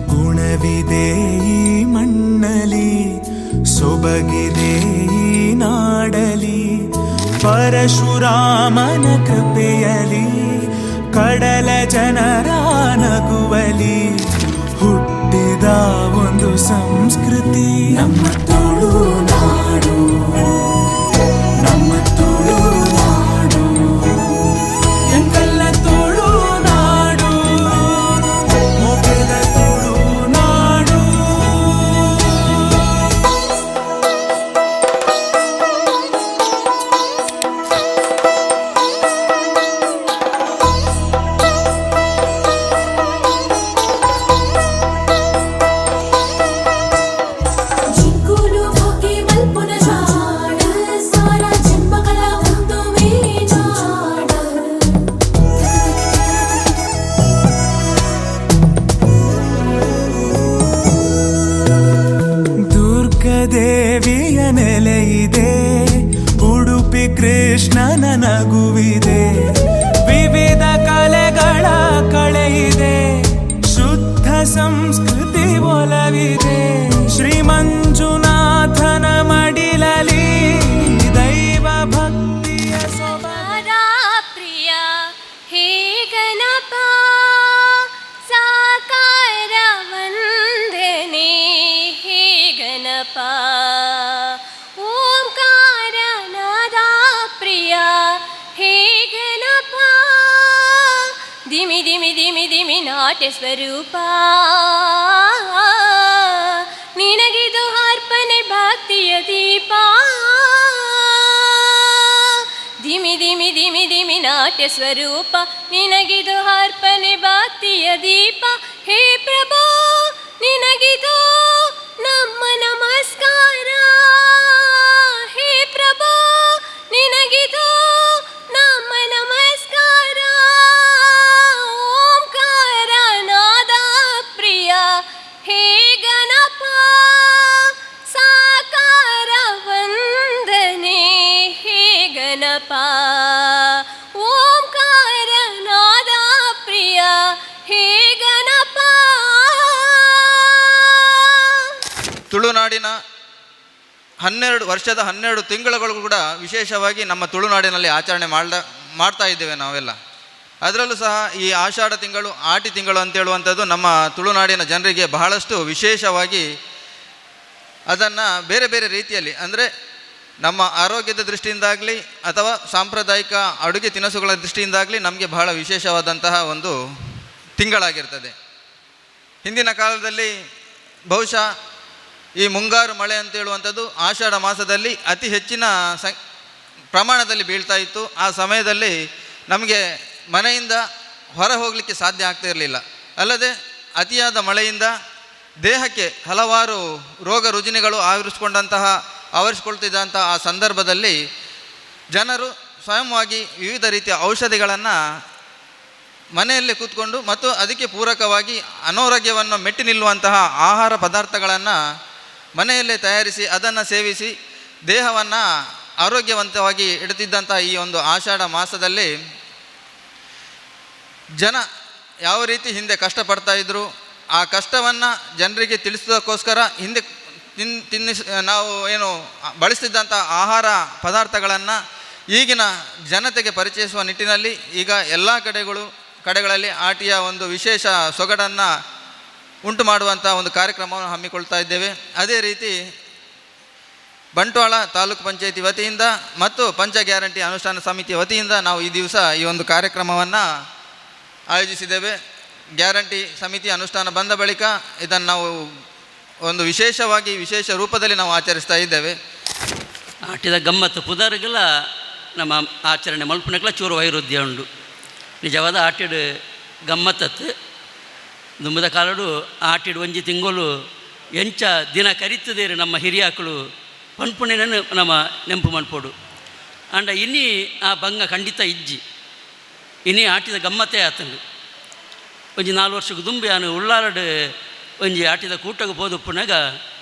ಗುಣವಿದೆ ಈ ಮಣ್ಣಲಿ, ಸೊಬಗಿದೆ ಈ ನಾಡಲಿ, ಪರಶುರಾಮನ ಕೃಪೆಯಲಿ, ಕಡಲ ಜನರ ನಗುವಲಿ ಹುಟ್ಟಿದ ಒಂದು ಸಂಸ್ಕೃತಿ ನಮ್ಮ ತುಳುನಾಡು, ನಮ್ಮ ತುಳುನಾಡು, ಎಂತೆಲ್ಲ ತುಳುನಾಡು, ಮೊಗೆದ ತುಳುನಾಡು. ಜಿಂಕುಲು ಹೋಗಿ ಮಲ್ಪುನ ಜಾಡ, ಸಾರ ಜನ್ಮಕಲ ಒಂದು ಮೇಜಾಡ. ದುರ್ಗದೇವಿಯ ನೆಲೆಯಿದೆ, ಉಡುಪಿ ಕೃಷ್ಣನ ನಗುವಿದೆ, ವಿವಿಧ ಕಲೆಗಳ ಕಳೆಯಿದೆ, ಶುದ್ಧ ಸಂಸ್ಕೃತಿ ಒಲವಿದೆ. ಶ್ರೀ ಮಂಜುನಾಥನ ಮಡಿಲಲಿ ದೈವ ಭಕ್ತಿಯ ಸೊಬಗ. ಪ್ರಿಯ ಹೇ ಗಣಪ, ಸಾಕಾರ ವಂದನೆ ಹೇ ಗಣಪ. ಓಂಕಾರ ನಾದ ಪ್ರಿಯ ಹೇ ಗಣಪ, ದಿಮಿ ದಿಮಿ ದಿಮಿ ದಿಮಿ ನಾಟ್ಯ ಸ್ವರೂಪ. ನಿನಗಿದು ಅರ್ಪಣೆ ಭಕ್ತಿಯ ದೀಪ, ದಿಮಿ ದಿಮಿ ದಿಮಿ ದಿಮಿ ನಾಟ್ಯ ಸ್ವರೂಪ. ನಿನಗಿದು ಅರ್ಪಣೆ ಭಕ್ತಿಯ ದೀಪ. ಹೇ ಪ್ರಭು ನಿನಗಿದು ನಮ್ಮ ನಮಸ್ಕಾರ. ಹೇ ಪ್ರಭು ನಿನಗಿದು ನಮ್ಮ ನಮಸ್ಕಾರ. ಓಂಕಾರ ನಾದ ಪ್ರಿಯ ಹೇ ಗಣಪ, ಸಾಕಾರ ವಂದನೆ ಹೇ ಗಣಪ. ಓಂಕಾರ ನಾದ ಪ್ರಿಯ ಹೇ ಗಣಪ. ತುಳುನಾಡಿನ 12 ತಿಂಗಳುಗಳು ಕೂಡ ವಿಶೇಷವಾಗಿ ನಮ್ಮ ತುಳುನಾಡಿನಲ್ಲಿ ಆಚರಣೆ ಮಾಡ್ತಾ ಇದ್ದೇವೆ ನಾವೆಲ್ಲ. ಅದರಲ್ಲೂ ಸಹ ಈ ಆಷಾಢ ತಿಂಗಳು, ಆಟಿ ತಿಂಗಳು ಅಂತೇಳುವಂಥದ್ದು ನಮ್ಮ ತುಳುನಾಡಿನ ಜನರಿಗೆ ಬಹಳಷ್ಟು ವಿಶೇಷವಾಗಿ ಅದನ್ನು ಬೇರೆ ಬೇರೆ ರೀತಿಯಲ್ಲಿ, ಅಂದರೆ ನಮ್ಮ ಆರೋಗ್ಯದ ದೃಷ್ಟಿಯಿಂದಾಗಲಿ ಅಥವಾ ಸಾಂಪ್ರದಾಯಿಕ ಅಡುಗೆ ತಿನಿಸುಗಳ ದೃಷ್ಟಿಯಿಂದಾಗಲಿ ನಮಗೆ ಬಹಳ ವಿಶೇಷವಾದಂತಹ ಒಂದು ತಿಂಗಳಾಗಿರ್ತದೆ. ಹಿಂದಿನ ಕಾಲದಲ್ಲಿ ಬಹುಶಃ ಈ ಮುಂಗಾರು ಮಳೆ ಅಂತೇಳುವಂಥದ್ದು ಆಷಾಢ ಮಾಸದಲ್ಲಿ ಅತಿ ಹೆಚ್ಚಿನ ಪ್ರಮಾಣದಲ್ಲಿ ಬೀಳ್ತಾ ಇತ್ತು. ಆ ಸಮಯದಲ್ಲಿ ನಮಗೆ ಮನೆಯಿಂದ ಹೊರ ಹೋಗಲಿಕ್ಕೆ ಸಾಧ್ಯ ಆಗ್ತಾ ಇರಲಿಲ್ಲ. ಅಲ್ಲದೆ ಅತಿಯಾದ ಮಳೆಯಿಂದ ದೇಹಕ್ಕೆ ಹಲವಾರು ರೋಗ ರುಜಿನಗಳು ಆವರಿಸಿಕೊಳ್ತಿದ್ದಂತಹ ಆ ಸಂದರ್ಭದಲ್ಲಿ ಜನರು ಸ್ವಯಂವಾಗಿ ವಿವಿಧ ರೀತಿಯ ಔಷಧಿಗಳನ್ನು ಮನೆಯಲ್ಲೇ ಕೂತ್ಕೊಂಡು ಮತ್ತು ಅದಕ್ಕೆ ಪೂರಕವಾಗಿ ಅನಾರೋಗ್ಯವನ್ನು ಮೆಟ್ಟಿ ನಿಲ್ಲುವಂತಹ ಆಹಾರ ಪದಾರ್ಥಗಳನ್ನು ಮನೆಯಲ್ಲೇ ತಯಾರಿಸಿ ಅದನ್ನು ಸೇವಿಸಿ ದೇಹವನ್ನು ಆರೋಗ್ಯವಂತವಾಗಿ ಇಡುತ್ತಿದ್ದಂಥ ಈ ಒಂದು ಆಷಾಢ ಮಾಸದಲ್ಲಿ ಜನ ಯಾವ ರೀತಿ ಹಿಂದೆ ಕಷ್ಟಪಡ್ತಾಯಿದ್ರು, ಆ ಕಷ್ಟವನ್ನು ಜನರಿಗೆ ತಿಳಿಸೋದಕ್ಕೋಸ್ಕರ ಹಿಂದೆ ನಾವು ಏನು ಬಳಸ್ತಿದ್ದಂಥ ಆಹಾರ ಪದಾರ್ಥಗಳನ್ನು ಈಗಿನ ಜನತೆಗೆ ಪರಿಚಯಿಸುವ ನಿಟ್ಟಿನಲ್ಲಿ ಈಗ ಎಲ್ಲ ಕಡೆಗಳಲ್ಲಿ ಆಟಿಯ ಒಂದು ವಿಶೇಷ ಸೊಗಡನ್ನು ಉಂಟು ಮಾಡುವಂಥ ಒಂದು ಕಾರ್ಯಕ್ರಮವನ್ನು ಹಮ್ಮಿಕೊಳ್ತಾ ಇದ್ದೇವೆ. ಅದೇ ರೀತಿ ಬಂಟ್ವಾಳ ತಾಲೂಕು ಪಂಚಾಯಿತಿ ವತಿಯಿಂದ ಮತ್ತು ಪಂಚ ಗ್ಯಾರಂಟಿ ಅನುಷ್ಠಾನ ಸಮಿತಿಯ ವತಿಯಿಂದ ನಾವು ಈ ದಿವಸ ಈ ಒಂದು ಕಾರ್ಯಕ್ರಮವನ್ನು ಆಯೋಜಿಸಿದ್ದೇವೆ. ಗ್ಯಾರಂಟಿ ಸಮಿತಿ ಅನುಷ್ಠಾನ ಬಂದ ಬಳಿಕ ಇದನ್ನು ನಾವು ಒಂದು ವಿಶೇಷ ರೂಪದಲ್ಲಿ ನಾವು ಆಚರಿಸ್ತಾ ಇದ್ದೇವೆ. ಆಟಿದ ಗಮ್ಮತ್ತು ಪುದರ್ಗೆಲ್ಲ ನಮ್ಮ ಆಚರಣೆ ಮಲ್ಪನಕ್ಲ ಚೂರು ವೈರುಧ್ಯ ಉಂಡು. ನಿಜವಾದ ಆಟಿಡು ಗಮ್ಮತ್ತತ್ತು ದುಂಬದ ಕಾಲಡು ಆಟಿಡು ಒಂಜಿ ತಿಂಗಳು ಎಂಚ ದಿನ ಕರಿತದೇರು ನಮ್ಮ ಹಿರಿಯಾಕಳು ಪನ್ಪುಣಿನನ್ನು ನಮ್ಮ ನೆಂಪು ಮನ್ಪೋಡು ಅಂಡ ಇನ್ನಿ ಆ ಬಂಗ ಖಂಡಿತ ಇಜ್ಜಿ ಇನ್ನಿ ಆಟಿದ ಗಮ್ಮತ್ತೇ ಆತಂಡು. ಒಂಜಿ 4 ವರ್ಷಕ್ಕೆ ದುಂಬಿ ನಾನು ಉಳ್ಳಾರಡು ಒಂಜಿ ಆಟಿದ ಕೂಟಕ್ಕೆ ಪೋದುಪ್ಪುನಾಗ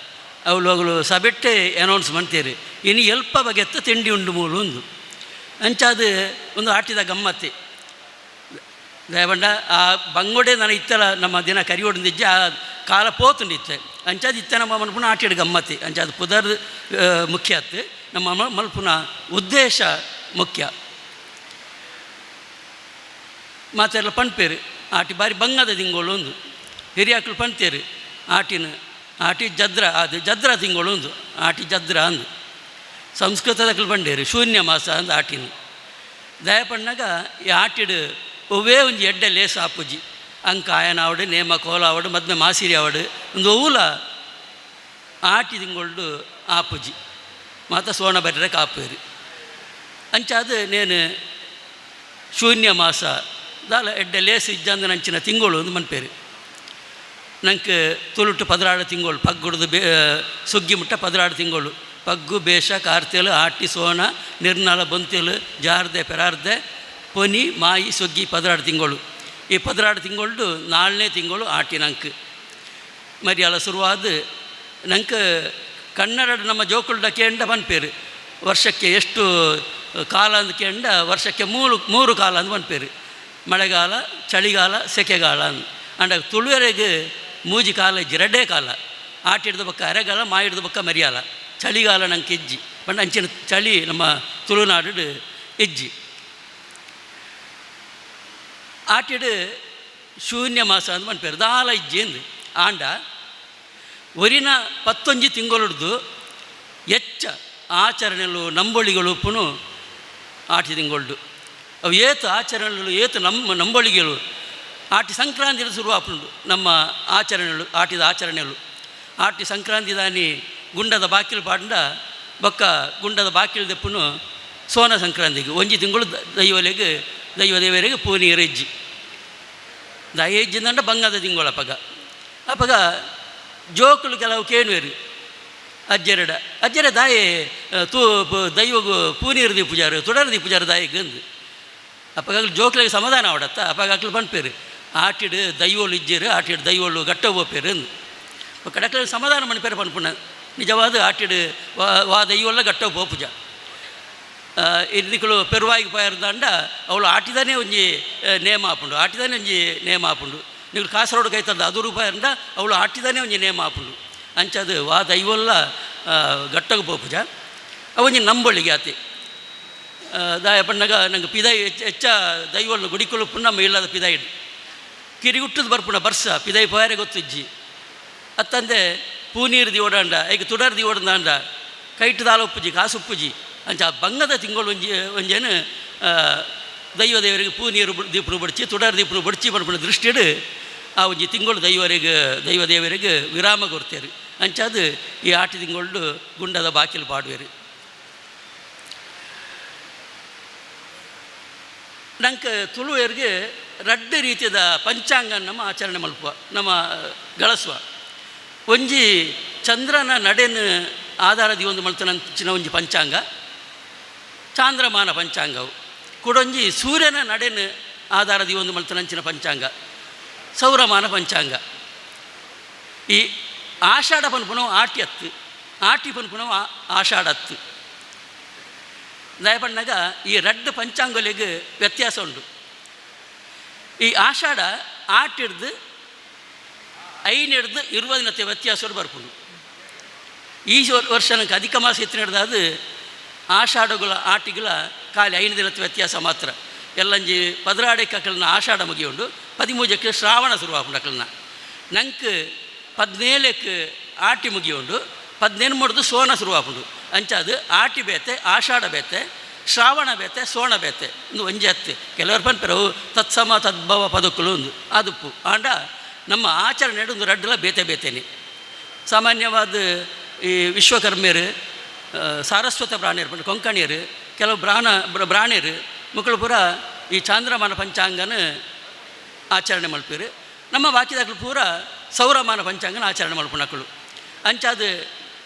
ಅವಳು ಸಬೆಟ್ಟೆ ಅನೌನ್ಸ್ ಮಾಡ್ತೀರಿ ಇನ್ನು ಎಲ್ಪ ಬಗೆತ್ತ ತಿಂಡಿ ಉಂಡು ಮೂಲು ಒಂದು ಅಂಚಾದ ಒಂದು ಆಟಿದ ಗಮ್ಮತ್ತೆ ದಯಬಂಡ ಆ ಬಂಗೋಡೆ ನಾನು ಇತ್ತಲ ನಮ್ಮ ದಿನ ಕರಿ ಹೊಡೆದಿಜ್ಜೆ ಆ ಕಾಲ ಪೋತುಂಡಿತ್ತೆ ಅಂಚಾದ ಇತ್ತ ನಮ್ಮ ಮಲ್ಪುನ ಆಟಿಡ ಗಮ್ಮತ್ತೆ ಅಂಚಾದ ಪುದರ್ ಮುಖ್ಯ ಆತು ನಮ್ಮ ಮಲ್ಪುನ ಉದ್ದೇಶ ಮುಖ್ಯ ಮಾತೆಲ್ಲ ಪಣ್ಪೇರು ಆಟಿ ಬಾರಿ ಬಂಗದ ತಿಂಗಳು ಒಂದು ಹಿರಿಯಾಕಳು ಪಣ್ತೇರು ಆಟಿ ಜದ್ರ ಅದು ಜದ್ರ ತಿಂಗಳು ಒಂದು ಆಟಿ ಜದ್ರ ಅಂದು ಸಂಸ್ಕೃತದಕ್ಕಲು ಬಂಡೇರು ಶೂನ್ಯ ಮಾಸ ಅಂದು ಆಟಿನ ದಯಪಣ್ಣಾಗ ಈ ಆಟಿಡು ಒವ್ವೇ ಒಂಜಿ ಎಡ್ಡೆ ಲೇಸ ಆಪುಜಿ ಅಂಕ ಆಯನ ಆವಡು ನೇಮ ಕೋಲ ಆವಡು ಮದ್ಮೆ ಮಾಸಿರಿ ಆವಡು ಒಂದು ಊಲ ಆಟಿ ತಿಂಗಳು ಆಪುಜಿ ಮಾತ ಸೋಣ ಬರ್ರೆ ಕಾಪೇರು ಅಂಚಾದ ನೇನು ಶೂನ್ಯ ಮಾಸ ದಾಲ ಎಡ್ಡೆ ಲೇಸು ಇಜ್ಜಂದು ನಂಚಿನ ತಿಂಗಳು ಒಂದು ಮನ್ಪೇರು ನಂಗೆ ತುಳುಟು 16 ತಿಂಗಳು ಪಗ್ಗುಡ್ದು ಸುಗ್ಗಿ ಮುಟ್ಟ 16 ತಿಂಗಳು ಪಗ್ಗು ಬೇಷ ಕಾರ್ತೆಲು ಆಟಿ ಸೋನ ನಿರ್ನಾಳ ಬೊಂತೆಲು ಜಾರ್ದೆ ಪೆರಾರ್ದೆ ಪೊನಿ ಮಾಯಿ ಸುಗ್ಗಿ 16 ತಿಂಗಳು ಈ 16 ತಿಂಗಳು 4ನೇ ತಿಂಗಳು ಆಟಿ ನಂಗೆ ಮರಿಯಾಲ ಶುರುವಾದ ನಂಗೆ ಕನ್ನಡ ನಮ್ಮ ಜೋಕುಲ್ಡ ಕೇಂಡ ಬನ್ಪೇರು ವರ್ಷಕ್ಕೆ ಎಷ್ಟು ಕಾಲ ಅಂದು ಕೇಂಡ ವರ್ಷಕ್ಕೆ ಮೂರು ಕಾಲ ಅಂದು ಬನ್ಪೇರು ಮಳೆಗಾಲ ಚಳಿಗಾಲ ಸೆಕೆಗಾಲ ಅಂದು ಅಂಡ ತುಳುವರೆಗೆ ಮೂಜಿ ಕಾಲ ಇಜ್ಜಿ 2 ಕಾಲ ಆಟಿ ಹಿಡ್ದ ಬಕ್ಕ ಅರೆಗಾಲ ಮಾ ಹಿಡ್ದ ಬಕ್ಕ ಮರಿಯಾಲ ಚಳಿಗಾಲ ನಂಗೆ ಇಜ್ಜಿ ಬಂಡ ಅಂಚಿನ ಚಳಿ ನಮ್ಮ ತುಳುನಾಡು ಇಜ್ಜಿ ಆಟಿಡು ಶೂನ್ಯ ಮಾಸ ಅಂದು ಮನ್ಪೇರು ದಾಲ ಇಜ್ಜಿ ಅಂದು ಆಂಡ ಒರಿನ 11 ತಿಂಗಳು ಹೆಚ್ಚ ಆಚರಣೆಗಳು ನಂಬೊಳಿಗಳು ಉಪ್ಪುನು ಆಟಿ ತಿಂಗಳು ಅವು ಏತು ಆಚರಣೆಗಳು ಏತು ನಂಬೊಳಿಗಳು ಆಟಿ ಸಂಕ್ರಾಂತಿಯಲ್ಲಿ ಶುರುವಾಪುಂಡು ನಮ್ಮ ಆಚರಣೆಗಳು ಆಟಿದ ಆಚರಣೆಗಳು ಆಟಿ ಸಂಕ್ರಾಂತಿ ದಾನಿ ಗುಂಡದ ಬಾಕಿಲು ಪಾಂಡ ಬೊಕ್ಕ ಗುಂಡದ ಬಾಕಿಲು ದೆಪ್ಪುನು ಸೋನ ಸಂಕ್ರಾಂತಿಗೆ ಒಂಜಿ ತಿಂಗಳು ದೈವ ದೇವರಿಗೆ ಪೂನಿ ಎರೆಜ್ಜಿ ದಯ ಹೆಜ್ಜಿಂದಂಡ ಬಂಗದ ತಿಂಗಳು ಅಪಗ ಜೋಕುಲು ಕೆಲವು ಕೇಳುವೇರು ಅಜ್ಜರ ದಾಯೆ ದೈವಗು ಪೂನೀರು ದೀಪುಜಾರು ತುಡರು ದೀಪುಜಾರು ದಾಯಿಗೆ ಅಂದು ಅಪ್ಪಗಾಗಲು ಜೋಕ್ಲಿಗೆ ಸಮಾಧಾನ ಅವಡತ್ತ ಅಪ್ಪಗಾಗ್ಲು ಪನ್ಪೇರು ಆಟಿಡು ದೈವೋಳು ಇಜ್ಜೇರು ಆಟಿಡು ದೈವೋಳು ಗಟ್ಟ ಹೋಗ್ಪೇರು ಅಂದು ಕಡಕ್ಲಿ ಸಮಾಧಾನ ಮನ್ಪೇರು ಪನ್ಪುಣ್ಣ ನಿಜವಾದ ಆಟಿಡು ವಾ ದೈವಲ್ಲ ಗಟ್ಟ ಪೋಪುಜ ಇರ್ದಿಕ್ಕಳು ಪೆರುವಾಗಿ ಪೋಯರ್ದಾಂಡ ಅವಳು ಆಟಿದಾನೆ ಒಂಜಿ ನೇಮ ಆಪುಂಡು ನೀವು ಕಾಸರೋಡು ಕೈತಂದ ಅದು ರೂಪಾಯಿಂದ ಅವಳು ಆಟಿದಾನೆ ಒಂಜಿ ನೇಮ ಆಪುಂಡು ಅಂಚದು ವಾ ದೈವಲ್ಲ ಗಟ್ಟಗೆ ಪೋಪುಜ ಅವೊಂಜಿ ನಂಬೊಳಿಗೆ ಆತಿ ದಾಯ ಪಣ್ಣಗ ನಂಗೆ ಪಿದಾಯಿ ಹೆಚ್ಚ ದೈವಲ್ಲು ಗುಡಿಕೊಳುಪ್ಪು ನಮ್ಮ ಇಲ್ಲದ ಪಿದಾಯಿಡು ಕಿರಿಗುಟ್ಟದು ಬರ್ಪುಣ ಬರ್ಸ ಪಿದಾಯಿ ಪೋಯಾರೆ ಗೊತ್ತಿಜ್ಜಿ ಅತ್ತಂದೆ ಪೂನೀರು ದಿವಡಂಡ ಈಗ ತುಡರ್ ದಿವಡಂದ ಕೈಟ್ ದಾಲ ಉಪ್ಪುಜಿ ಕಾಸು ಉಪ್ಪುಜಿ ಅಂಚ ಬಂಗದ ತಿಂಗಳು ಒಂಜೇನು ದೈವ ದೇವರಿಗೆ ಪೂನೀರು ದೀಪರು ಬಡಿಸಿ ತುಡರ್ ದೀಪರು ಬಡಿಸಿ ಬರ್ಪುಣ ದೃಷ್ಟಿಡು ಆ ಒಂಜಿ ತಿಂಗಳು ದೈವ ದೇವರಿಗೆ ವಿರಾಮ ಕೊಡ್ತೇರು ಅಂಚಾದು ಈ ಆಟಿ ತಿಂಗಳು ಗುಂಡದ ಬಾಕಿಲು ಪಾಡುವೇರು ನಂಗೆ ತುಳುವರಿಗೆ 2 ರೀತಿಯ ಪಂಚಾಂಗ ನಮ್ಮ ಆಚರಣೆ ಮಲ್ಪುವ ನಮ್ಮ ಗಳಸುವ ಒಂಜಿ ಚಂದ್ರನ ನಡೆನು ಆಧಾರದಿ ಒಂದು ಮಲ್ತನಂಚಿನ ಒಂಜಿ ಪಂಚಾಂಗ ಚಾಂದ್ರಮಾನ ಪಂಚಾಂಗವು ಕೂಡೊಂಜಿ ಸೂರ್ಯನ ನಡೆನು ಆಧಾರದಿ ಒಂದು ಮಲ್ತನಂಚಿನ ಪಂಚಾಂಗ ಸೌರಮಾನ ಪಂಚಾಂಗ ಈ ಆಷಾಢ ಪನ್ಪುನವು ಆಟಿ ಪನ್ಪುನವು ಆಷಾಢ ಹತ್ತು ದಯಪಣ್ಣಾಗ ಈ 2 ಪಂಚಾಂಗಲಿಗೆ ವ್ಯತ್ಯಾಸ ಉಂಟು. ಈ ಆಷಾಢ ಆಟಿಡ್ದು 5 20 ವ್ಯತ್ಯಾಸ ಬರ್ಪುಂಡು. ಈ ವರ್ಷ ನನಗೆ ಅಧಿಕ ಮಾಸ ಎತ್ತಿನ ಹಿಡ್ದು ಆಷಾಢಗಳ ಆಟಿಗಳ ಖಾಲಿ 5 ದಿನದ ವ್ಯತ್ಯಾಸ ಮಾತ್ರ ಎಲ್ಲಂಜಿ 16 ಆಷಾಢ ಮುಗಿಯುಂಡು 13 ಶ್ರಾವಣ ಶುರುವಾಪುಂಡು ಅಕ್ಕಳನ್ನ ನಂಗೆ 17 ಆಟಿ ಮುಗಿಯುಂಡು 18 ಸೋನ ಶುರುವಾಪುಂಡು ಅಂಚಾದು ಆಟಿ ಬೇತೆ ಆಷಾಢ ಬೇತೆ ಶ್ರಾವಣ ಬೇತೆ ಸೋಣ ಬೇತೆ ಒಂದು ಒಂಜಿ ಹತ್ತು ಕೆಲವರು ಪನ್ಪೆರವು ತತ್ಸಮ ತದ್ಭವ ಪದಕ್ಕಲು ಒಂದು ಆದುಪ್ಪು ಆಂಡ ನಮ್ಮ ಆಚರಣೆ ಒಂದು 2 ಬೇತೆ ಬೇತೇನೆ ಸಾಮಾನ್ಯವಾದ ಈ ವಿಶ್ವಕರ್ಮೆಯರು ಸಾರಸ್ವತ ಪ್ರಾಣಿಯರು ಪಂಡ ಕೊಂಕಣಿಯರು ಕೆಲವು ಪ್ರಾಣಿಯರು ಮಕ್ಕಳು ಪೂರ ಈ ಚಾಂದ್ರಮಾನ ಪಂಚಾಂಗನ ಆಚರಣೆ ಮಲ್ಪೇರು. ನಮ್ಮ ಬಾಕಿದಾಗಲು ಪೂರ ಸೌರಮಾನ ಪಂಚಾಂಗನ ಆಚರಣೆ ಮಲ್ಪು ನಕ್ಕಳು ಅಂಚಾದ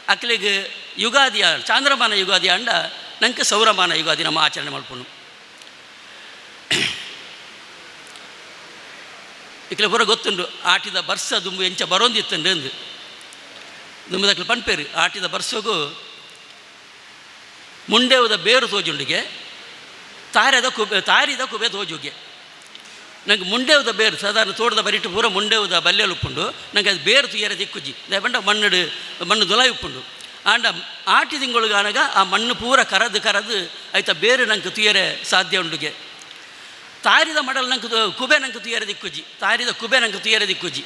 ಅಕ್ಲಿಗೆ ಯುಗಾದಿಯ ಚಾಂದ್ರಮಾನ ಯುಗಾದಿ ಅಂಡ ನಂಗೆ ಸೌರಮಾನ ಯುಗಾದಿ ನಮ್ಮ ಆಚರಣೆ ಮಲ್ಪುನು. ಇಕ್ಲೆ ಪೂರ ಗೊತ್ತುಂಡು ಆಟಿದ ಬರ್ಸ ದುಂಬು ಎಂಚ ಬರೋಂದಿತ್ತಂಡು ಅಂದು ದುಂಬದಕ್ಲು ಪಂಪೇರು ಆಟಿದ ಬರ್ಸಗೂ ಮುಂಡೇವುದ ಬೇರು ತೋಜುಂಡಿಗೆ ತಾರಿದ ಕುಬೆ ತೋಜುಗೆ ನಂಗೆ ಮುಂಡೇವುದ ಬೇರು ಸಾಧಾರಣ ತೋಟದ ಬರಿಟ್ಟು ಪೂರ ಮುಂಡೇವುದ ಬಲ್ಲೆಲು ಉಪ್ಪುಂಡು ನಂಗೆ ಅದು ಬೇರು ತುಯ್ಯರ ದಿಕ್ಕುಜಿ ಲೇಪಂಡ ಮಣ್ಣು ದುಲಾಯಿ ಉಪ್ಪುಂಡು ಆಂಡ ಆಟಿ ತಿಂಗಳಿಗಾನಾಗ ಆ ಮಣ್ಣು ಪೂರ ಕರದು ಆಯ್ತಾ ಬೇರು ನಂಗೆ ತುಯ್ಯರೆ ಸಾಧ್ಯ ಉಂಡುಗೆ ತಾರಿದ ಮಡಲ್ ನಂಗೆ ಕುಬೆ ನಂಗೆ ತುಯ್ಯರ ದಿಕ್ಕುಜಿ ತಾರಿದ ಕುಬೆ ನಂಗೆ ತುಯ್ಯರ ದಿಕ್ಕುಜಿ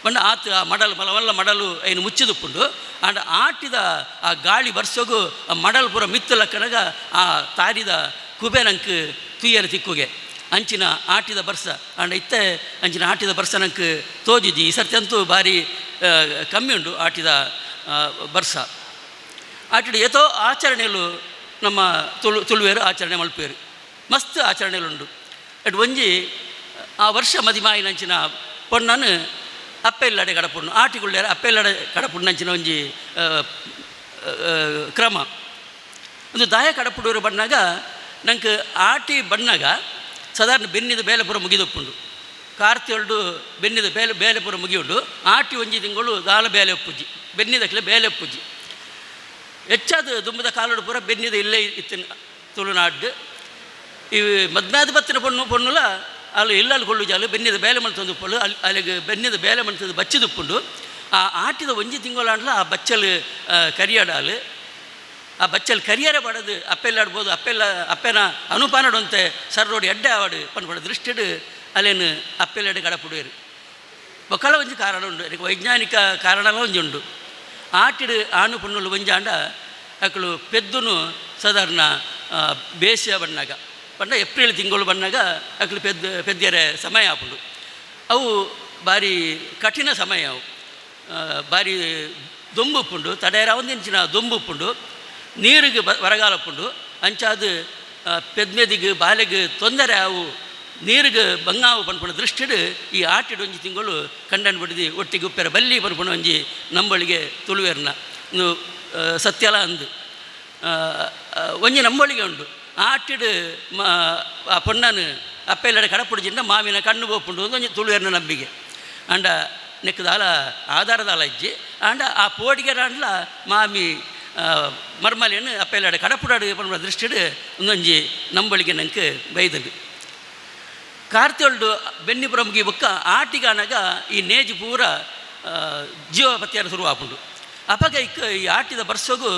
ಪಂಡ ಆತು ಆ ಮಡಲು ಮಲವಲ್ಲ ಮಡಲು ಏನು ಮುಚ್ಚಿದುಪ್ಪುಂಡು ಆಂಡ ಆಟಿದ ಆ ಗಾಳಿ ಬರ್ಸೋಗು ಆ ಮಡಲು ಪೂರ ಮಿತ್ತಲ ಕಣಗ ಆ ತಾರಿದ ಕುಬೆ ನಂಗೆ ತುಯ್ಯರ ದಿಕ್ಕುಗೆ ಅಂಚಿನ ಆಟಿದ ಬರ್ಸ ಆಂಡ ಇತ್ತೆ ಅಂಚಿನ ಆಟಿದ ಬರ್ಸ ನಂಗೆ ತೋಜುಜಿ ಈ ಸರ್ತಿ ಅಂತೂ ಭಾರಿ ಕಮ್ಮಿ ಉಂಡು ಆಟಿದ ಬರ್ಸ ಆಟಿಡು ಏತೋ ಆಚರಣೆಯಲ್ಲೂ ನಮ್ಮ ತುಳುವೇರು ಆಚರಣೆ ಮಲ್ಪೇರು ಮಸ್ತ್ ಆಚರಣೆಯಲ್ಲುಂಡು ಅಟ್ ಒಂಜಿ ಆ ವರ್ಷ ಮದಿಮಾಯಿನಂಚಿನ ಪೊಣ್ಣನು ಅಪ್ಪೆಲ್ಲಡೆ ಕಡಪುಣ್ಣು ಆಟಿಗುಳ್ಳ್ಯಾರ ಅಪ್ಪೆಲ್ಲಡೆ ಕಡಪುಣ್ಣಂಚಿನ ಒಂಜಿ ಕ್ರಮ ಒಂದು ದಾಯ ಕಡಪುಡೂರು ಬಣ್ಣಾಗ ನಂಗೆ ಆಟಿ ಬಣ್ಣಾಗ ಸಾಧಾರಣ ಬೆನ್ನಿದ ಬೇಲೆ ಪುರ ಮುಗಿದೊಪ್ಪುಂಡು ಕಾರ್ತಿಯೊಳ್ಡು ಬೆನ್ನಿದ ಬೇಲೆ ಪುರ ಮುಗಿಯುಂಡು ಆಟಿ ಒಂಜಿ ತಿಂಗಳು ದಾಲ ಬೇಲೆ ಒಪ್ಪುಜಿ ಬೆನ್ನಿದಕ್ಲೆ ಬೇಲೆ ಒಪ್ಪುಜಿ ಹೆಚ್ಚಾದ ದುಂಬದ ಕಾಲೋಡು ಪೂರ ಬೆನ್ನಿದ ಇಲ್ಲೇ ಇತ್ತಿನ ತುಳುನಾಡು ಈ ಮದ್ನಾದ ಬತ್ತಿನ ಪೊಣ್ಣುಲ ಅಲ್ಲಿ ಇಲ್ಲಲ್ಲಿ ಕೊಳ್ಳು ಜಾಲು ಬೆನ್ನಿದ ಬೇಲೆ ಮಲ್ತೊಂದು ಪೊಳ್ಳು ಅಲ್ಲಿಗೆ ಬೆನ್ನಿದ ಬೇಲೆ ಮಲ್ತದ್ದು ಬಚ್ಚಿದುಪ್ಪುಂಡು ಆ ಆಟಿದ ಒಂಜಿ ತಿಂಗಳಾಂಡ್ಲ ಆ ಬಚ್ಚಲ್ ಕರಿಯಾಡಾಲು ಆ ಬಚ್ಚಲ್ ಕರಿಯರ ಪಡದು ಅಪ್ಪೆಲ್ಲಾಡ್ಬೋದು ಅಪ್ಪೆನ ಅನುಪಾನಡಂತೆ ಸರ್ರೋಡು ಎಡ್ಡೆ ಆವಾಡು ಪಂಡ ದೃಷ್ಟಿಡು ಅಲ್ಲೇನು ಅಪ್ಪೆಲ್ಲಾಡು ಕಡಪುಡುವರು ಒಕ್ಕಲ ಒಂಜಿ ಕಾರಣ ಉಂಡು ಅದಕ್ಕೆ ವೈಜ್ಞಾನಿಕ ಕಾರಣಲ ಒಂಜಿ ಉಂಡು ಆಟಿಡು ಆನು ಪುಣ್ಣಲು ಒಂಜಾಂಡ ಅಕ್ಕಳು ಪೆದ್ದುನು ಸಾಧಾರಣ ಬೇಸಿಯ ಬಣ್ಣಾಗ ಪಂಡ ಏಪ್ರಿಲ್ ತಿಂಗಳು ಬಣ್ಣಾಗ ಅಕ್ಕಳು ಪೆದ್ದಿಯರ ಸಮಯ ಆಪುಂಡು ಅವು ಭಾರಿ ಕಠಿಣ ಸಮಯ ಅವು ಭಾರಿ ದೊಂಬು ಉಪ್ಪುಂಡು ತಡೆಯರ ಒಂದಿಂಚಿನ ದೊಂಬು ಉಪ್ಪುಂಡು ನೀರಿಗೆ ಬರಗಾಲ ಉಪ್ಪುಂಡು ಅಂಚಾದು ಪೆದ್ಮೆದಿಗೆ ಬಾಲೆಗೆ ತೊಂದರೆ ಅವು ನೀರಿಗೆ ಬಂಗಾವು ಪನ್ಪುಣ ದೃಷ್ಟಿಡು ಈ ಆಟಿಡು ಒಂಜಿ ತಿಂಗಳು ಕಂಡನ್ ಬಿಡಿದು ಒಟ್ಟಿಗೆ ಉಪ್ಪೆರ ಬಲ್ಲಿ ಪನ್ಪುಣ ಒಂಜಿ ನಂಬಳಿಗೆ ತುಳುವೇರ್ನ ಒಂದು ಸತ್ಯಲ ಅಂದು ಒಂಜಿ ನಂಬಳಿಗೆ ಉಂಡು ಆಟಿಡು ಆ ಪೊಣ್ಣನು ಅಪ್ಪೆಲ್ಲಡೆ ಕಡಪುಡಿಜಿಂದ ಮಾವಿನ ಕಣ್ಣು ಬೋಪುಂಡು ಒಂದೊಂದು ತುಳುವೇರ್ನ ನಂಬಿಗೆ ಅಂಡ ನೆಕ್ಕದಾಲ ಆಧಾರದಾಲ ಇಜ್ಜಿ ಅಂಡ ಆ ಪೋಡಿಗೆ ಅಂಡ್ಲ ಮಾಮಿ ಮರ್ಮಲಿಯನ್ನು ಅಪ್ಪೆಲ್ಲಡೆ ಕಡಪುಡಾಡು ಪನ್ಪುಣ ದೃಷ್ಟಿಡು ಒಂದೊಂಜಿ ನಂಬಳಿಗೆ ನಂಗೆ ಬೈದದು ಕಾರ್ತಿಯೊಳ್ಡು ಬೆನ್ನಿಪುರ ಮುಗಿ ಬೊಕ್ಕ ಆಟಿಗಾನಾಗ ಈ ನೇಜಿ ಪೂರ ಜೀವ ಪತ್ಯಾರ ಶುರು ಆಪುಂಡು ಅಪಗ ಈ ಆಟಿದ ಬರ್ಸೋಗು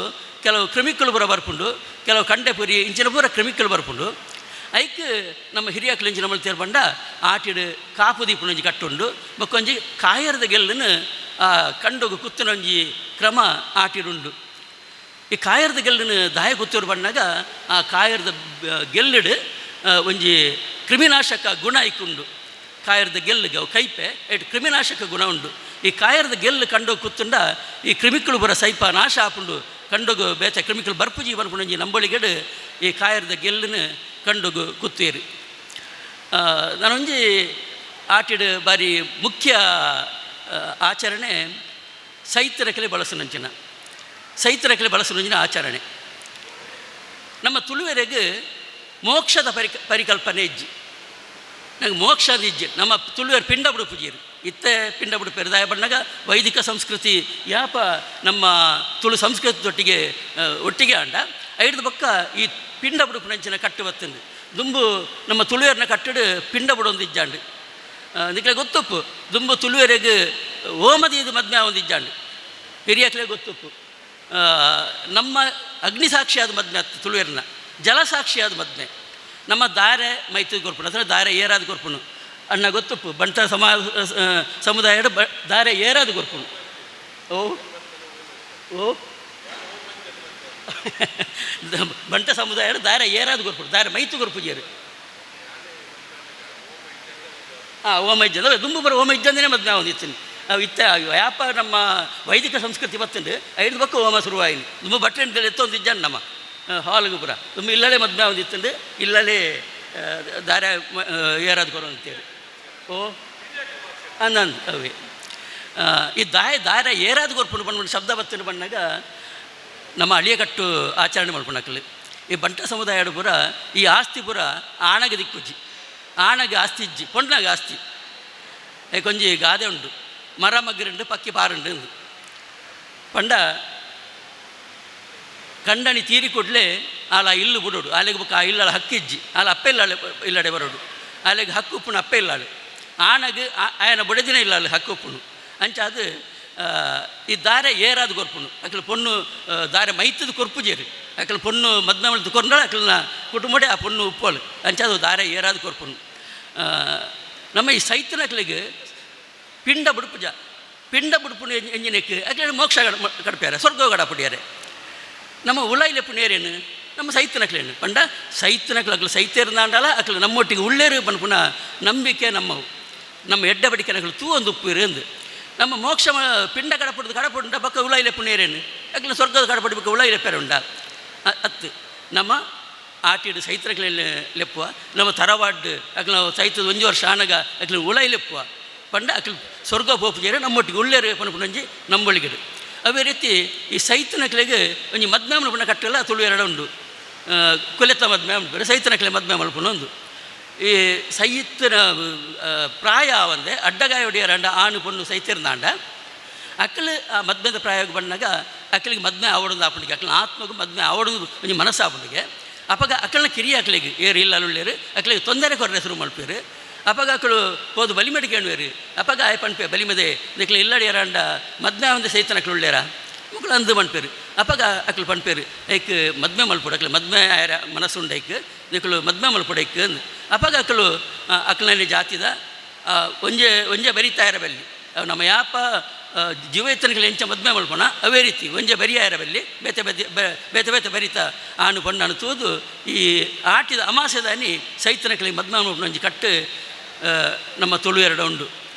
ಕೆಲವು ಕ್ರಿಮಿಕಲ್ ಪೂರ ಬರ್ಪುಂಡು ಕೆಲವು ಕಂಡೆ ಪುರಿ ಇಂಚಿನ ಪೂರ ಕ್ರಿಮಿಕಲ್ ಬರ್ಪುಂಡು ಐಕ್ ನಮ್ಮ ಹಿರಿಯಕ್ಲು ಇಂಚಿನ ಮಲ್ತೇರು ಬಂಡ ಆಟಿಡು ಕಾಪು ದೀಪುನೊಂಜಿ ಕಟ್ಟುಂಡು ಬೊಕ್ಕೊಂಜಿ ಕಾಯರದ ಗೆಲ್ಲನ್ನು ಕಂಡೋಗು ಕುತ್ತನೊಂಜಿ ಕ್ರಮ ಆಟಿಡುಂಡು ಈ ಕಾಯರದ ಗೆಲ್ಲನ್ನು ದಾಯ ಕುತ್ತೂರು ಬಂದಾಗ ಆ ಕಾಯರದ ಗೆಲ್ಲಿಡು ಒಂಜಿ ಕ್ರಿಮಿನಾಶಕ ಗುಣ ಇಕ್ಕುಂಡು ಕಾಯರದ ಗೆಲ್ಲಿಗೆ ಅವು ಕೈಪೆ ಎಟ್ ಕ್ರಿಮಿನಾಶಕ ಗುಣ ಉಂಡು ಈ ಕಾಯರದ ಗೆಲ್ಲು ಕಂಡೋಗಿ ಕುತ್ತುಂಡ ಈ ಕ್ರಿಮಿಕಲು ಬರ ಸೈಪ ನಾಶ ಆಪುಂಡು ಕಂಡೋಗು ಬೇತೆ ಕ್ರಿಮಿಕಲ್ ಬರ್ಪುಜಿ ಬರ್ಪುಣಂಜಿ ನಂಬಳಿಗೆಡು ಈ ಕಾಯರದ ಗೆಲ್ಲನ್ನು ಕಂಡೋಗು ಕುತ್ತೇರು ನಾನೊಂಜಿ ಆಟಿಡು ಬಾರಿ ಮುಖ್ಯ ಆಚರಣೆ ಸೈತ್ರಕಲೆ ಬಳಸನಂಚಿನ ಸೈತ್ರಕಲೆ ಬಳಸನಂಚಿನ ಆಚರಣೆ ನಮ್ಮ ತುಳುವೆರೆಗೆ ಮೋಕ್ಷದ ಪರಿಕಲ್ಪನೆ ಇಜ್ಜಿ ನಂಗೆ ಮೋಕ್ಷದ ಇಜ್ಜಿ ನಮ್ಮ ತುಳುವೇರು ಪಿಂಡ ಬಿಡುಪುಜೀರು ಇತ್ತೆ ಪಿಂಡ ಬಿಡುಪೇರು ದಾಯ ಬಣ್ಣಾಗ ವೈದಿಕ ಸಂಸ್ಕೃತಿ ಯಾಪ ನಮ್ಮ ತುಳು ಸಂಸ್ಕೃತಿ ಒಟ್ಟಿಗೆ ಆಂಡ ಐದು ಪಕ್ಕ ಈ ಪಿಂಡ ಬಿಡುಪು ನಂಚಿನ ಕಟ್ಟು ಬತ್ತಂದು ದುಂಬು ನಮ್ಮ ತುಳುವೇರ್ನ ಕಟ್ಟಡು ಪಿಂಡ ಬಿಡೊಂದು ಇಜ್ಜಾಂಡು ನಿಕ್ಲೆ ಗೊತ್ತುಪ್ಪು ದುಂಬು ತುಳುವೇರೆಗೆ ಓಮದಿ ಇದು ಮದ್ಮೆ ಒಂದು ಇಜ್ಜಾಂಡು ಹಿರಿಯಕ್ಲೆ ಗೊತ್ತುಪ್ಪು ನಮ್ಮ ಅಗ್ನಿಸಾಕ್ಷಿಯಾದ ಮದ್ಮೆ ಅತ್ತು ತುಳುವೇರ್ನ ಜಲಸಾಕ್ಷಿಯಾದ ಮದ್ಮೆ ನಮ್ಮ ದಾರೆ ಮೈತು ಕೊರ್ಪುಣು ಅಂದರೆ ದಾರೆ ಏರಾದ ಕೊರ್ಪುಣು ಅಣ್ಣ ಗೊತ್ತುಪ್ಪು ಬಂಟ ಸಮುದಾಯದ ದಾರೆ ಏರಾದ ಕೊರ್ಪುಣು ಓ ಬಂಟ ಸಮುದಾಯದ ದಾರೆ ಏರಾದ ಕೊರ್ಪುಣು ದಾರೆ ಮೈತು ಕೊರ್ಪುಜೇರು ಓಮೈಜ್ಜ ದುಂಬು ಬರೋ ಓಮೈಜ್ಜಂದೇ ಮದ್ಮೆ ಒಂದಿತ್ತು ಇತ್ತ ವ್ಯಾಪ ನಮ್ಮ ವೈದಿಕ ಸಂಸ್ಕೃತಿ ಬತ್ತಂಡು ಐದು ಬಕ್ಕ ಹೋಮ ಶುರುವಾಯಿನಿ ತುಂಬ ಬಟ್ಟೆ ಎತ್ತೊಂದು ಇಜ್ಜಾನು ನಮ್ಮ ಹಾಲ್ಗೂ ಪುರ ತುಂಬ ಇಲ್ಲಲೇ ಮದ್ಮೆ ಒಂದಿತ್ತಂಡು ಇಲ್ಲಲೇ ದಾರ ಏರಾದು ಕೊರೋ ಅಂತೇಳಿ ಓ ಅಂದಂದು ಅವೇ ಈ ದಾರ ಏರಾದು ಕೊರ್ಪುಂಡು ಬಂದ್ಬಿಟ್ಟು ಶಬ್ದ ಬತ್ತಂಡು ಬಂದಾಗ ನಮ್ಮ ಅಳಿಯಕಟ್ಟು ಆಚರಣೆ ಮಾಡ್ಕೊಂಡಾಕಲ್ಲಿ ಈ ಬಂಟ ಸಮುದಾಯದ ಪುರ ಈ ಆಸ್ತಿ ಪುರ ಆಣಗ ದಿಕ್ಕುಜ್ಜಿ ಆಣಗ ಆಸ್ತಿ ಇಜ್ಜಿ ಪೊಂಡ್ನಾಗ ಆಸ್ತಿ ಕೊಂಜಿ ಗಾದೆ ಉಂಡು ಮರ ಮಗ್ಗರುಂಡು ಪಕ್ಕಿ ಪಾರುಂಡು ಪಂಡ ಕಂಡಣಿ ತೀರಿ ಕೊಡ್ಲೆ ಆಲ ಇಲ್ಲು ಬಿಡೋಡು ಅಲ್ಲಿಗೆ ಬುಕ್ಕ ಆ ಇಲ್ಲಾಳ ಹಕ್ಕಿಜ್ಜಿ ಆಲ ಅಪ್ಪ ಇಲ್ಲಡೆ ಬರೋಡು ಅಲ್ಲಿಗೆ ಹಕ್ಕು ಉಪ್ಪುಣು ಅಪ್ಪ ಇಲ್ಲಾಳು ಆಣಗ ಆಯನ ಬುಡದಿನ ಇಲ್ಲಾಳು ಹಕ್ಕು ಉಪ್ಪುಣು ಅಂಚಾದು ಈ ದಾರೆ ಏರಾದು ಕೊರ್ಪುಣು ಅಕ್ಕಲು ಪೊಣ್ಣು ದಾರೆ ಮೈತದು ಕೊರ್ಪುಜೇರು ಅಕ್ಕಲು ಪೊಣ್ಣು ಮದ್ಮೆ ಮಲ್ತು ಕೊರ್ನಾಳು ಅಕ್ಕಲನ ಕುಟುಂಬಡೆ ಆ ಪೊಣ್ಣು ಉಪ್ಪೋಳು ಅಂಚಾದು ದಾರೆ ಏರಾದು ಕೊರ್ಪುಣು ನಮ್ಮ ಈ ಸೈತನಕ್ಲಿಗೆ ಪಿಂಡ ಬುಡುಪುಣ ಎಂಜಿನಕ್ಕೆ ಅಕ್ಲ ಮೋಕ್ಷ ಕಡಪ್ಯಾರ ಸ್ವರ್ಗ ಗಡಪುಡಿಯಾರೆ ನಮ್ಮ ಉಳೈಲೆಪ್ಪು ನೇರೇನು ನಮ್ಮ ಸೈತನಕ್ಲೇನು ಪಂಡ ಸೈತನಕ್ಲು ಸೈತೇರ್ನಾಂಡಲ್ಲ ಅಕ್ಲು ನಮ್ಮೊಟ್ಟಿಗೆ ಉಳ್ಳೇರು ಬನ್ಪುನ ನಂಬಿಕೆ ನಮ್ಮ ಎಡ್ಡ ಬಡಿಕೆನಗಳು ತೂ ಒಂದು ಉಪ್ಪು ಇರಂದು ನಮ್ಮ ಮೋಕ್ಷ ಪಿಂಡ ಕಡಪುಂಡ ಪಕ್ಕ ಉಳೈಲೆಪ್ಪು ನೇರೇನು ಅಕ್ಲ ಸ್ವರ್ಗದ ಕಡಪಡಿ ಪಕ್ಕ ಉಳೈಲೆಪ್ಪೇರ ಉಂಡ ಅತ್ತು ನಮ್ಮ ಆಟಿಡು ಸೈತನಕ್ಲೆಲ್ಲ ಲೆಪ್ಪುವ ನಮ್ಮ ತರವಾಡ್ ಅಕ್ಲ ಸೈತದ 1 ವರ್ಷ ಆನಗ ಅಕ್ಲ ಉಳೈಲೆಪ್ಪುವ ಪಂಡ ಅಕ್ಲು ಸ್ವರ್ಗ ಪೋಪುಜೇರೆ ನಮ್ಮೊಟ್ಟಿಗೆ ಉಳ್ಳೇರು ಪನ್ಪುಣಂಜಿ ನಂಬೊಳಿಗೆಡು ಅವೇ ರೀತಿ ಈ ಸೈತನಕ್ಲೆಗೆ ಒಂಜಿ ಮದ್ಮೆ ಮಲ್ಪುನ ಕಟ್ಟೆಲ್ಲ ತುಳು ಎರಡು ಉಂಡು ಕೊಲೆತ್ತ ಮದ್ಮೆ ಮಲ್ಪರು ಸೈತನಕ್ಲೆ ಮದ್ಮೆ ಮಲ್ಪುನ ಒಂದು ಈ ಸೈತನ ಪ್ರಾಯ ಒಂದೆ ಅಡ್ಡಗಾಯ ಹೊಡೆಯರಂಡ ಆಣು ಪೊಣ್ಣು ಸೈತಿರ್ನಾಂಡ ಅಕ್ಕಲು ಆ ಮದ್ಮೆದ ಪ್ರಾಯೋಗ ಬಂದಾಗ ಅಕ್ಕಲಿಗೆ ಮದ್ಮೆ ಆವಡೋದು ಆಪಣಿಗೆ ಅಕ್ಕಲ ಆತ್ಮಗೂ ಮದ್ಮೆ ಆವಡೋದು ಒಂಜಿ ಮನಸ್ಸು ಆಪಣಿಗೆ ಅಪಗ ಅಕ್ಕಳನ್ನ ಕಿರಿಯ ಅಕ್ಕಲಿಗೆ ಏರು ಇಲ್ಲ ಅಲ್ಲುಳ್ಳೇರು ಅಕ್ಕಲಿಗೆ ತೊಂದರೆ ಕೊರರೆ ಶುರು ಮಲ್ಪೇರು ಅಪಗ ಅಕ್ಕಳು ಹೋದು ಬಲಿಮೆಡಿ ಕೇಳುವೇರು ಅಪಗ ಆಯ್ ಪಣ್ಪೆ ಬಲಿಮದೆ ಇದಕ್ಕೆ ಇಲ್ಲಡಿಯರಂಡ ಮದ್ಮೆ ಒಂದು ಸೈತನಕ್ಲು ಉಳ್ಳೇರ ಮಕ್ಕಳು ಅಂದು ಮಣ್ಪೇರು ಅಪಗ ಅಕ್ಕಳು ಪಣ್ಪೇರು ಐಕ್ ಮದ್ಮೆ ಮಲ್ಪುಡು ಅಕ್ಕಳು ಮದ್ಮೆ ಆಯರ ಮನಸ್ಸುಂಡು ಐಕ್ ಇದಕ್ಕಳು ಮದ್ಮೆ ಮಲ್ಪುಡು ಐಕ್ ಅಂದು ಅಪಗ ಅಕ್ಕಳು ಅಕ್ಕಳಲ್ಲಿ ಜಾತಿದ ಒಂಜೆ ಬರಿತಾಯರ ಬಲ್ಲಿ ನಮ್ಮ ಯಾಪ ಜೀವೈತನಗಳು ಎಂಚ ಮದ್ಮೆ ಮಲ್ಪೋಣ ಅವೇ ರೀತಿ ಒಂಜೆ ಬರಿಯಾಯರ ಬಲ್ಲಿ ಬೇತೆ ಬರಿತ ಆನು ಪಣ್ಣು ತೂದು ಈ ಆಟಿದ ಅಮಾಸೆದಾನಿ ಸೈತನಗಳಿಗೆ ಮದ್ಮೆ ಮಲ್ಪನ ಒಂಜಿ ಕಟ್ಟು ನಮ್ಮ ತುಳು ಎರಡು ಉಂಡು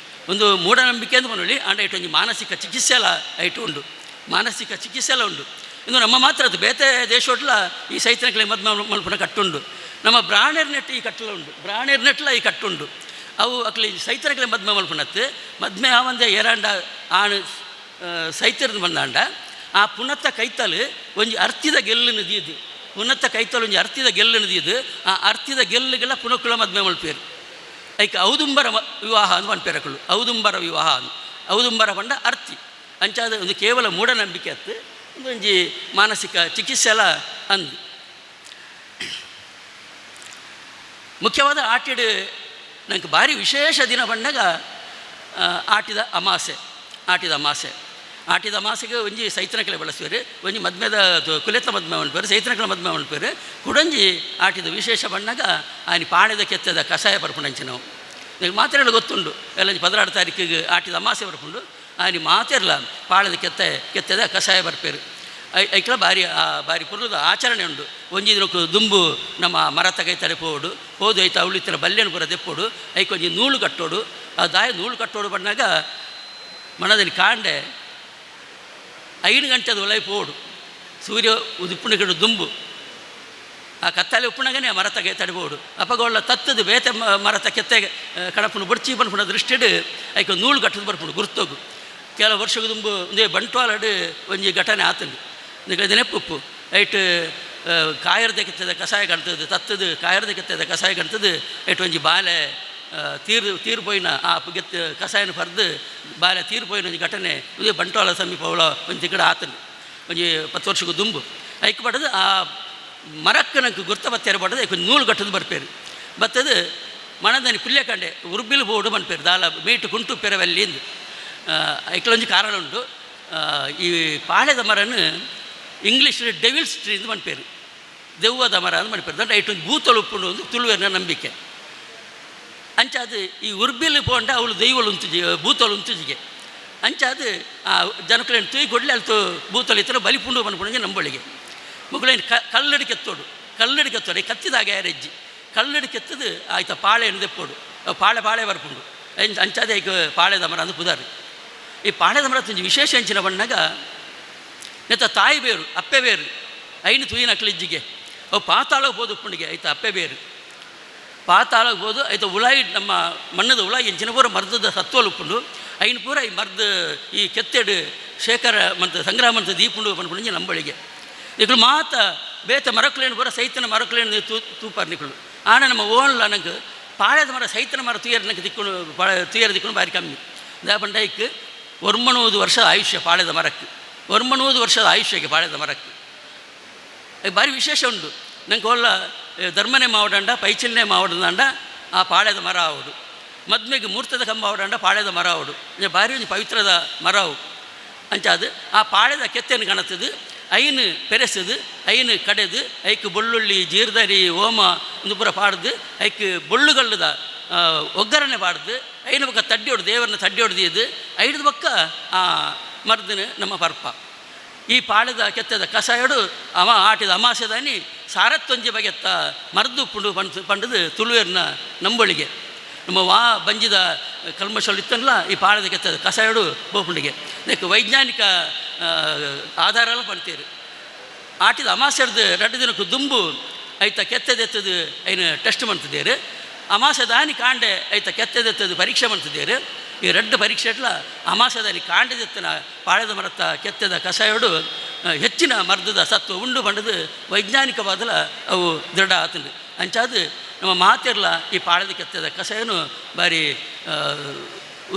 ಒಂದು ಮೂಢನಂಬಿಕೆ ಅಂತ ಬಂದು ಆಂಡ ಇಟ್ಟು ಒಂಜಿ ಮಾನಸಿಕ ಚಿಕಿತ್ಸೆ ಎಲ್ಲ ಐಟು ಉಂಡು ಮಾನಸಿಕ ಚಿಕಿತ್ಸೆ ಎಲ್ಲ ಉಂಡು ಇನ್ನು ನಮ್ಮ ಮಾತ್ರ ಅದು ಬೇತೆ ದೇಶೋಟ್ಲ ಈ ಸೈತನಗಳಿಗೆ ಮದ್ಮೆ ಮಲ್ಪನ ಕಟ್ಟುಂಡು ನಮ್ಮ ಬ್ರಾಣೇರ್ ನೆಟ್ಟು ಈ ಕಟ್ಟಲ ಉಂಡು ಬ್ರಾಣೇರ್ ನೆಟ್ಲ ಈ ಕಟ್ಟುಂಡು ಅವು ಅಕ್ಲಿ ಸೈತನಕ್ಲೆ ಮದ್ಮೆ ಮಲ್ಪನತ್ತು ಮದ್ಮೆ ಆವಂದೆ ಏರಾಂಡ ಆಣು ಸೈತರ್ದು ಬಂದಾಂಡ ಆ ಪುನತ್ತ ಕೈತಲು ಒಂಜಿ ಅರ್ತಿದ ಗೆಲ್ಲು ನದಿಯದು ಪುನತ್ತ ಕೈತಲು ಒಂಜಿ ಅರ್ತಿದ ಗೆಲ್ಲು ನದಿಯದು ಆ ಅರ್ತಿದ ಗೆಲ್ಲುಗಳ ಪುನಕುಳ ಮದ್ಮೆ ಮಲ್ಪೇರು ಐಕ ಔದುಂಬರ ವಿವಾಹ ಅಂತ ಮನ್ಪೇರಕಳು ಔದುಂಬರ ವಿವಾಹ ಅಂದು ಔದುಂಬರ ಪಂಡ ಅರ್ತಿ ಅಂಚಾದ ಒಂದು ಕೇವಲ ಮೂಢನಂಬಿಕೆ ಅತ್ತು ಒಂದೊಂಜಿ ಮಾನಸಿಕ ಚಿಕಿತ್ಸೆ ಎಲ್ಲ ಅಂದು ಮುಖ್ಯವಾದ ಆಟಿಡು ನಂಗೆ ಭಾರಿ ವಿಶೇಷ ದಿನ ಬಂದಾಗ ಆಟಿದ ಅಮಾಸೆ ಆಟಿದ ಅಮಾಸೆಗೆ ಒಂಜಿ ಸೈತನಕಲೆ ಬಳಸುವರು ಒಂಜಿ ಮದ್ಮೆದ ಕುಲೆತ ಮದ್ಮೆ ಮಲ್ಪೇರು ಸೈತನಕಲ ಮದ್ಮೆ ಮಲ್ಪೇರು ಕುಡಂಜಿ ಆಟಿದ ವಿಶೇಷ ಬಂದಾಗ ಆಯ್ನ ಪಾಣೆದ ಕೆತ್ತದ ಕಷಾಯ ಬರ್ಪುಣಂಚಿ ನಾವು ನಿಮಗೆ ಮಾತೆರಲು ಗೊತ್ತುಂಡು ಎಲ್ಲ 16 ತಾರೀಕಿಗೆ ಆಟಿದ ಅಮಾಸೆ ಬರ್ಪುಂಡು ಆಯ್ನ ಮಾತೆರ್ಲ ಪಾಳೆದ ಕೆತ್ತದ ಕಷಾಯ ಬರ್ಪೇರು ಐಕ್ಲ ಭಾರಿ ಪುರ್ಲದ ಆಚರಣೆ ಉಂಡು ಒಂಜಿ ದಿನಕ್ಕೂ ದುಂಬು ನಮ್ಮ ಮರ ತಗೈತಡೆ ಪೋಡು ಹೋದು ಐತ ಅವಳಿತ್ತಿನ ಬಲ್ಯನ ಪುರ ದೆಪ್ಪೋಡು ಐಕೊಂಜಿ ನೂಲು ಕಟ್ಟೋಡು ಆ ದಾಯ ನೂಲು ಕಟ್ಟೋಡು ಬಂದಾಗ ಮನದಲ್ಲಿ ಕಾಂಡೆ 5 ಗಂಟೆದ ಒಲೈ ಪೋಡು ಸೂರ್ಯ ಉದುಪ್ಪುಣಿಗಡು ದುಂಬು ಆ ಕತ್ತಲೆ ಉಪ್ಪುಣಗನೇ ಮರ ತಗೆ ತಡಿಬೋದು ಅಪಗೋಳ ತತ್ತದು ಬೇತೆ ಮರ ಕೆತ್ತೆ ಕಣಪುಣ ಬಡ್ಚಿ ಬನ್ಪುಣ ದೃಷ್ಟಿಡು ಐಕ ನೂಲು ಕಟ್ಟದು ಬರ್ಪುಣು ಗುರ್ತೋಗು ಕೆಲವು ವರ್ಷದ ದುಂಬು ಒಂದೇ ಬಂಟ್ವಾಲಡು ಒಂಜಿ ಘಟನೆ ಆತಂದು ನೆನಪುಪ್ಪು ಐಟು ಕಾಯರ್ದ ಕೆತ್ತದ ಕಷಾಯ ಕಾಣ್ತದೆ ತತ್ತದು ಕಾಯರ್ದ ಕೆತ್ತದ ಕಷಾಯ ಕಾಣ್ತದೆ ಐಟು ಒಂಜಿ ಬಾಲೆ ತೀರು ಪೋಯಿನ ಆ ಕಷಾಯನ ಪರ್ದು ಬಾಲೆ ತೀರು ಪೋಯಿನ ಒಂಜಿ ಘಟನೆ ಉದೇ ಬಂಟ್ವಾಳ ಸಮೀಪ ಅವಳ ಒಂಜಿ ತಿಕ್ಕಡ ಆತನು ಒಂಜಿ 10 ವರ್ಷದ ದುಂಬು ಐಕ್ ಪಡೆದು ಆ ಮರಕ್ಕೆ ನಂಗೆ ಗುರ್ತ ಬತ್ತೇರು ಪಡೆದು ಐಕ್ ನೂಲು ಕಟ್ಟದು ಬರ್ಪೇರು ಬತ್ತದು ಮನದನಿ ಪುಲ್ಯ ಕಂಡೆ ಉರ್ಬಿಲು ಬೋಡು ಬನ್ಪೇರು ದಾಲ ಮೀಟು ಕುಂಟು ಪೆರವಲ್ಲಿಂದು ಐಕ್ಲೊಂಜಿ ಕಾರಣ ಉಂಟು ಈ ಪಾಳೆದ ಮರನು ಇಂಗ್ಲೀಷ್ ಡೆವಿಲ್ಸ್ ಟ್ರೀ ಅಂತ ಮನ್ಪೇರು ದೆವ್ವದ ಮರ ಅಂತ ಮನ್ಪೇರು ದಂಡ ಐಟೊಂದು ಭೂತಲು ಉಪ್ಪುಂಡು ಒಂದು ತುಳುವಿನ ನಂಬಿಕೆ ಅಂಚಾದು ಈ ಉರ್ಬಿಲು ಪೋಂಡ ಅವಳು ದೈವಲು ಉಂತುಜಿ ಭೂತಲು ಉಂತುಜಿಗೆ ಅಂಚಾದು ಆ ಜನಕಲೇನು ತೂಯಿ ಕೊಡಲಿ ಅಲ್ಲಿ ಭೂತಲು ಇತರ ಬಲಿಪುಂಡು ಬನ್ಪುಂಡು ನಂಬಳಿಗೆ ಮಗುಳೇನು ಕಲ್ಲಡಿ ಕೆತ್ತೋಡು ಕತ್ತಿದಾಗ ಯಾರೆಜ್ಜಿ ಕಲ್ಲಡಿ ಕೆತ್ತದು ಆಯ್ತಾ ಪಾಳೆಯನ್ನು ದೆಪ್ಪೋಡು ಪಾಳೆ ಬರ್ಪುಂಡು ಅಂಚಾದೆ ಈಗ ಪಾಳೆದ ಮರ ಅಂದು ಪುದಾರು ಈ ಪಾಳ್ಯದ ಮರತ್ತೊಂದು ವಿಶೇಷ ಹೆಂಚಿನ ಬಣ್ಣಗ ನೆತ್ತ ತಾಯಿ ಬೇರು ಅಪ್ಪೆ ಬೇರು ಐನು ತುಯಿನ ಅಕ್ಲಿಜ್ಜಿಗೆ ಅವು ಪಾತಾಳಗೆ ಬೋದು ಉಪ್ಪುಂಡಿಗೆ ಆಯ್ತು ಅಪ್ಪೆ ಬೇರು ಪಾತಾಳಗೆ ಬೋದು ಆಯ್ತು ಉಳಾಯಿ ನಮ್ಮ ಮಣ್ಣದ ಉಳಾಯಿ ಎಂಚಿನ ಪೂರ ಮರ್ದದ ಸತ್ವಲು ಉಪ್ಪುಂಡು ಐನು ಪೂರ ಈ ಮರ್ದ ಈ ಕೆತ್ತೆಡು ಶೇಖರ ಮತ್ತು ಸಂಗ್ರಹ ಮಂತ ದೀಪುಂಡು ಪಂಡು ನಂಬಳಿಗೆ ನಿಗಳು ಮಾತ ಬೇತ ಮರಕುಲೇನು ಪೂರ ಸೈತನ ಮರಕುಲೇನು ತೂಪಾರು ನಿಗಳು ಆನ ನಮ್ಮ ಓನ್ಲ ನನಗೆ ಪಾಳ್ಯದ ಮರ ಸೈತನ ಮರ ತುಯರ್ ನನಗೆ ತಿಕ್ಕೊಂಡು ತುಯರ್ ತಿಕ್ಕೊಂಡು ಭಾರಿ ಕಮ್ಮಿ ದ ಪಂಡೈಕ್ 90 ವರ್ಷದ ಆಯುಷ್ಯ ಪಾಳ್ಯದ ಮರಕ್ಕೆ 90 ವರ್ಷದ ಆಯುಷ್ಯಕ್ಕೆ ಪಾಳ್ಯದ ಮರಕ್ಕೆ ಭಾರಿ ವಿಶೇಷ ಉಂಟು ನಂಗೆ ಒಳ್ಳ ಧರ್ಮನೆ ಮಾವಡಂಡ ಪೈಚಿಲ್ನೆ ಮಾವಡಂಡ ಆ ಪಾಳ್ಯದ ಮರ ಆವಡು ಮದ್ಮೆಗೆ ಮೂರ್ತದ ಕಂಬ ಆವಡಂಡ ಪಾಳ್ಯದ ಮರ ಆವಡು ಭಾರಿ ಒಂದು ಪವಿತ್ರದ ಮರ ಅವು ಅಂಚಾದು ಆ ಪಾಳ್ಯದ ಕೆತ್ತೆಯನ್ನು ಕಾಣುತ್ತದೆ ಐನು ಪೆರೆಸದು ಐನು ಕಡೆದು ಐಕ್ ಬೆಳ್ಳುಳ್ಳಿ ಜೀರ್ದರಿ ಓಮ ಒಂದು ಪೂರ ಪಾಡ್ದು ಐಕ್ ಬೊಳ್ಳುಗಲ್ಲದ ಒಗ್ಗರಣೆ ಪಾಡ್ದು ಐನು ಪಕ್ಕ ತಡ್ಡಿ ಹೊಡ್ದು ದೇವರನ್ನ ತಡ್ಡಿ ಹೊಡೆದಿದ್ದು ಐದು ಪಕ್ಕ ಆ ಮರ್ದನ ನಮ್ಮ ಪರ್ಪ ಈ ಪಾಳ್ಯದ ಕೆತ್ತದ ಕಸಾಯಡು ಆಟಿದ ಅಮಾಸೆದಾನಿ ಸಾರತ್ತೊಂಜಿ ಬಗೆತ್ತ ಮರ್ದು ಪುಂಡು ಪಂಡದು ತುಳುವೇರ್ನ ನಂಬಳಿಗೆ ನಮ್ಮ ಬಂಜಿದ ಕಲ್ಮಶಗಳು ಇತ್ತಲ್ಲ ಈ ಪಾಳ್ಯದ ಕೆತ್ತದ ಕಸಾಯಡು ಬೋಪುಂಡಿಗೆ ಇದಕ್ಕೆ ವೈಜ್ಞಾನಿಕ ಆಧಾರ ಎಲ್ಲ ಪಡ್ತೀರಿ ಆಟಿದ ಅಮಾಸೆಡ್ದು 2 ದಿನಕ್ಕೂ ದುಂಬು ಐತ ಕೆತ್ತದೆತ್ತದು ಐನು ಟೆಸ್ಟ್ ಮಾಡ್ತಿದ್ದೇರು ಅಮಾಸದಾನಿ ಕಾಂಡೆ ಐತ ಕೆತ್ತದೆತ್ತದು ಪರೀಕ್ಷೆ ಮಾಡ್ತಿದ್ದೇರು ಈ 2 ಪರೀಕ್ಷೆ ಇಟ್ಲ ಅಮಾಸದಾನಿ ಕಾಂಡೆದೆತ್ತನ ಪಾಳ್ಯದ ಮರತ್ತ ಕೆತ್ತದ ಕಷಾಯಡು ಹೆಚ್ಚಿನ ಮರ್ದದ ಸತ್ವ ಉಂಡು ಬಂಡದು ವೈಜ್ಞಾನಿಕವಾದಲ ಅವು ದೃಢ ಆತಂದು ಅಂಚಾದು ನಮ್ಮ ಮಾತಿರ್ಲ ಈ ಪಾಳ್ಯದ ಕೆತ್ತದ ಕಷಾಯನು ಭಾರಿ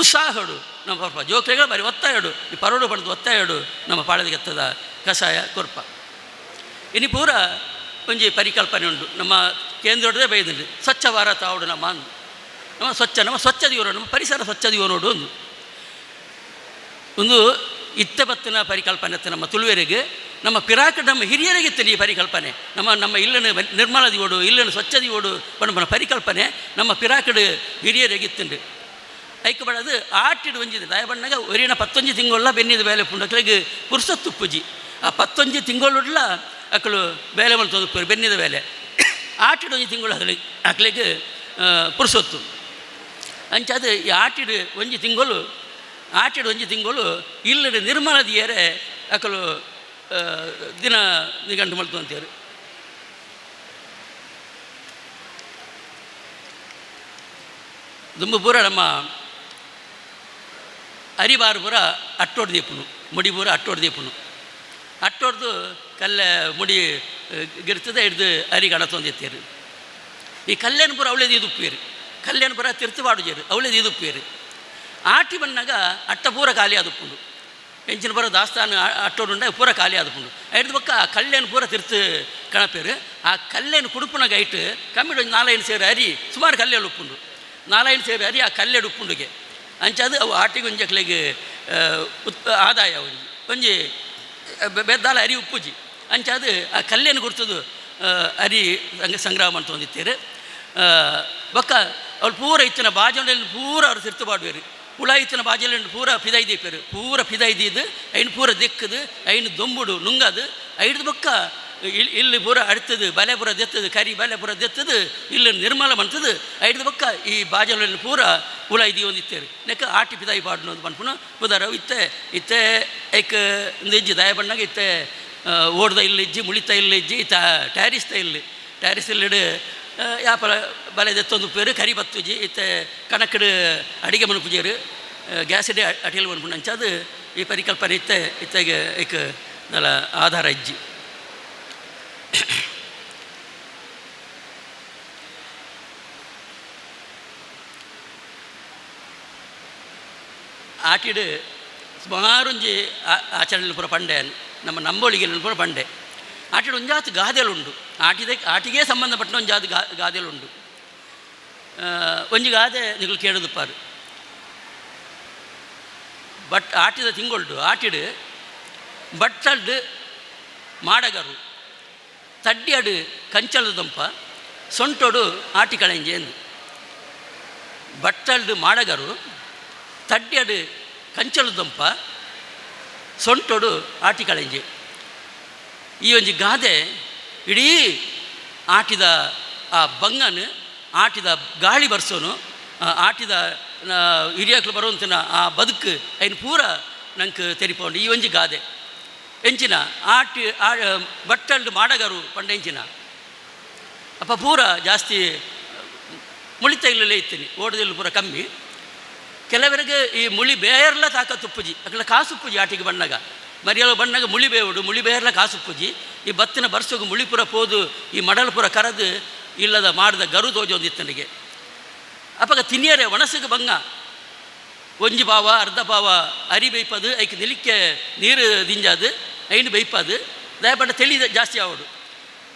ಉತ್ಸಾಹಡು ನಮ್ಮ ಪರ್ಪ ಜೋಕ್ರೆಗಳು ಭಾರಿ ಒತ್ತಾಯಡು ಈ ಪರೋಡು ಪಡೆದು ಒತ್ತಾಯಡು ನಮ್ಮ ಪಾಳ್ಯದ ಕೆತ್ತದ ಕಷಾಯ ಕೊರ್ಪ ಇನ್ನು ಪೂರ ಒಂಜಿ ಪರಿಕಲ್ಪನೆ ಉಂಟು ನಮ್ಮ ಕೇಂದ್ರದೇ ಬೈದಲ್ಲಿ ಸ್ವಚ್ಛ ಭಾರತ ಆವಡು ನಮ್ಮ ನಮ್ಮ ಸ್ವಚ್ಛ ದಿವರೋಡು ನಮ್ಮ ಪರಿಸರ ಸ್ವಚ್ಛ ದಿವರೋಡು ಒಂದು ಇತ್ತೆ ಬತ್ತಿನ ಪರಿಕಲ್ಪನೆ ಇತ್ತು ನಮ್ಮ ತುಳುವೆರಿಗೆ ನಮ್ಮ ಪಿರಾಕಡ್ ನಮ್ಮ ಹಿರಿಯರಿಗಿತ್ತು ಈ ಪರಿಕಲ್ಪನೆ ನಮ್ಮ ಇಲ್ಲನ್ನು ನಿರ್ಮಲ ದಿವೋಡು ಇಲ್ಲನ್ನು ಸ್ವಚ್ಛ ದಿವೋಡು ಪಂಡ ಪರಿಕಲ್ಪನೆ ನಮ್ಮ ಪಿರಾಕಡ್ ಹಿರಿಯರಿಗಿತ್ತುಂಡು ಐಕ್ ಬಡದು ಆಟಿಡು ಒಂಜಿದೆ ದಯ ಬಣ್ಣಗ ಒರಿನ 11 ತಿಂಗಳ ಬೆನ್ನಿದ ಬೇಲೆ ಪುಂಡು ಅಕ್ಳಿಗೆ ಪುರ್ಸತ್ತು ಪೂಜಿ ಆ 11 ತಿಂಗಳುಡ್ಲ ಅಕ್ಕಳು ಬೇಲೆ ಮಲ್ತೋದು ಬೆನ್ನಿದ ಬೇಲೆ ಆಟಿಡು 1 ತಿಂಗಳು ಅಕ್ಳಿಗೆ ಪುರ್ಸೊತ್ತು ಅಂಚಾದ ಈ ಆಟಿಡು 1 ತಿಂಗಳು ಇಲ್ಲದ ನಿರ್ಮಲ ದಿಯರೆ ಅಕ್ಕಳು ದಿನ ನಿಗಂಟು ಮಲ್ತು ಅಂತೇರು ದುಂಬು ಪೂರ ನಮ್ಮ ಅರಿಬಾರು ಪೂರ ಅಟ್ಟೋಡು ದೀಪನು ಮುಡಿ ಪೂರ ಅಟ್ಟೋಡು ದೀಪನು ಅಟ್ಟೋಡ್ದು ಕಲ್ಲೆ ಮುಡಿ ಗಿರ್ತದೆ ಹಿಡ್ದು ಅರಿಗೆ ಅಡತೊಂದಿತ್ತೇರು ಈ ಕಲ್ಲೇನು ಪೂರ ಅವಳೇದು ಇದುಪ್ಪೇರು ಕಲ್ಲೇನು ಪೂರ ತಿರ್ತು ಬಾಡುಜೇರು ಅವಳೇದು ಇದುಪ್ಪೇರು ಆಟಿ ಬಣ್ಣಾಗ ಅಟ್ಟ ಪೂರ ಖಾಲಿ ಆದುಪ್ಪುಂಡು ಎಂಚಿನ ಪೂರ ದಾಸ್ತಾನು ಅಟ್ಟೋಡುಂಡ ಪೂರ ಖಾಲಿ ಆದುಪ್ಪುಂಡು ಐದು ಪಕ್ಕ ಆ ಕಲ್ಲೇನು ಪೂರ ತಿರ್ತು ಕಣಪೇರು ಆ ಕಲ್ಲೇನು ಕುಡುಪುನಾಗ ಇಟ್ಟು ಕಮ್ಮಿಡು ಒಂದು 4-5 ಸೇರು ಅರಿ ಸುಮಾರು ಕಲ್ಲೇಳು ಉಪ್ಪುಂಡು 4-5 ಸೇರು ಅರಿ ಆ ಕಲ್ಲೆಡು ಉಪ್ಪುಂಡುಗೆ ಅಂಚಾದು ಅವು ಆಟಿಗೆ ಒಂಜಕ್ಲೆಗೆ ಆದಾಯ ಒಂಜಿ ಬೆದ್ದಾಲ ಅರಿ ಉಪ್ಪುಜಿ ಅಂಚಾದು ಆ ಕಲ್ಲೇನು ಗುರ್ತದು ಅರಿ ಸಂಗ್ರಹ ಮಾಡ್ತೊಂದಿತ್ತೇರು ಬೊಕ್ಕ ಅವ್ರು ಪೂರ ಇತ್ತಿನ ಬಾಜೊಂಡಲ್ಲಿ ಪೂರ ಅವ್ರು ತಿರ್ತು ಬಾಡುವೇರು ಹುಳ ಇತ್ತಿನ ಬಾಜಲ್ಲಿ ಪೂರ ಫಿದಾಯಿ ದೀಪೇರು ಪೂರ ಫಿದಾಯಿ ದೀದು ಐನು ಪೂರ ದಿಕ್ಕದು ಐನು ದೊಂಬುಡು ನುಂಗದು ಐದು ಬೊಕ್ಕ ಇಲ್ಲಿ ಪೂರ ಅಡ್ತದು ಬಲೆ ಪೂರ ದೆತ್ತದು ಕರಿ ಬಲೆ ಪೂರ ದೆತ್ತದು ಇಲ್ಲಿ ನಿರ್ಮಲ ಮಾಡ್ತದು ಐದು ಬೊಕ್ಕ ಈ ಬಾಜಲಲ್ಲಿ ಪೂರ ಹುಳ ಇದೀ ಒಂದಿತ್ತೇರು ನೆಕ್ಕ ಆಟಿ ಫಿದಾಯಿ ಪಾಡ್ನೋದು ಪನ್ಪುನ ಪುದಾರ ಇತ್ತೆ ಐಕ್ ಒಂದು ಇಜ್ಜಿ ದಯ ಬಣ್ಣಾಗ ಇತ್ತೆ ಓಡ್ದ ಇಲ್ಲಿ ಇಜ್ಜಿ ಮುಳಿತ ಇಲ್ಲಿ ಇಜ್ಜಿ ಇತ್ತ ಟ್ಯಾರಿಸ್ ಇಲ್ಲಿಡು ಯಾಪಲ ಬಲೆ ದೆತ್ತೊಂದು ಪೇರು ಕರಿ ಬತ್ತುಜಿ ಇತ್ತೆ ಕಣಕ್ಕಡು ಅಡಿಗೆ ಮನು ಪೂಜೆರು ಗ್ಯಾಸಿಡೆ ಅಟಿಲ್ ಮನ್ಪುಂಡು ಅಂಚಾದು ಈ ಪರಿಕಲ್ಪನೆ ಇತ್ತೆಗೆ ಐಕ್ ನಲ ಆಧಾರ ಇಜ್ಜಿ ಆಟಿಡು ಸುಮಾರೊಂಜಿ ಆಚರಣೆ ಪೂರ ಪಂಡೆ ನಮ್ಮ ನಂಬೋಳಿಗೆ ಪೂರ ಪಂಡೆ ಆಟಿಡು ಒಂಜಾತು ಗಾದೆಲುಂಡು ಆಟಿಗೆ ಸಂಬಂಧಪಟ್ಟ ಒಂಜಾತು ಗಾದೆಲುಂಡು ಒಂಜಿ ಗಾದೆ ನಿಗಳು ಕೇಳುದುಪ್ಪಾರು ಆಟಿದ ತಿಂಗೊಳ್ಡು ಆಟಿಡು ಬಟ್ಟಲ್ಡು ಮಾಡಗರು ತಡ್ಡಿಯಡು ಕಂಚಲದ ದಂಪ ಸೊಂಟೋಡು ಆಟಿ ಕಳೆಂಜೆ ಎಂದು ಬಟ್ಟಲ್ಡು ಮಾಡಗರು ತಡ್ಡಿಯಡು ಕಂಚಲದ ದಂಪ ಸೊಂಟೋಡು ಆಟಿ ಕಳೆಂಜೆ ಈ ಒಂಜಿ ಗಾದೆ ಇಡೀ ಆಟಿದ ಆ ಬಂಗನು ಆಟಿದ ಗಾಳಿ ಬರ್ಸೋನು ಆಟಿದ ಹಿರಿಯಾಕ್ಲು ಬರುವಂತಿನ ಆ ಬದುಕು ಐನು ಪೂರ ನಂಗೆ ತೆರಿಪೌಂಡು ಈ ಒಂಜಿ ಗಾದೆ ಎಂಚಿನ ಆಟಿ ಬಟ್ಟಲ್ಡು ಮಾಡಗಾರು ಪಂಡೆಂಚಿನ ಅಪ್ಪ ಪೂರ ಜಾಸ್ತಿ ಮುಳಿತೈಲಲ್ಲೇ ಇತ್ತೀನಿ ಓಡದಲ್ಲಿ ಪೂರ ಕಮ್ಮಿ ಕೆಲವರಿಗೆ ಈ ಮುಳಿ ಬೇರ್ಲ ತಾಕತ್ತುಪ್ಪುಜಿ ಅಕಲ ಕಾಸುಪ್ಪುಜಿ ಆಟಿಗೆ ಬಣ್ಣಗ ಮರಿಯಲು ಬಣ್ಣಗ ಮುಳಿ ಬೇವುಡು ಮುಳಿ ಬೇರ್ಲ ಕಾಸುಪ್ಪುಜಿ ಈ ಬತ್ತಿನ ಬರ್ಸೋಗು ಮುಳಿಪುರ ಪೋದು ಈ ಮಡಲ್ಪುರ ಕರೆದು ಇಲ್ಲದ ಮಾಡಿದ ಗರು ತೋಜೊಂದಿತ್ತನಿಗೆ ಅಪ್ಪಗ ತಿನ್ನಿಯರೆ ಒಣಸಿಗೆ ಬಂಗ ಒಂಜಿ ಪಾವ ಅರ್ಧ ಪಾವ ಅರಿ ಬೈಪದು ಐಕೆ ನಿಲಿಕ್ಕೆ ನೀರು ದಿಂಜಾದು ಐನು ಬೈಪದು ದಯಪಟ್ಟ ತೆಳಿ ಜಾಸ್ತಿ ಆವಡು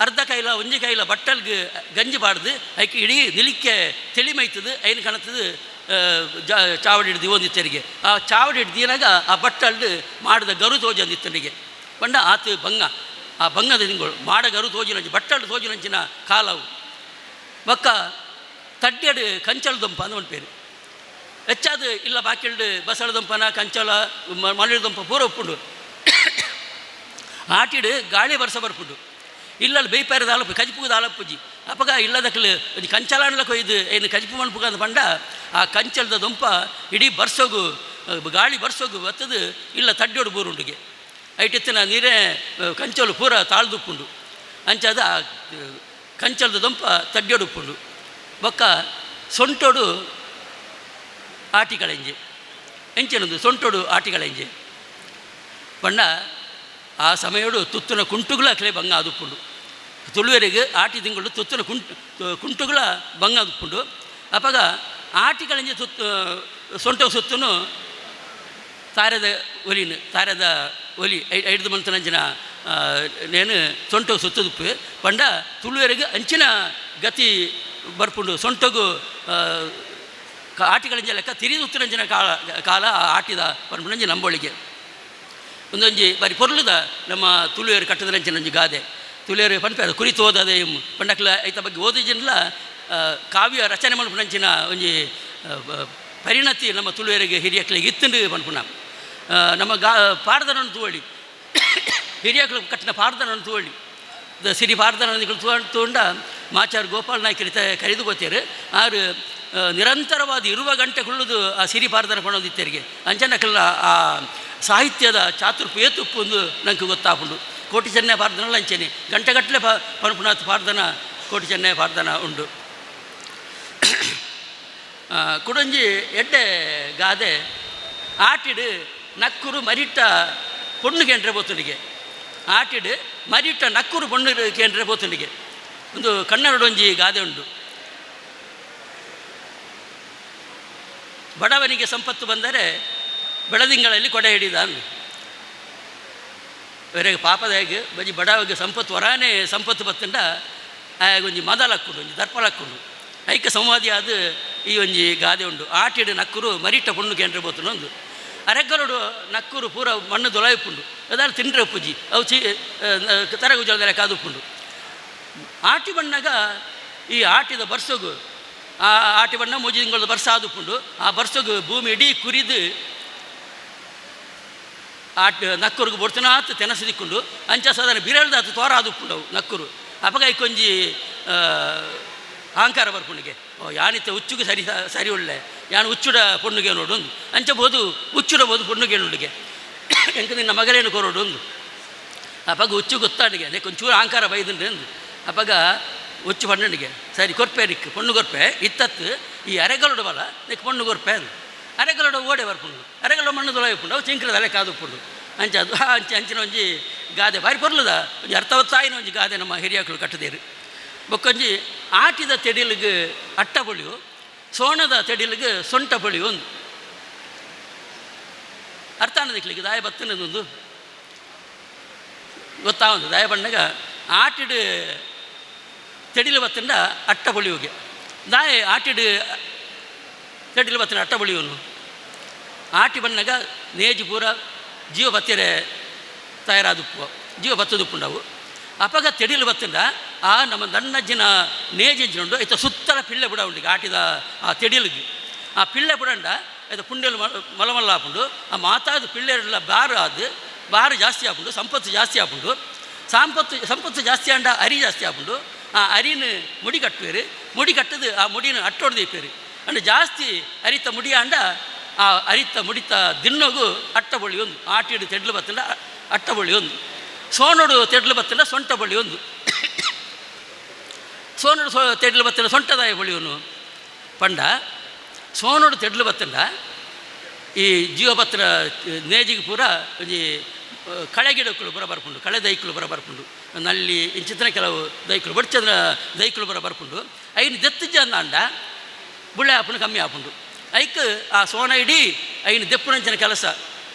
ಅರ್ಧ ಕೈಲ ಒಂಜಿ ಕೈಲ ಬಟ್ಟಲ್ಗೆ ಗಂಜಿ ಬಾಡ್ದು ಐಕೆ ಇಡೀ ನಿಲಿಕ್ಕೆ ತೆಳಿ ಮೈತದು ಐನು ಕಣತದು ಚಾವಡಿ ಹಿಡ್ದು ಒಂದಿತ್ತರಿಗೆ ಆ ಚಾವಡಿ ಹಿಡ್ದಿನಾಗ ಆ ಬಟ್ಟಲ್ಡು ಮಾಡಿದ ಗರು ತೋಜಂದಿತ್ತನಿಗೆ ಬಂಡ ಆತು ಬಂಗ ಆ ಬಂಗದ ತಿಂಗಳು ಮಾಡ ಗರು ತೋಜಿನಂಚಿ ಬಟ್ಟಲ್ಡು ತೋಜಿನಂಚಿನ ಕಾಲವು ಬಕ್ಕ ತಡ್ಡೆಡು ಕಂಚಳ ದುಂಪ ಅಂತ ಒಂದು ಪೇರು ಹೆಚ್ಚಾದು ಇಲ್ಲ ಬಾಕಿಲ್ಡು ಬಸಳ ದುಂಪನ ಕಂಚಲ ಮಳ್ಳಿ ದುಂಪ ಪೂರ ಉಪ್ಪುಂಡು ಆಟಿಡು ಗಾಳಿ ಬರ್ಸ ಬರ್ಪುಂಡು ಇಲ್ಲಲ್ಲಿ ಬೇಯ್ಪಾರದ ಆಲಪ್ಪು ಕಜಿಪುಗದ ಆಲಪ್ಪುಜಿ ಅಪ್ಪಗ ಇಲ್ಲದಕ್ಕಲು ಒಂದು ಕಂಚಲ ಕೊಯ್ದು ಏನು ಕಜಿಪು ಮಣ್ಪುಗ ಅಂತ ಬಂಡ ಆ ಕಂಚಲದ ದುಂಪ ಇಡೀ ಬರ್ಸೋಗು ಗಾಳಿ ಬರ್ಸೋಗು ಬತ್ತದು ಇಲ್ಲ ತಡ್ಡೋಡು ಬೂರುಂಡಿಗೆ ಐಟಿತ್ತಿನ ನೀರೇ ಕಂಚಲು ಪೂರ ತಾಳ್ದುಪ್ಪುಂಡು ಅಂಚಾದ ಆ ಕಂಚಲದ ದುಂಪ ತಡ್ಡೋಡು ಉಪ್ಪುಂಡು ಬೊಕ್ಕ ಸೊಂಟೋಡು ಆಟಿಗಳಂಜೆ ಎಂಚನದು ಸೊಂಟೋಡು ಆಟಿಗಳಂಜೆ ಪಂಡ ಆ ಸಮಯೋಡು ತುತ್ತನ ಕುಂಟುಗಳ ಅಕ್ಲೆ ಬಂಗ ಅದುಪ್ಪುಂಡು ತುಳುವರಿಗೆ ಆಟಿ ತಿಂಗಳು ತುತ್ತನ ಕುಂಟುಗಳ ಬಂಗ ಅದುಪ್ಪುಂಡು ಅಪ್ಪಗ ಆಟಿಗಳಂಜೆ ಸೊಂಟ ಸುತ್ತನು ತಾರದ ಒಲಿನು ತಾರದ ಒಲಿ ಐದು ಮಂತನಂಚಿನ ನೇನು ಸೊಂಟ ಸುತ್ತದುಪ್ಪು ಪಂಡ ತುಳುವರಿಗೆ ಅಂಚಿನ ಗತಿ ಬರ್ಪುಂಡು ಸೊಂಟಗು ಆಟಿಗಳಂಜೆ ಲೆಕ್ಕ ತಿರಿದುತ್ತನಂಚಿನ ಕಾಲ ಆಟಿದ ಪರ್ಪುನಂಜಿ ನಂಬೋಳಿಗೆ ಒಂದೊಂಜಿ ಬಾರಿ ಪೊರ್ಲುದ ನಮ್ಮ ತುಳುವೇರು ಕಟ್ಟದಂಚಿನಂಜಿ ಗಾದೆ ತುಳುವೇರು ಪನ್ಪೇರ ಕುರಿತು ಓದದೆ ಪಂಡಕ್ಲ ಐತ ಬಗ್ಗೆ ಓದಿಜಿನ್ಲ ಕಾವ್ಯ ರಚನೆ ಮನ್ಪುನಂಚಿನ ಒಂಜಿ ಪರಿಣತಿ ನಮ್ಮ ತುಳುವೇರಿಗೆ ಹಿರಿಯಕ್ಲಿಗೆ ಇತ್ತಂಡು ಪನ್ಪುನ ನಮ್ಮ ಪಾಡ್ದನನ್ನು ತೋಳಿ ಹಿರಿಯಕ್ಲು ಕಟ್ಟಿನ ಪಾಡ್ದನನ್ನು ತೋಳಿ ಸಿರಿ ಪಾಡ್ದನಗಳು ತಗೊಂಡ ಮಾಚಾರ್ ಗೋಪಾಲ್ ನಾಯ್ಕರಿ ಕರೆದು ಗೊತ್ತೇರು ಆರು ನಿರಂತರವಾದ ಇರುವ ಗಂಟೆಗೊಳ್ಳುದು ಆ ಸಿರಿ ಪಾರ್ದನ ಪಣೋದಿತ್ತರಿಗೆ ಅಂಚನಕಲ್ಲ ಆ ಸಾಹಿತ್ಯದ ಚಾತುರ್ಪೇಯ ತುಪ್ಪೊಂದು ನಂಗೆ ಗೊತ್ತಾಪುಂಡು ಕೋಟಿ ಚೆನ್ನೈ ಪಾರ್ದನ ಅಂಚನೆ ಗಂಟೆಗಟ್ಟಲೆ ಪಣಪುನಾಥ್ ಪಾರ್ದನ ಕೋಟಿ ಚೆನ್ನೈ ಪಾರ್ದನ ಉಂಡು ಕುಡಂಜಿ ಎಡ್ಡೆ ಗಾದೆ ಆಟಿಡು ನಕ್ಕುರು ಮರಿಟ್ಟ ಪೊಣ್ಣು ಕೇಂದ್ರ ಬೋತುನಿಗೆ ಆಟಿಡು ಮರಿಟ್ಟ ನಕ್ಕುರು ಪೊಣ್ಣು ಕೇಂದ್ರ ಬೋತುನಿಗೆ ಒಂದು ಕನ್ನಡೊಂಜಿ ಗಾದೆ ಉಂಡು ಬಡವನಿಗೆ ಸಂಪತ್ತು ಬಂದರೆ ಬೆಳದಿಂಗಳಲ್ಲಿ ಕೊಡೆ ಹಿಡಿದ ಅಂದು ಬೇರೆಗೆ ಪಾಪದ ಹೇಗೆ ಬಜಿ ಬಡವಗೆ ಸಂಪತ್ತು ಹೊರಾನೇ ಸಂಪತ್ತು ಬತ್ತಂಡ ಒಂಜಿ ಮದಲಕ್ಕುಂಡು ಒಂಜಿ ದರ್ಪಲಕ್ಕುಂಡು ಐಕ್ಯ ಸಂವಾದಿ ಆದ ಈ ಒಂಜಿ ಗಾದೆ ಉಂಡು ಆಟಿಡು ನಕ್ಕುರು ಮರಿಟ್ಟ ಪೊಣ್ಣು ಕೇಂದ್ರ ಬೋತುನು ಒಂದು ಅರೆಗಲುಡು ನಕ್ಕುರು ಪೂರ ಮಣ್ಣು ದೊಲಾಯ್ಪುಂಡು ಅದಾರು ತಿಂಡ್ರೆ ಉಪ್ಪುಜಿ ಅವು ತರಗುಜಲದರೆ ಕಾದುಪ್ಪುಂಡು ಆಟಿ ಬಣ್ಣಗ ಈ ಆಟಿದ ಬರ್ಸೋಗು ಆ ಆಟಿ ಬಣ್ಣ ಮೂಜಿ ತಿಂಗಳದ ಬರ್ಸ ಆದುಪ್ಪುಂಡು ಆ ಬರ್ಸೋಗು ಭೂಮಿ ಇಡೀ ಕುರಿದು ನಕ್ಕುರ್ಗೆ ಬೊಡ್ತನಾತ್ ತೆನಸಿದಿಕ್ಕೊಂಡು ಅಂಚ ಸಾಧಾರಣ ಬಿರಳ್ದಾತು ತೋರ ಆದುಪ್ಪುಂಡು ಅವು ನಕ್ಕುರು ಅಪಗ ಕೊಂಜಿ ಅಹಂಕಾರ ಬರ್ಪುಣ್ಣಿಗೆ ಓ ಯಾನಿತ್ತ ಉಚ್ಚುಗೆ ಸರಿ ಒಳ್ಳೆ ಯಾನು ಉಚ್ಚುಡ ಪೊಣ್ಣುಗೆ ನೋಡು ಒಂದು ಅಂಚಬಹುದು ಉಚ್ಚುಡಬಹುದು ಪೊಣ್ಣುಗೆ ನೋಡಿಗೆ ಎಂಕ ನಿನ್ನ ಮಗಲೇನು ಕೋರೋಡು ಒಂದು ಅಪಗ ಉಚ್ಚು ಗೊತ್ತಾಡಿಗೆ ಅದಕ್ಕೆ ಒಂಚೂರು ಅಹಂಕಾರ ಬೈದಂಡ್ರೆ ಅಂದು ಅಪಗ ಉಚ್ಚು ಪಣ್ಣನಿಗೆ ಸರಿ ಕೊರ್ಪೆ ನಿಕ್ಕು ಪೊಣ್ಣು ಕೊರ್ಪೆ ಇತ್ತತ್ತು ಈ ಅರೆಗಲುಡು ಬಲ ನಿಕ್ಕೆ ಪೊಣ್ಣು ಕೊರ್ಪೆ ಅದು ಅರೆಗಲುಡು ಓಡೆ ಬರ್ಪುಂಡು ಅರೆಗಲು ಮಣ್ಣು ತೊಲಗಿಪುಂಡು ಅವು ಚಿಂಕ್ರದ ಅಲೆ ಕಾದುಪ್ಪುಂಡು ಅಂಚೆ ಅದು ಅಂಚಿನ ಒಂಜಿ ಗಾದೆ ಬಾರಿ ಪೊರ್ಲುದ ಒಂಜಿ ಅರ್ಥವತ್ತಾಯಿನ ಒಂಜಿ ಗಾದೆ ನಮ್ಮ ಹಿರಿಯಾಕಳು ಕಟ್ಟದೇರು ಬೊಕ್ಕೊಂಜಿ ಆಟಿದ ತೆಡಿಲಿಗೆ ಅಟ್ಟ ಬಳಿಯು ಸೋಣದ ತೆಡಿಲಿಗೆ ಸೊಂಟ ಬಳಿಯು ಒಂದು ಅರ್ಥ ಅನ್ನದಿಕ್ಲಿಕ್ಕೆ ದಾಯ ಬತ್ತನದೊಂದು ಗೊತ್ತಾ ಒಂದು ದಾಯ ಬಣ್ಣಗ ಆಟಿಡು ತೆಡಿಲು ಬತ್ತಂಡ ಅಟ್ಟ ಬಳಿಯುಗೆ ದಾಯ ಆಟಿಡು ತೆಡಿಲು ಬತ್ತನ ಅಟ್ಟ ಬಳಿಯುವನು ಆಟಿ ಬಣ್ಣಗ ನೇಜಿ ಪೂರ ಜೀವ ಬತ್ತಿರೆ ತಯಾರಾದುಪ್ಪು ಜೀವ ಬತ್ತದುಪ್ಪುಂಡವು ಅಪಗ ತೆಡಿಲು ಬತ್ತಂಡ ಆ ನಮ್ಮ ದಣ್ಣಜ್ಜಿನ ನೇಜಿಂಚಿನುಂಡು ಐತ ಸುತ್ತಲ ಪಿಳ್ಳೆ ಬುಡ ಉಂಡಿಗೆ ಆಟಿದ ಆ ತೆಡಿಲಿಗೆ ಆ ಪಿಳ್ಳೆ ಬುಡಂಡ ಐತ ಪುಂಡೆಲು ಮಲಮಲ್ಲ ಹಾಕೊಂಡು ಆ ಮಾತಾದ ಪಿಳ್ಳೆಲ್ಲ ಬಾರು ಜಾಸ್ತಿ ಹಾಕೊಂಡು ಸಂಪತ್ತು ಜಾಸ್ತಿ ಹಾಕೊಂಡು ಸಂಪತ್ತು ಜಾಸ್ತಿ ಅಂಡ ಅರಿ ಜಾಸ್ತಿ ಹಾಕೊಂಡು ಆ ಅರಿನ ಮುಡಿ ಕಟ್ಟುವೇರು ಮುಡಿ ಕಟ್ಟದು ಆ ಮುಡಿನ ಅಟ್ಟೊಡ್ದು ಇಪ್ಪೇರು ಅಂಡ್ ಜಾಸ್ತಿ ಅರಿತ ಮುಡಿಯಾಂಡ ಆ ಅರಿತ ಮುಡಿತ ದಿನ್ನೋಗು ಅಟ್ಟ ಬೊಳಿ ಒಂದು ಆಟಿಡು ತೆಡ್ಲು ಬತ್ತಂಡ ಅಟ್ಟ ಬೊಳಿ ಒಂದು ಸೋನೋಡು ತೆಡ್ಲು ಬತ್ತಂಡ ಸೊಂಟ ಬೊಳಿ ಒಂದು ಸೋನೋಡು ತೆಡ್ಲು ಬತ್ತಂಡ ಸೊಂಟದಾಯ ಬೊಳಿಯವನು ಪಂಡ ಸೋನೋಡು ತೆಡ್ಲು ಬತ್ತಂಡ ಈ ಜೀವಪತ್ರ ನೇಜಿಗೆ ಪೂರ ಒಂಜಿ ಕಳೆಗಿಡಕ್ಕಳು ಬರ ಬರ್ಪುಂಡು ಕಳೆ ದೈಕ್ಲು ಬರ ಬರ್ಪುಂಡು ನಲ್ಲಿ ಇಂಚಿತ್ತಿನ ಕೆಲವು ದೈಕ್ಲು ಬಡ್ಚಂದ್ರ ದೈಕ್ಲು ಬರ ಬರ್ಪುಂಡು ಐನು ದೆತ್ತಜ್ಜ ಅಂದ ಬುಳ್ಳೆ ಆಪುಂಡು ಕಮ್ಮಿ ಆಪುಂಡು ಐಕ್ ಆ ಸೋನ ಇಡೀ ಐನು ದೆಪ್ಪುನಂಚಿನ ಕೆಲಸ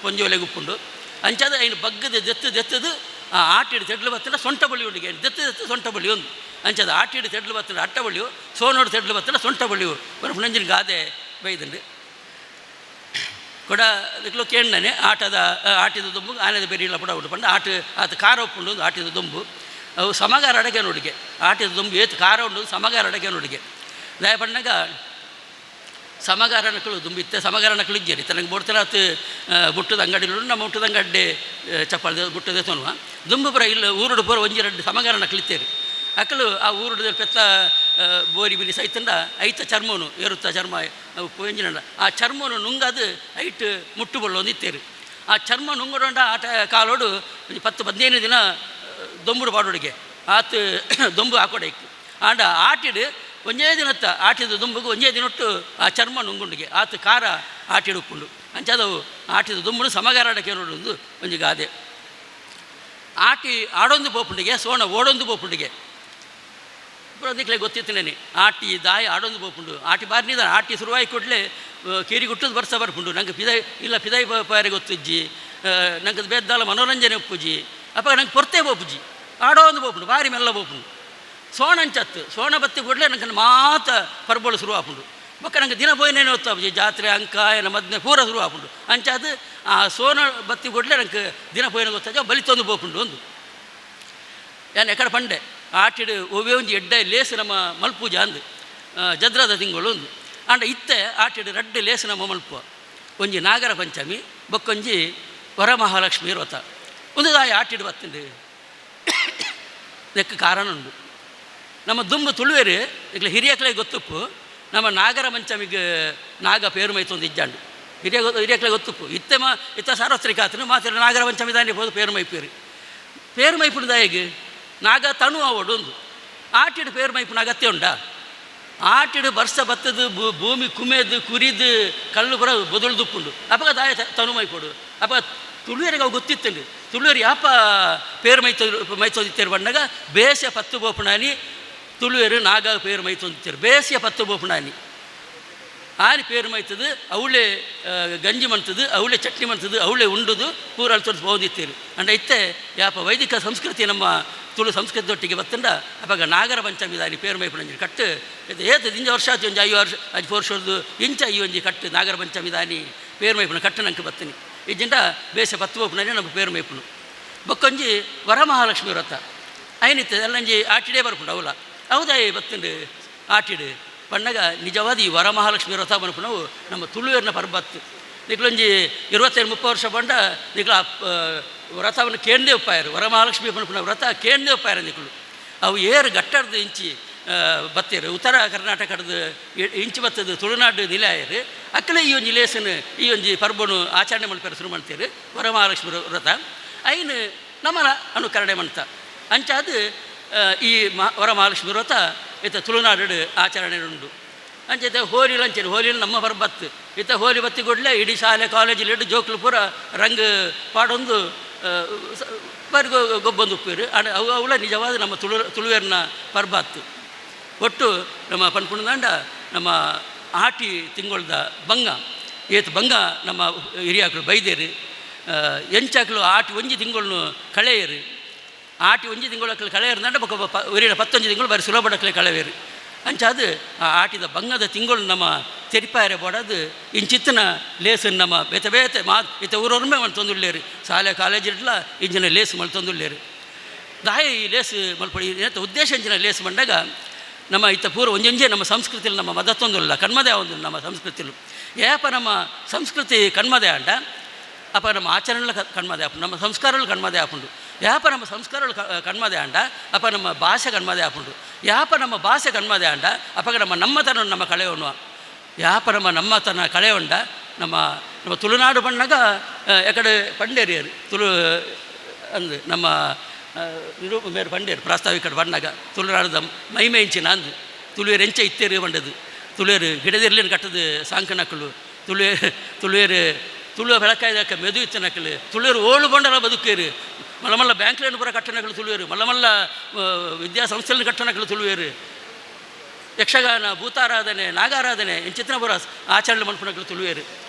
ಪೊಂಜೋಲೆಗೆ ಉಪ್ಪುಂಡು ಅಂಚಾದ ಐನು ಬಗ್ಗದ ದೆತ್ತದು ಆ ಆಟಿಡು ತೆಡ್ಲು ಬತ್ತಂಡ ಸೊಂಟ ಬಳಿ ಉಂಡಿಗೆ ಐನು ದೆತ್ತು ಸೊಂಟ ಬಳಿ ಒಂದು ಅಂಚಾದ ಆಟಿಡು ತೆಡ್ಲು ಬತ್ತಂಡ ಅಟ್ಟ ಬಳಿಯು ಸೋನೋಡು ತೆಡ್ಲು ಬತ್ತಂಡ ಸೊಂಟ ಬಳಿಯು ಬರ್ಪುನಂಚಿನ ಗಾದೆ ಬೈದಂಡು ಕೂಡ ಅದಕ್ಕೆ ಕೇಣ್ಣನೆ ಆಟಿದ ದೊಂಬು ಆನೆದ ಬೆರಿಲ್ಲ ಪುಡ ಉಂಟು ಪಂಡ ಆತ ಖಾರ ಉಪ್ಪುಂಡು ಒಂದು ಆಟಿದ ದೊಂಬು ಅವು ಸಮಗಾರ ಅಡಗೆ ನೋಡಿಗೆ ಆಟಿದ ದೊಂಬು ಏತು ಖಾರ ಉಂಡು ಸಮಗಾರ ಅಡಗೆ ನೋಡಿಗೆ ದಯ ಪಂಡಾಗ ಸಮಗಾರ ನಕ್ಕಳು ದುಂಬಿತ್ತೆ ಸಮಗಾರ ನಕ್ಕಳು ಇಜ್ಜೇರಿ ತನಗೆ ಬೋಡ್ತಾರೆ ಆತು ಬುಟ್ಟದ ಅಂಗಡಿಗಳು ನಮ್ಮ ಮುಟ್ಟದ ಅಂಗಡ್ಡೆ ಚಪ್ಪಾಳ ಬುಟ್ಟದೆ ತೊನುವ ದುಂಬು ಪುರ ಇಲ್ಲ ಊರುಡು ಪೂರ ಒಂಜಿ ಎರಡು ಸಮಗಾರ ನಕ್ಕಳಿತ್ತೇರಿ ಅಕ್ಕಲು ಆ ಊರುಡದಲ್ಲಿ ಪೆತ್ತ ಬೋರಿ ಬಿರಿ ಸೈತಂಡ ಐತ ಚರ್ಮನು ಏರುತ್ತ ಚರ್ಮ ಪೊಂಜಿನಂಡ ಆ ಚರ್ಮನು ನುಂಗದು ಐಟ್ ಮುಟ್ಟು ಬಳ್ಳೊಂದಿತ್ತೇರು ಆ ಚರ್ಮ ನುಂಗಡೊಂಡ ಆಟ ಕಾಲೋಡು 10-15 ದಿನ ದೊಂಬುಡು ಪಾಡೋಡಿಗೆ ಆತು ದೊಂಬು ಹಾಕೋಡೈಕು ಆಂಡ ಆಟಿಡು ಒಂದೇ ದಿನತ್ತ ಆಟಿದ ದೊಂಬುಗು ಒಂದೇ ದಿನೊಟ್ಟು ಆ ಚರ್ಮ ನುಂಗುಂಡಿಗೆ ಆತು ಖಾರ ಆಟಿಡು ಉಪ್ಪುಂಡು ಅಂಚಾದವು ಆಟಿದ ದೊಂಬುಡು ಸಮಗಾರ ಅಡಕೆ ನೋಡು ಒಂಜಿ ಗಾದೆ ಆಟಿ ಆಡೊಂದು ಪೋಪುಂಡಿಗೆ ಸೋಣ ಓಡೊಂದು ಪೋಪುಂಡಿಗೆ ಅದಕ್ಕೆ ಗೊತ್ತಿತ್ತೇನೆ ಆಟಿ ದಾಯಿ ಆಡೊಂದು ಪೋಪುಂಡು ಆಟಿ ಬಾರಿನಿದ ಆಟಿ ಶುರುವಾಗಿ ಕೊಡಲೇ ಕೇರಿ ಗುಟ್ಟದು ಬರ್ಸ ಬರ್ಪುಂಡು ನಂಗೆ ಪಿದೈ ಪಾರೆ ಗೊತ್ತಿಜ್ಜಿ ನಂಗೆ ಬೇದ್ದಾಲ ಮನೋರಂಜನೆ ಒಪ್ಪುಜಿ ಅಪ್ಪ ನಂಗೆ ಪೊರ್ತೆ ಪೋಪುಜಿ ಆಡೋ ಒಂದು ಪೋಪುಂಡು ಬಾರಿ ಮೆಲ್ಲ ಪೋಪುಂಡು ಸೋಣಂಚತ್ತು ಸೋಣ ಬತ್ತಿ ಕೊಡಲೇ ನಂಗೆ ಮಾತ ಪರ್ಬೋಳು ಶುರು ಆಪುಂಡು ಬೊಕ್ಕ ನಂಗೆ ದಿನ ಪೋಯಿನೇನು ಓದ್ತಾಪುಜಿ ಜಾತ್ರೆ ಅಂಕ ಏನ ಮದ್ನೆ ಪೂರ ಶುರು ಆಪುಂಡು ಅಂಚಾದ ಆ ಸೋನ ಬತ್ತಿ ಕೊಡಲೇ ನಂಗೆ ದಿನ ಪೋಯಿನ ಗೊತ್ತಾಜ ಬಲಿತೊಂದು ಪೋಪುಂಡು ಒಂದು ಏನು ಎಕಡೆ ಪಂಡೆ ಆಟಿಡು ಒವ್ವೇ ಒಂಜಿ ಎಡ್ಡೆ ಲೇಸು ನಮ್ಮ ಮಲ್ಪೂಜ ಅಂದು ಜದ್ರದ ತಿಂಗಳು ಒಂದು ಆಂಡ ಇತ್ತೆ ಆಟಿಡು ರಡ್ಡು ಲೇಸು ನಮ್ಮ ಮಲ್ಪುವ ಒಂಜಿ ನಾಗರ ಪಂಚಮಿ ಬೊಕ್ಕೊಂಜಿ ವರಮಹಾಲಕ್ಷ್ಮಿ ವ್ರತ ಒಂದು ದಾಯಿ ಆಟಿಡು ಬತ್ತಂಡು ಇದಕ್ಕೆ ಕಾರಣ ಉಂಡು ನಮ್ಮ ದುಂಬು ತುಳುವೇರು ಈಗ ಹಿರಿಯಕ್ಲೆ ಗೊತ್ತುಪ್ಪು ನಮ್ಮ ನಾಗರ ಪಂಚಮಿಗೆ ನಾಗ ಪೇರು ಮೈತೊಂದು ಇಜ್ಜಾಂಡು ಹಿರಿಯಕ್ಲೆ ಗೊತ್ತುಪ್ಪು ಇತ್ತ ಸಾರ್ವತ್ರಿಕ ಆತನು ಮಾತ್ರ ನಾಗರ ಪಂಚಮಿ ದಾನಿ ಹೋದು ಪೇರು ಮೈಪುಡು ದಾಯಿಗೆ ನಾಗ ತನು ಅವಡು ಒಂದು ಆಟಿಡು ಪೇರು ಮೈಪುನ ಅಗತ್ಯ ಉಂಡ ಆಟಿಡು ಬರ್ಸ ಬತ್ತದು ಭೂಮಿ ಕುಮೆದು ಕುರಿದು ಕಲ್ಲು ಬರ ಬೊದಳ್ದುಪ್ಪುಂಡು ಅಪಗ ದಾಯ ತನು ಮೈಪೋಡು ಅಪ್ಪ ತುಳುವರಿಗೆ ಅವು ಗೊತ್ತಿತ್ತಂಡು ತುಳುವರಿ ಯಾಪ ಪೇರು ಮೈತೊಂದಿತ್ತೇರು ಬಂದಾಗ ಬೇಸಿಯ ಪತ್ತು ಬೋಪುಣಾನಿ ತುಳುವೇರು ನಾಗ ಪೇರು ಮೈತೊಂದಿತ್ತೇರು ಬೇಸಿಯ ಪತ್ತು ಬೋಪುಣಾನಿ ಆನಿ ಪೇರು ಮೈತದು ಅವಳೆ ಗಂಜಿ ಮಂತದು ಅವಳೆ ಚಟ್ನಿ ಮಂತದು ಅವಳೆ ಉಂಡುದು ಪೂರ ಅಳ್ತೊಂದು ಹೋದಿತ್ತೇರು ಅಂಡ ಇತ್ತೆ ಯಾಪ ವೈದಿಕ ಸಂಸ್ಕೃತಿ ನಮ್ಮ ತುಳು ಸಂಸ್ಕೃತಿಯೊಟ್ಟಿಗೆ ಬತ್ತಂಡ ಅವಾಗ ನಾಗರ ಪಂಚಮಿ ದಾನಿ ಪೇರು ಮೈಪುಣಂಜಿ ಕಟ್ಟು ಏತು ದಿಂಜ ವರ್ಷ ಆಚು ಒಂಜಿ 5 ವರ್ಷ 4 ವರ್ಷದ್ದು ಇಂಚ ಈ ಒಂಜಿ ಕಟ್ಟು ನಾಗರ ಪಂಚಮಿ ದಾನಿ ಪೇರು ಮೈಪುಣ ಕಟ್ಟು ನಂಗೆ ಬತ್ತನಿ ಇಜ್ಜಿಂಡ ಬೇಸ ಪತ್ತು ಬೋಪುಣನೆ ನಮ್ಮ ಪೇರು ಮೈಪುಣು ಬೊಕ್ಕೊಂಜಿ ವರಮಹಾಲಕ್ಷ್ಮಿ ವ್ರತ ಐನಿತ್ತು ಎಲ್ಲಂಜಿ ಆಟಿಡೇ ಬರ್ಪುಂಡು ಅವಲ ಹೌದಾಯಿ ಬತ್ತಂಡು ಆಟಿಡು ಪಂಡಗ ನಿಜವಾದ ಈ ವರಮಹಾಲಕ್ಷ್ಮಿ ವ್ರತ ಬನ್ಪುಣವು ನಮ್ಮ ತುಳುವೇರಿನ ಪರ್ಬತ್ತು ನಿಕ್ಲೊಂಜಿ 25-30 ವರ್ಷ ಬಂಡ ನಿಕ್ಲ ವ್ರತವನ್ನು ಕೇಂದೇ ಉಪ್ಪಾಯರು ವರಮಹಾಲಕ್ಷ್ಮಿ ಪನ್ಪುಣ ವ್ರತ ಕೇಂದೇ ಉಪ್ಪಾಯರು ನಿಕ್ಲು ಅವು ಏರು ಗಟ್ಟರ್ದು ಇಂಚಿ ಬತ್ತೇರು ಉತ್ತರ ಕರ್ನಾಟಕದ ಇಂಚು ಬತ್ತದು ತುಳುನಾಡು ನಿಲಾಯರು ಅಕ್ಕಳೆ ಈ ಒಂಜಿ ಲೇಸನು ಈ ಒಂಜಿ ಪರ್ಬನು ಆಚರಣೆ ಮಲ್ಪೇರು ಶುರು ಮಾಡ್ತೇರು ವರಮಹಾಲಕ್ಷ್ಮಿ ವ್ರತ ಐನು ನಮ್ಮನ ಅನುಕರಣೆ ಮಾಡ್ತ ಅಂಚಾದ ಈ ವರಮಹಾಲಕ್ಷ್ಮಿ ವ್ರತ ಇತ್ತ ತುಳುನಾಡು ಆಚರಣೆ ಉಂಡು ಅಂಚೆ ಹೋಲಿಲು ಅಂಚೆ ಹೋಲಿಲು ನಮ್ಮ ಪರ್ಬತ್ತು ಇತ್ತ ಹೋಲಿ ಬತ್ತಿ ಕೊಡಲೇ ಇಡೀ ಶಾಲೆ ಕಾಲೇಜಲ್ಲಿ ಜೋಕ್ಲು ಪೂರ ರಂಗ್ ಪಾಡೊಂದು ಬರಿಗೋ ಗೊಬ್ಬೊಂದು ಉಪ್ಪಿರು ಅವಳ ನಿಜವಾದ ನಮ್ಮ ತುಳುವೇರಿನ ಪರ್ಬತ್ತು ಒಟ್ಟು ನಮ್ಮ ಪನ್ಪುಣದಾಂಡ ನಮ್ಮ ಆಟಿ ತಿಂಗೊಳ್ದ ಬಂಗ ಏತು ಬಂಗ ನಮ್ಮ ಹಿರಿಯಾಕಳು ಬೈದೇರು ಎಂಚಾಕಲು ಆಟಿ ಒಂಜಿ ತಿಂಗಳು ಕಳೆಯರು ಆಟಿ ಒಂಜಿ ತಿಂಗಳು ಕಳೆಯರ್ದಂಡ ಒರಿಯ 11 ತಿಂಗಳು ಬರೀ ಸುಲಭಡಕ್ಲೆ ಕಳೆವೇರು ಅಂಚಾದು ಆ ಆಟಿದ ಬಂಗದ ತಿಂಗಳು ನಮ್ಮ ತೆರಿಪಾಯರೆ ಬೋಡದು ಇಂಚಿತ್ತಿನ ಲೇಸನ್ನು ನಮ್ಮ ಬೇತೆ ಇತ್ತ ಊರೊರ್ಮೆ ಮಲ್ತೊಂದುಳ್ಳೇರು ಶಾಲೆ ಕಾಲೇಜಿಡ್ಲ ಇಂಜಿನ ಲೇಸು ಮಲ್ತೊಂದುಳ್ಳೇರು ದಾಯಿ ಲೇಸು ಮಲ್ಪಡಿ ಉದ್ದೇಶ ಇಂಜಿನ ಲೇಸು ಬಂದಾಗ ನಮ್ಮ ಇತ್ತ ಪೂರ ಒಂಜೊಂಜೆ ನಮ್ಮ ಸಂಸ್ಕೃತಿಲಿ ನಮ್ಮ ಮದತ್ತೊಂದುಲ್ಲ ಕಣ್ಮದೆ ಒಂದು ನಮ್ಮ ಸಂಸ್ಕೃತಿಲು ಏಪ ನಮ್ಮ ಸಂಸ್ಕೃತಿ ಕಣ್ಮದೆ ಆಂಡ ಅಪ್ಪ ನಮ್ಮ ಆಚರಣೆಲ್ಲ ಕಣ್ಮದೆ ಆಪುಂಡು ನಮ್ಮ ಸಂಸ್ಕಾರಗಳು ಕಣ್ಮದೆ ಆಪುಂಡು ಯಾಪ ನಮ್ಮ ಸಂಸ್ಕಾರಗಳು ಕಣ್ಮದೆ ಆಂಡ ಅಪ್ಪ ನಮ್ಮ ಭಾಷೆ ಕಣ್ಮದೆ ಆಪುಂಡು ಯಾಪ ನಮ್ಮ ಭಾಷೆ ಕಣ್ಮದೆ ಆಂಡ ಅಪ್ಪ ನಮ್ಮತನ ನಮ್ಮ ಕಳೆಯೋಣ ವ್ಯಾಪಾರಮ ನಮ್ಮ ತನ ಕಳೆಯೊಂಡ ನಮ್ಮ ನಮ್ಮ ತುಳುನಾಡು ಬಣ್ಣಗ ಎಕಡೆ ಪಂಡೇರಿಯರು ತುಳು ಅಂದು ನಮ್ಮ ನಿರೂಪ ಮೇರು ಪಂಡೇರು ಪ್ರಾಸ್ತಾವಿಕ ಬಣ್ಣಗ ತುಳುನಾಡದ ಮೈಮೇಂಚಿನ ಅಂದು ತುಳುವೇರು ಎಂಚ ಇತ್ತೇರು ಬಂಡದು ತುಳುವೇರು ಗಿಡದಿರ್ಲಿನ ಕಟ್ಟದು ಸಾಂಕನಕ್ಕಳು ತುಳುವೇರು ತುಳುವ ಬೆಳಕಾಯ್ದಕ್ಕ ಮೆದು ಇತ್ತನಕ್ಕಳು ತುಳುವೇರು ಓಳು ಬಂಡಲ ಬದುಕೇರು ಮಲ್ಲ ಮಲ್ಲ ಬ್ಯಾಂಕ್ಲೇನು ಪೂರ ಕಟ್ಟಣಗಳು ತುಳುವೇರು ಮಲ್ಲ ಮಲ್ಲ ವಿದ್ಯಾಸಂಸ್ಥೆಗಳನ್ನು ಕಟ್ಟಣಗಳು ತುಳುವೇರು ಯಕ್ಷಗಾನ ಭೂತಾರಾಧನೆ ನಾಗಾರಾಧನೆ ಚಿತ್ರ ಪೂರ ಆಚರಣೆ ಮನ್ಪುಣಗಳು ತುಳುವೇರು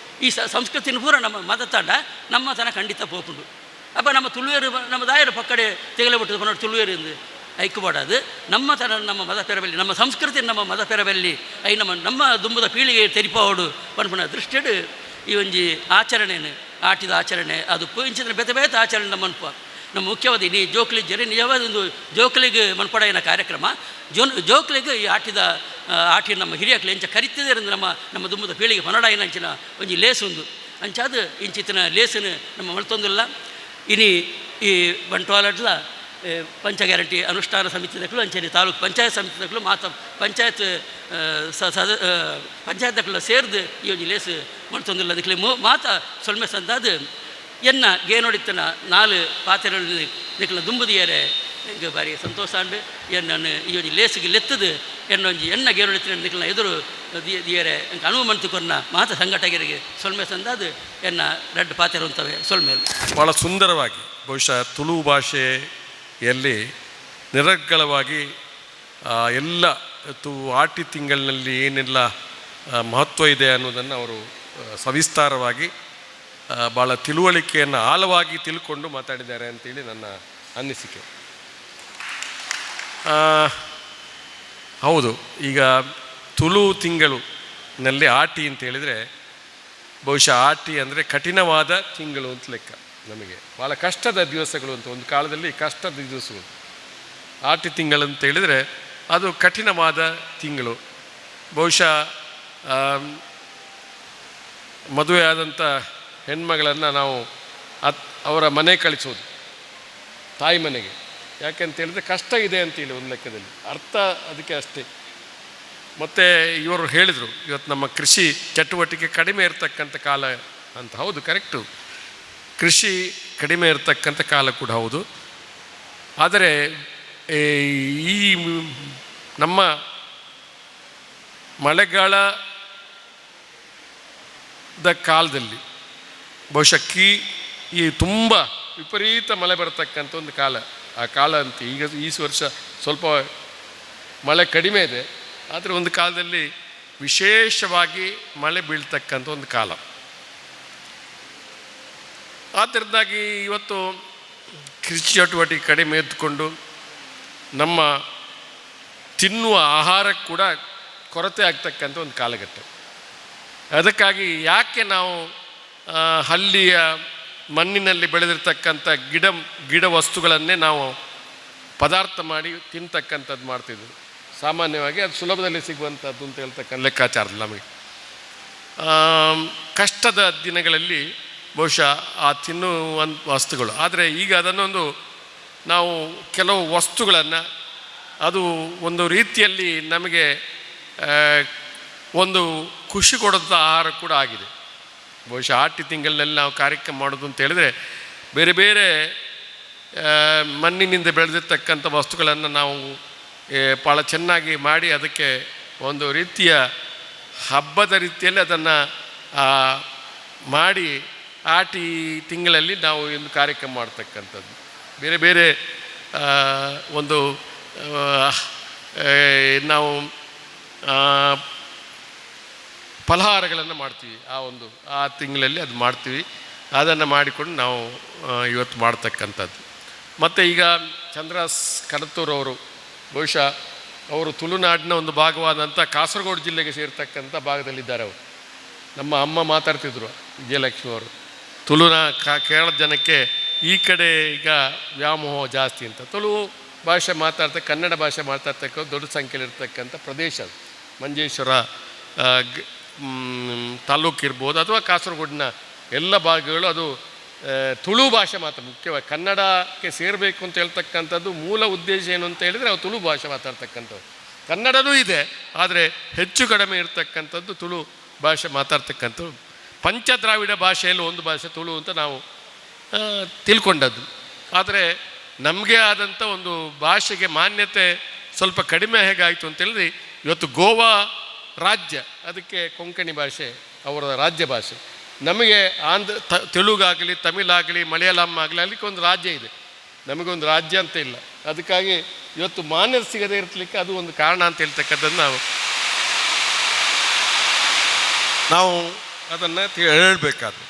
ಈ ಸಂಸ್ಕೃತಿನ ಪೂರ ನಮ್ಮ ಮದತಾಂಡ ನಮ್ಮ ತನ ಖಂಡಿತ ಪೋಪುಂಡು ಅಪ್ಪ ನಮ್ಮ ತುಳುವೇರು ನಮ್ಮ ದಾಯರು ಪಕ್ಕಡೆ ತೆಗಲೆ ಬಿಟ್ಟು ಪುನಃ ತುಳುವೇರು ಎಂದು ಐಕ್ಯಪಾಡದು ನಮ್ಮ ತನ ನಮ್ಮ ಮದ ಪೆರಬಲ್ಲಿ ನಮ್ಮ ಸಂಸ್ಕೃತಿ ನಮ್ಮ ಮದ ಪೆರಬಲ್ಲಿ ಐ ನಮ್ಮ ದುಂಬದ ಪೀಳಿಗೆ ತೆರಿಪೋಡು ಪನ್ಪುಣ ದೃಷ್ಟಿಡು ಈ ಒಂಜಿ ಆಚರಣೆನು ಆಟಿದ ಆಚರಣೆ ಅದು ಪೋಯಿಂಚಿದ್ರೆ ಬೇತೆ ಬೇತೆ ಆಚರಣೆ ನಮ್ಮ ಮನ್ಪ ನಮ್ಮ ಮುಖ್ಯವಾದ ನೀ ಜೋಕ್ಲಿ ಜರಿ ನಿಜವಾದ ಒಂದು ಜೋಕ್ಲಿಗೆ ಮನ್ಪಡೆಯನ ಕಾರ್ಯಕ್ರಮ ಜೋಕ್ಲಿಗೆ ಈ ಆಟಿ ನಮ್ಮ ಹಿರಿಯಕ್ಲು ಎಂಚ ಕರಿತಿದೆ ನಮ್ಮ ದುಂಬದ ಪೀಳಿಗೆ ಪನಡಾಯಿನ ಅಂಚಿನ ಒಂಜಿ ಲೇಸು ಒಂದು ಅಂಚಾದ ಇಂಚಿತ್ತಿನ ಲೇಸನು ನಮ್ಮ ಮಲ್ತೊಂದಿಲ್ಲ ಇನಿ ಈ ಬಂಟ್ವಾಳಡ್ಲ ಪಂಚ ಗ್ಯಾರಂಟಿ ಅನುಷ್ಠಾನ ಸಮಿತಿದಕ್ಕೂ ಅಂಚನೆ ತಾಲೂಕು ಪಂಚಾಯತ್ ಸಮಿತಿದಕ್ಕೂ ಪಂಚಾಯತ್ ಪಂಚಾಯತ್ದಕ್ಕೂ ಸೇರಿದು ಈ ಒಂದು ಲೇಸು ಮಾಡ್ತೊಂದಿಲ್ಲ ಅದಕ್ಕೆ ಮಾತ ಸೊಲ್ಮೆ ಸಂದಾದು ಎನ್ನ ಗೇನೊಡಿತನ 4 ಪಾತ್ರೆಗಳು ಇದಕ್ಕೆ ದುಂಬುದಿಯರೆ ಎಂಗೆ ಬಾರಿ ಸಂತೋಷ ಅಂಡು ಎನ್ನನ್ನು ಈ ಒಂದು ಲೇಸಿಗೆ ಲೆತ್ತದು ಎನ್ನೊಂಜಿ ಎನ್ನ ಗೇನೊಡಿತಿನ ಇದಕ್ಕೆ ಎದುರು ದಿಯರೆ ಎಂಗೆ ಅನುವು ಮಂತುಕೊರ್ನ ಮಾತ ಸಂಘಟಕರಿಗೆ ಸೊಲ್ಮೆ ಸಂದಾದು ಎನ್ನ 2 ಪಾತ್ರೆ ಅಂತವೆ ಸೊಲ್ಮೇಲು ಭಾಳ ಸುಂದರವಾಗಿ ಬಹುಶಃ ತುಳು ಭಾಷೆಯಲ್ಲಿ ನಿರರ್ಗಳವಾಗಿ ಎಲ್ಲ ಆಟಿ ತಿಂಗಳಿನಲ್ಲಿ ಏನೆಲ್ಲ ಮಹತ್ವ ಇದೆ ಅನ್ನೋದನ್ನು ಅವರು ಸವಿಸ್ತಾರವಾಗಿ ಭಾಳ ತಿಳುವಳಿಕೆಯನ್ನು ಆಳವಾಗಿ ತಿಳ್ಕೊಂಡು ಮಾತಾಡಿದ್ದಾರೆ ಅಂತೇಳಿ ನನ್ನ ಅನ್ನಿಸಿಕೆ. ಹೌದು, ಈಗ ತುಳು ತಿಂಗಳಿನಲ್ಲಿ ಆಟಿ ಅಂತ ಹೇಳಿದರೆ ಬಹುಶಃ ಆಟಿ ಅಂದರೆ ಕಠಿಣವಾದ ತಿಂಗಳು ಅಂತ ಲೆಕ್ಕ. ನಮಗೆ ಭಾಳ ಕಷ್ಟದ ದಿವಸಗಳು ಅಂತ ಒಂದು ಕಾಲದಲ್ಲಿ ಕಷ್ಟದ ದಿವಸಗಳು. ಆಟಿ ತಿಂಗಳು ಅಂತ ಹೇಳಿದರೆ ಅದು ಕಠಿಣವಾದ ತಿಂಗಳು. ಬಹುಶಃ ಮದುವೆ ಆದಂಥ ಹೆಣ್ಮಗಳನ್ನು ನಾವು ಅವರ ಮನೆ ಕಳಿಸೋದು, ತಾಯಿ ಮನೆಗೆ. ಯಾಕೆಂತ ಹೇಳಿದ್ರೆ ಕಷ್ಟ ಇದೆ ಅಂತೇಳಿ ಒಂದು ಲೆಕ್ಕದಲ್ಲಿ ಅರ್ಥ ಅದಕ್ಕೆ ಅಷ್ಟೇ. ಮತ್ತು ಇವರು ಹೇಳಿದರು ಇವತ್ತು ನಮ್ಮ ಕೃಷಿ ಚಟುವಟಿಕೆ ಕಡಿಮೆ ಇರತಕ್ಕಂಥ ಕಾಲ ಅಂತ. ಹೌದು, ಕರೆಕ್ಟು, ಕೃಷಿ ಕಡಿಮೆ ಇರತಕ್ಕಂಥ ಕಾಲ ಕೂಡ ಹೌದು. ಆದರೆ ಈ ನಮ್ಮ ಮಳೆಗಾಲದ ಕಾಲದಲ್ಲಿ ಬಹುಶಃ ಈ ತುಂಬ ವಿಪರೀತ ಮಳೆ ಬರತಕ್ಕಂಥ ಒಂದು ಕಾಲ, ಆ ಕಾಲ ಅಂತ. ಈಗ ಈ ವರ್ಷ ಸ್ವಲ್ಪ ಮಳೆ ಕಡಿಮೆ ಇದೆ, ಆದರೆ ಒಂದು ಕಾಲದಲ್ಲಿ ವಿಶೇಷವಾಗಿ ಮಳೆ ಬೀಳ್ತಕ್ಕಂಥ ಒಂದು ಕಾಲ. ಆದ್ದರಿಂದಾಗಿ ಇವತ್ತು ಕೃಷಿ ಚಟುವಟಿಕೆ ಕಡಿಮೆ ಎದ್ದುಕೊಂಡು ನಮ್ಮ ತಿನ್ನುವ ಆಹಾರಕ್ಕೆ ಕೂಡ ಕೊರತೆ ಆಗ್ತಕ್ಕಂಥ ಒಂದು ಕಾಲಘಟ್ಟ. ಅದಕ್ಕಾಗಿ ಯಾಕೆ ನಾವು ಹಳ್ಳಿಯ ಮಣ್ಣಿನಲ್ಲಿ ಬೆಳೆದಿರ್ತಕ್ಕಂಥ ಗಿಡ ವಸ್ತುಗಳನ್ನೇ ನಾವು ಪದಾರ್ಥ ಮಾಡಿ ತಿಂತಕ್ಕಂಥದ್ದು ಮಾಡ್ತಿದ್ವಿ. ಸಾಮಾನ್ಯವಾಗಿ ಅದು ಸುಲಭದಲ್ಲಿ ಸಿಗುವಂಥದ್ದು ಅಂತ ಹೇಳ್ತಕ್ಕಂಥ ಲೆಕ್ಕಾಚಾರದಲ್ಲಿ ನಮಗೆ ಕಷ್ಟದ ದಿನಗಳಲ್ಲಿ ಬಹುಶಃ ಆ ತಿನ್ನುವ ವಸ್ತುಗಳು. ಆದರೆ ಈಗ ಅದನ್ನೊಂದು ನಾವು ಕೆಲವು ವಸ್ತುಗಳನ್ನು ಅದು ಒಂದು ರೀತಿಯಲ್ಲಿ ನಮಗೆ ಒಂದು ಖುಷಿ ಕೊಡೋಂಥ ಆಹಾರ ಕೂಡ ಆಗಿದೆ. ಬಹುಶಃ ಆಟಿ ತಿಂಗಳಿನಲ್ಲಿ ನಾವು ಕಾರ್ಯಕ್ರಮ ಮಾಡೋದು ಅಂತ ಹೇಳಿದ್ರೆ ಬೇರೆ ಬೇರೆ ಮಣ್ಣಿನಿಂದ ಬೆಳೆದಿರ್ತಕ್ಕಂಥ ವಸ್ತುಗಳನ್ನು ನಾವು ಭಾಳ ಚೆನ್ನಾಗಿ ಮಾಡಿ ಅದಕ್ಕೆ ಒಂದು ರೀತಿಯ ಹಬ್ಬದ ರೀತಿಯಲ್ಲಿ ಅದನ್ನು ಮಾಡಿ ಆಟಿ ತಿಂಗಳಲ್ಲಿ ನಾವು ಒಂದು ಕಾರ್ಯಕ್ರಮ ಮಾಡ್ತಕ್ಕಂಥದ್ದು. ಬೇರೆ ಬೇರೆ ಒಂದು ನಾವು ಫಲಹಾರಗಳನ್ನು ಮಾಡ್ತೀವಿ. ಆ ತಿಂಗಳಲ್ಲಿ ಅದು ಮಾಡ್ತೀವಿ. ಅದನ್ನು ಮಾಡಿಕೊಂಡು ನಾವು ಇವತ್ತು ಮಾಡ್ತಕ್ಕಂಥದ್ದು. ಮತ್ತು ಈಗ ಚಂದ್ರಾಸ್ ಕಡತೂರವರು ಬಹುಶಃ ಅವರು ತುಳುನಾಡಿನ ಒಂದು ಭಾಗವಾದಂಥ ಕಾಸರಗೋಡು ಜಿಲ್ಲೆಗೆ ಸೇರ್ತಕ್ಕಂಥ ಭಾಗದಲ್ಲಿದ್ದಾರೆ. ಅವರು ನಮ್ಮ ಅಮ್ಮ ಮಾತಾಡ್ತಿದ್ರು, ವಿಜಯಲಕ್ಷ್ಮಿ ಅವರು, ಕೇರಳದ ಜನಕ್ಕೆ ಈ ಕಡೆ ಈಗ ವ್ಯಾಮೋಹ ಜಾಸ್ತಿ ಅಂತ. ತುಳು ಭಾಷೆ ಕನ್ನಡ ಭಾಷೆ ಮಾತಾಡ್ತಕ್ಕ ದೊಡ್ಡ ಸಂಖ್ಯೆಯಲ್ಲಿರ್ತಕ್ಕಂಥ ಪ್ರದೇಶ ಅದು. ಮಂಜೇಶ್ವರ ತಾಲೂಕು ಇರ್ಬೋದು ಅಥವಾ ಕಾಸರಗೋಡಿನ ಎಲ್ಲ ಭಾಗಗಳು ಅದು ತುಳು ಭಾಷೆ ಮುಖ್ಯವಾಗಿ ಕನ್ನಡಕ್ಕೆ ಸೇರಬೇಕು ಅಂತ ಹೇಳ್ತಕ್ಕಂಥದ್ದು ಮೂಲ ಉದ್ದೇಶ ಏನು ಅಂತ ಹೇಳಿದರೆ ಅವ್ರು ತುಳು ಭಾಷೆ ಮಾತಾಡ್ತಕ್ಕಂಥವ್ರು. ಕನ್ನಡನೂ ಇದೆ, ಆದರೆ ಹೆಚ್ಚು ಕಡಿಮೆ ಇರತಕ್ಕಂಥದ್ದು ತುಳು ಭಾಷೆ ಮಾತಾಡ್ತಕ್ಕಂಥದ್ದು. ಪಂಚದ್ರಾವಿಡ ಭಾಷೆಯಲ್ಲಿ ಒಂದು ಭಾಷೆ ತುಳು ಅಂತ ನಾವು ತಿಳ್ಕೊಂಡದ್ದು. ಆದರೆ ನಮಗೆ ಆದಂಥ ಒಂದು ಭಾಷೆಗೆ ಮಾನ್ಯತೆ ಸ್ವಲ್ಪ ಕಡಿಮೆ ಹೇಗಾಯಿತು ಅಂತೇಳಿದ್ರೆ, ಇವತ್ತು ಗೋವಾ ರಾಜ್ಯ, ಅದಕ್ಕೆ ಕೊಂಕಣಿ ಭಾಷೆ ಅವರ ರಾಜ್ಯ ಭಾಷೆ. ನಮಗೆ ತೆಲುಗಾಗಲಿ, ತಮಿಳಾಗಲಿ, ಮಲಯಾಳಂ ಆಗಲಿ ಅದಕ್ಕೆ ಒಂದು ರಾಜ್ಯ ಇದೆ, ನಮಗೊಂದು ರಾಜ್ಯ ಅಂತ ಇಲ್ಲ. ಅದಕ್ಕಾಗಿ ಇವತ್ತು ಮಾನ್ಯತೆ ಸಿಗದೇ ಇರಲಿಕ್ಕೆ ಅದು ಒಂದು ಕಾರಣ ಅಂತ ಹೇಳ್ತಕ್ಕಂಥದ್ದು ನಾವು ಅದನ್ನು ಹೇಳಬೇಕಾದ್ರೆ.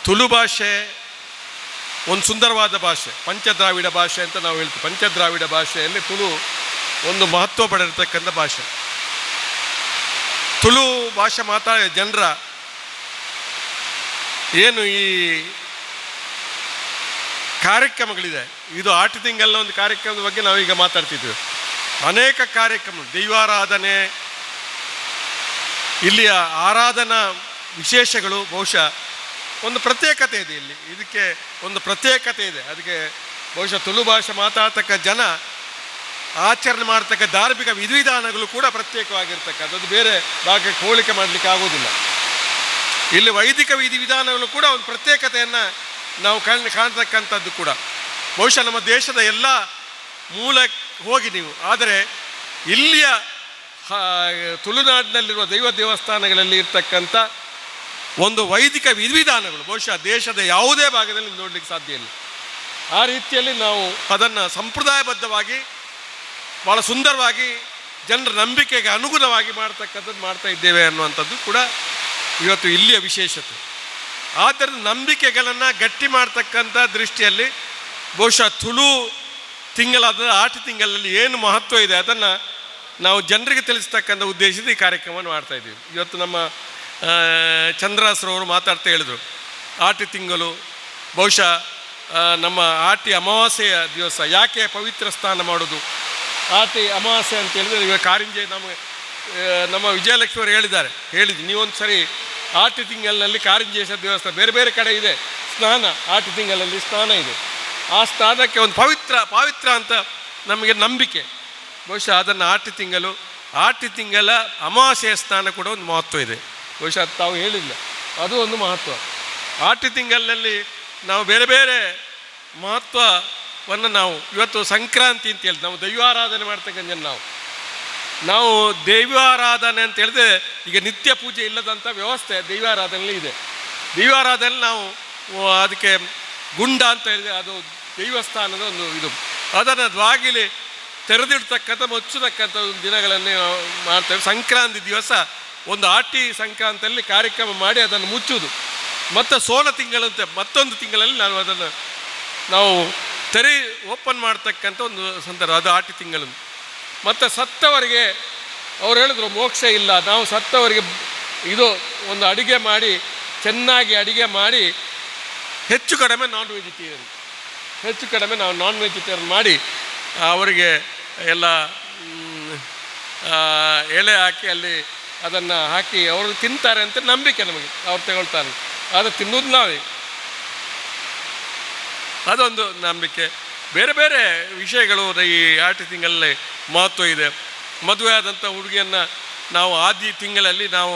ತುಳು ಭಾಷೆ ಒಂದು ಸುಂದರವಾದ ಭಾಷೆ, ಪಂಚದ್ರಾವಿಡ ಭಾಷೆ ಅಂತ ನಾವು ಹೇಳ್ತೀವಿ. ಪಂಚದ್ರಾವಿಡ ಭಾಷೆಯಲ್ಲಿ ತುಳು ಒಂದು ಮಹತ್ವ ಪಡೆದಿರ್ತಕ್ಕಂಥ ಭಾಷೆ. ತುಳು ಭಾಷೆ ಜನರ ಏನು ಈ ಕಾರ್ಯಕ್ರಮಗಳಿದೆ, ಇದು ಆಟಿ ತಿಂಗಳ ಒಂದು ಕಾರ್ಯಕ್ರಮದ ಬಗ್ಗೆ ನಾವೀಗ ಮಾತಾಡ್ತಿದ್ವಿ. ಅನೇಕ ಕಾರ್ಯಕ್ರಮ, ದೈವಾರಾಧನೆ, ಇಲ್ಲಿಯ ಆರಾಧನಾ ವಿಶೇಷಗಳು ಬಹುಶಃ ಒಂದು ಪ್ರತ್ಯೇಕತೆ ಇದೆ. ಇದಕ್ಕೆ ಒಂದು ಪ್ರತ್ಯೇಕತೆ ಇದೆ. ಅದಕ್ಕೆ ಬಹುಶಃ ತುಳು ಭಾಷೆ ಮಾತಾಡ್ತಕ್ಕ ಜನ ಆಚರಣೆ ಮಾಡ್ತಕ್ಕ ಧಾರ್ಮಿಕ ವಿಧಿವಿಧಾನಗಳು ಕೂಡ ಪ್ರತ್ಯೇಕವಾಗಿರ್ತಕ್ಕಂಥದ್ದು, ಬೇರೆ ಭಾಗಕ್ಕೆ ಹೋಲಿಕೆ ಮಾಡಲಿಕ್ಕೆ ಆಗೋದಿಲ್ಲ. ಇಲ್ಲಿ ವೈದಿಕ ವಿಧಿವಿಧಾನಗಳು ಕೂಡ ಒಂದು ಪ್ರತ್ಯೇಕತೆಯನ್ನು ನಾವು ಕಾಣ್ತಕ್ಕಂಥದ್ದು ಕೂಡ. ಬಹುಶಃ ನಮ್ಮ ದೇಶದ ಎಲ್ಲ ಮೂಲಕ್ಕೆ ಹೋಗಿ ನೀವು, ಆದರೆ ಇಲ್ಲಿಯ ತುಳುನಾಡಿನಲ್ಲಿರುವ ದೈವ ದೇವಸ್ಥಾನಗಳಲ್ಲಿ ಇರ್ತಕ್ಕಂಥ ಒಂದು ವೈದಿಕ ವಿಧಿವಿಧಾನಗಳು ಬಹುಶಃ ದೇಶದ ಯಾವುದೇ ಭಾಗದಲ್ಲಿ ನೋಡಲಿಕ್ಕೆ ಸಾಧ್ಯ ಇಲ್ಲ. ಆ ರೀತಿಯಲ್ಲಿ ನಾವು ಅದನ್ನು ಸಂಪ್ರದಾಯಬದ್ಧವಾಗಿ ಭಾಳ ಸುಂದರವಾಗಿ ಜನರ ನಂಬಿಕೆಗೆ ಅನುಗುಣವಾಗಿ ಮಾಡ್ತಕ್ಕಂಥದ್ದು ಮಾಡ್ತಾ ಇದ್ದೇವೆ ಅನ್ನುವಂಥದ್ದು ಕೂಡ ಇವತ್ತು ಇಲ್ಲಿಯ ವಿಶೇಷತೆ. ಆದ್ದರಿಂದ ನಂಬಿಕೆಗಳನ್ನು ಗಟ್ಟಿ ಮಾಡ್ತಕ್ಕಂಥ ದೃಷ್ಟಿಯಲ್ಲಿ ಬಹುಶಃ ತುಳು ತಿಂಗಳಾದ ಆಟಿ ತಿಂಗಳಲ್ಲಿ ಏನು ಮಹತ್ವ ಇದೆ ಅದನ್ನು ನಾವು ಜನರಿಗೆ ತಿಳಿಸ್ತಕ್ಕಂಥ ಉದ್ದೇಶದ ಈ ಕಾರ್ಯಕ್ರಮವನ್ನು ಮಾಡ್ತಾಯಿದ್ದೀವಿ. ಇವತ್ತು ನಮ್ಮ ಚಂದ್ರಾಸ್ರವರು ಮಾತಾಡ್ತಾ ಹೇಳಿದರು, ಆಟಿ ತಿಂಗಳು ಬಹುಶಃ ನಮ್ಮ ಆಟಿ ಅಮಾವಾಸ್ಯೆಯ ದಿವಸ ಯಾಕೆ ಪವಿತ್ರ ಸ್ನಾನ ಮಾಡೋದು. ಆಟಿ ಅಮಾವಾಸ್ಯೆ ಅಂತ ಹೇಳಿದರೆ ಇವಾಗ ಕಾರಿಂಜೆ ನಮ್ಮ ವಿಜಯಲಕ್ಷ್ಮಿ ಅವರು ಹೇಳಿದ್ದು ನೀವೊಂದು ಸರಿ ಆಟಿ ತಿಂಗಳಿನಲ್ಲಿ ಕಾರಿಂಜೇಶ್ವರ ದೇವಸ್ಥಾನ ಬೇರೆ ಬೇರೆ ಕಡೆ ಇದೆ ಸ್ನಾನ, ಆಟಿ ತಿಂಗಳಲ್ಲಿ ಸ್ನಾನ ಇದೆ. ಆ ಸ್ನಾನಕ್ಕೆ ಒಂದು ಪಾವಿತ್ರ ಅಂತ ನಮಗೆ ನಂಬಿಕೆ. ಬಹುಶಃ ಅದನ್ನು ಆಟಿ ತಿಂಗಳ ಅಮಾವಾಸ್ಯೆಯ ಸ್ನಾನ ಕೂಡ ಒಂದು ಮಹತ್ವ ಇದೆ. ಬಹುಶಃ ಅದು ತಾವು ಹೇಳಿಲ್ಲ, ಅದು ಒಂದು ಮಹತ್ವ. ಆಟಿ ತಿಂಗಳಿನಲ್ಲಿ ನಾವು ಬೇರೆ ಬೇರೆ ಮಹತ್ವವನ್ನು ನಾವು ಇವತ್ತು ಸಂಕ್ರಾಂತಿ ಅಂತ ಹೇಳಿ ನಾವು ದೈವಾರಾಧನೆ ಮಾಡ್ತಕ್ಕಂಥ ನಾವು ದೈವಾರಾಧನೆ ಅಂತ ಹೇಳಿದ್ರೆ ಈಗ ನಿತ್ಯ ಪೂಜೆ ಇಲ್ಲದಂಥ ವ್ಯವಸ್ಥೆ ದೈವಾರಾಧನೆಯಲ್ಲಿ ಇದೆ. ದೈವಾರಾಧನೆ ನಾವು ಅದಕ್ಕೆ ಗುಂಡ ಅಂತ ಹೇಳಿದರೆ ಅದು ದೈವಸ್ಥಾನದ ಒಂದು ಇದು, ಅದನ್ನು ಬಾಗಿಲಿ ತೆರೆದಿಡ್ತಕ್ಕಂಥ ಮುಚ್ಚತಕ್ಕಂಥ ದಿನಗಳನ್ನು ನಾವು ಮಾಡ್ತೇವೆ. ಸಂಕ್ರಾಂತಿ ದಿವಸ ಒಂದು ಆಟಿ ಸಂಕ್ರಾಂತಿಯಲ್ಲಿ ಕಾರ್ಯಕ್ರಮ ಮಾಡಿ ಅದನ್ನು ಮುಚ್ಚುವುದು. ಮತ್ತು ಸೋಲ ತಿಂಗಳಂತೆ ಮತ್ತೊಂದು ತಿಂಗಳಲ್ಲಿ ನಾವು ಓಪನ್ ಮಾಡ್ತಕ್ಕಂಥ ಒಂದು ಸಂದರ್ಭ, ಅದು ಆಟಿ ತಿಂಗಳು. ಮತ್ತು ಸತ್ತವರಿಗೆ ಅವ್ರು ಹೇಳಿದ್ರು ಮೋಕ್ಷ ಇಲ್ಲ, ನಾವು ಸತ್ತವರಿಗೆ ಇದು ಒಂದು ಅಡುಗೆ ಮಾಡಿ ಚೆನ್ನಾಗಿ ಅಡುಗೆ ಮಾಡಿ ಹೆಚ್ಚು ಕಡಿಮೆ ನಾನ್ ವೆಜಿಟೇರಿಯನ್ ಮಾಡಿ ಅವರಿಗೆ ಎಲ್ಲ ಎಲೆ ಹಾಕಿ ಅಲ್ಲಿ ಅದನ್ನು ಹಾಕಿ ಅವರು ತಿಂತಾರೆ ಅಂತ ನಂಬಿಕೆ ನಮಗೆ. ಅವ್ರು ತಗೊಳ್ತಾರೆ, ಆದರೆ ತಿನ್ನೋದು ನಾವೇ, ಅದೊಂದು ನಂಬಿಕೆ. ಬೇರೆ ಬೇರೆ ವಿಷಯಗಳು ಈ ಆಟಿ ತಿಂಗಳಲ್ಲಿ ಮಹತ್ವ ಇದೆ. ಮದುವೆ ಆದಂಥ ಹುಡುಗಿಯನ್ನು ನಾವು ಆದಿ ತಿಂಗಳಲ್ಲಿ ನಾವು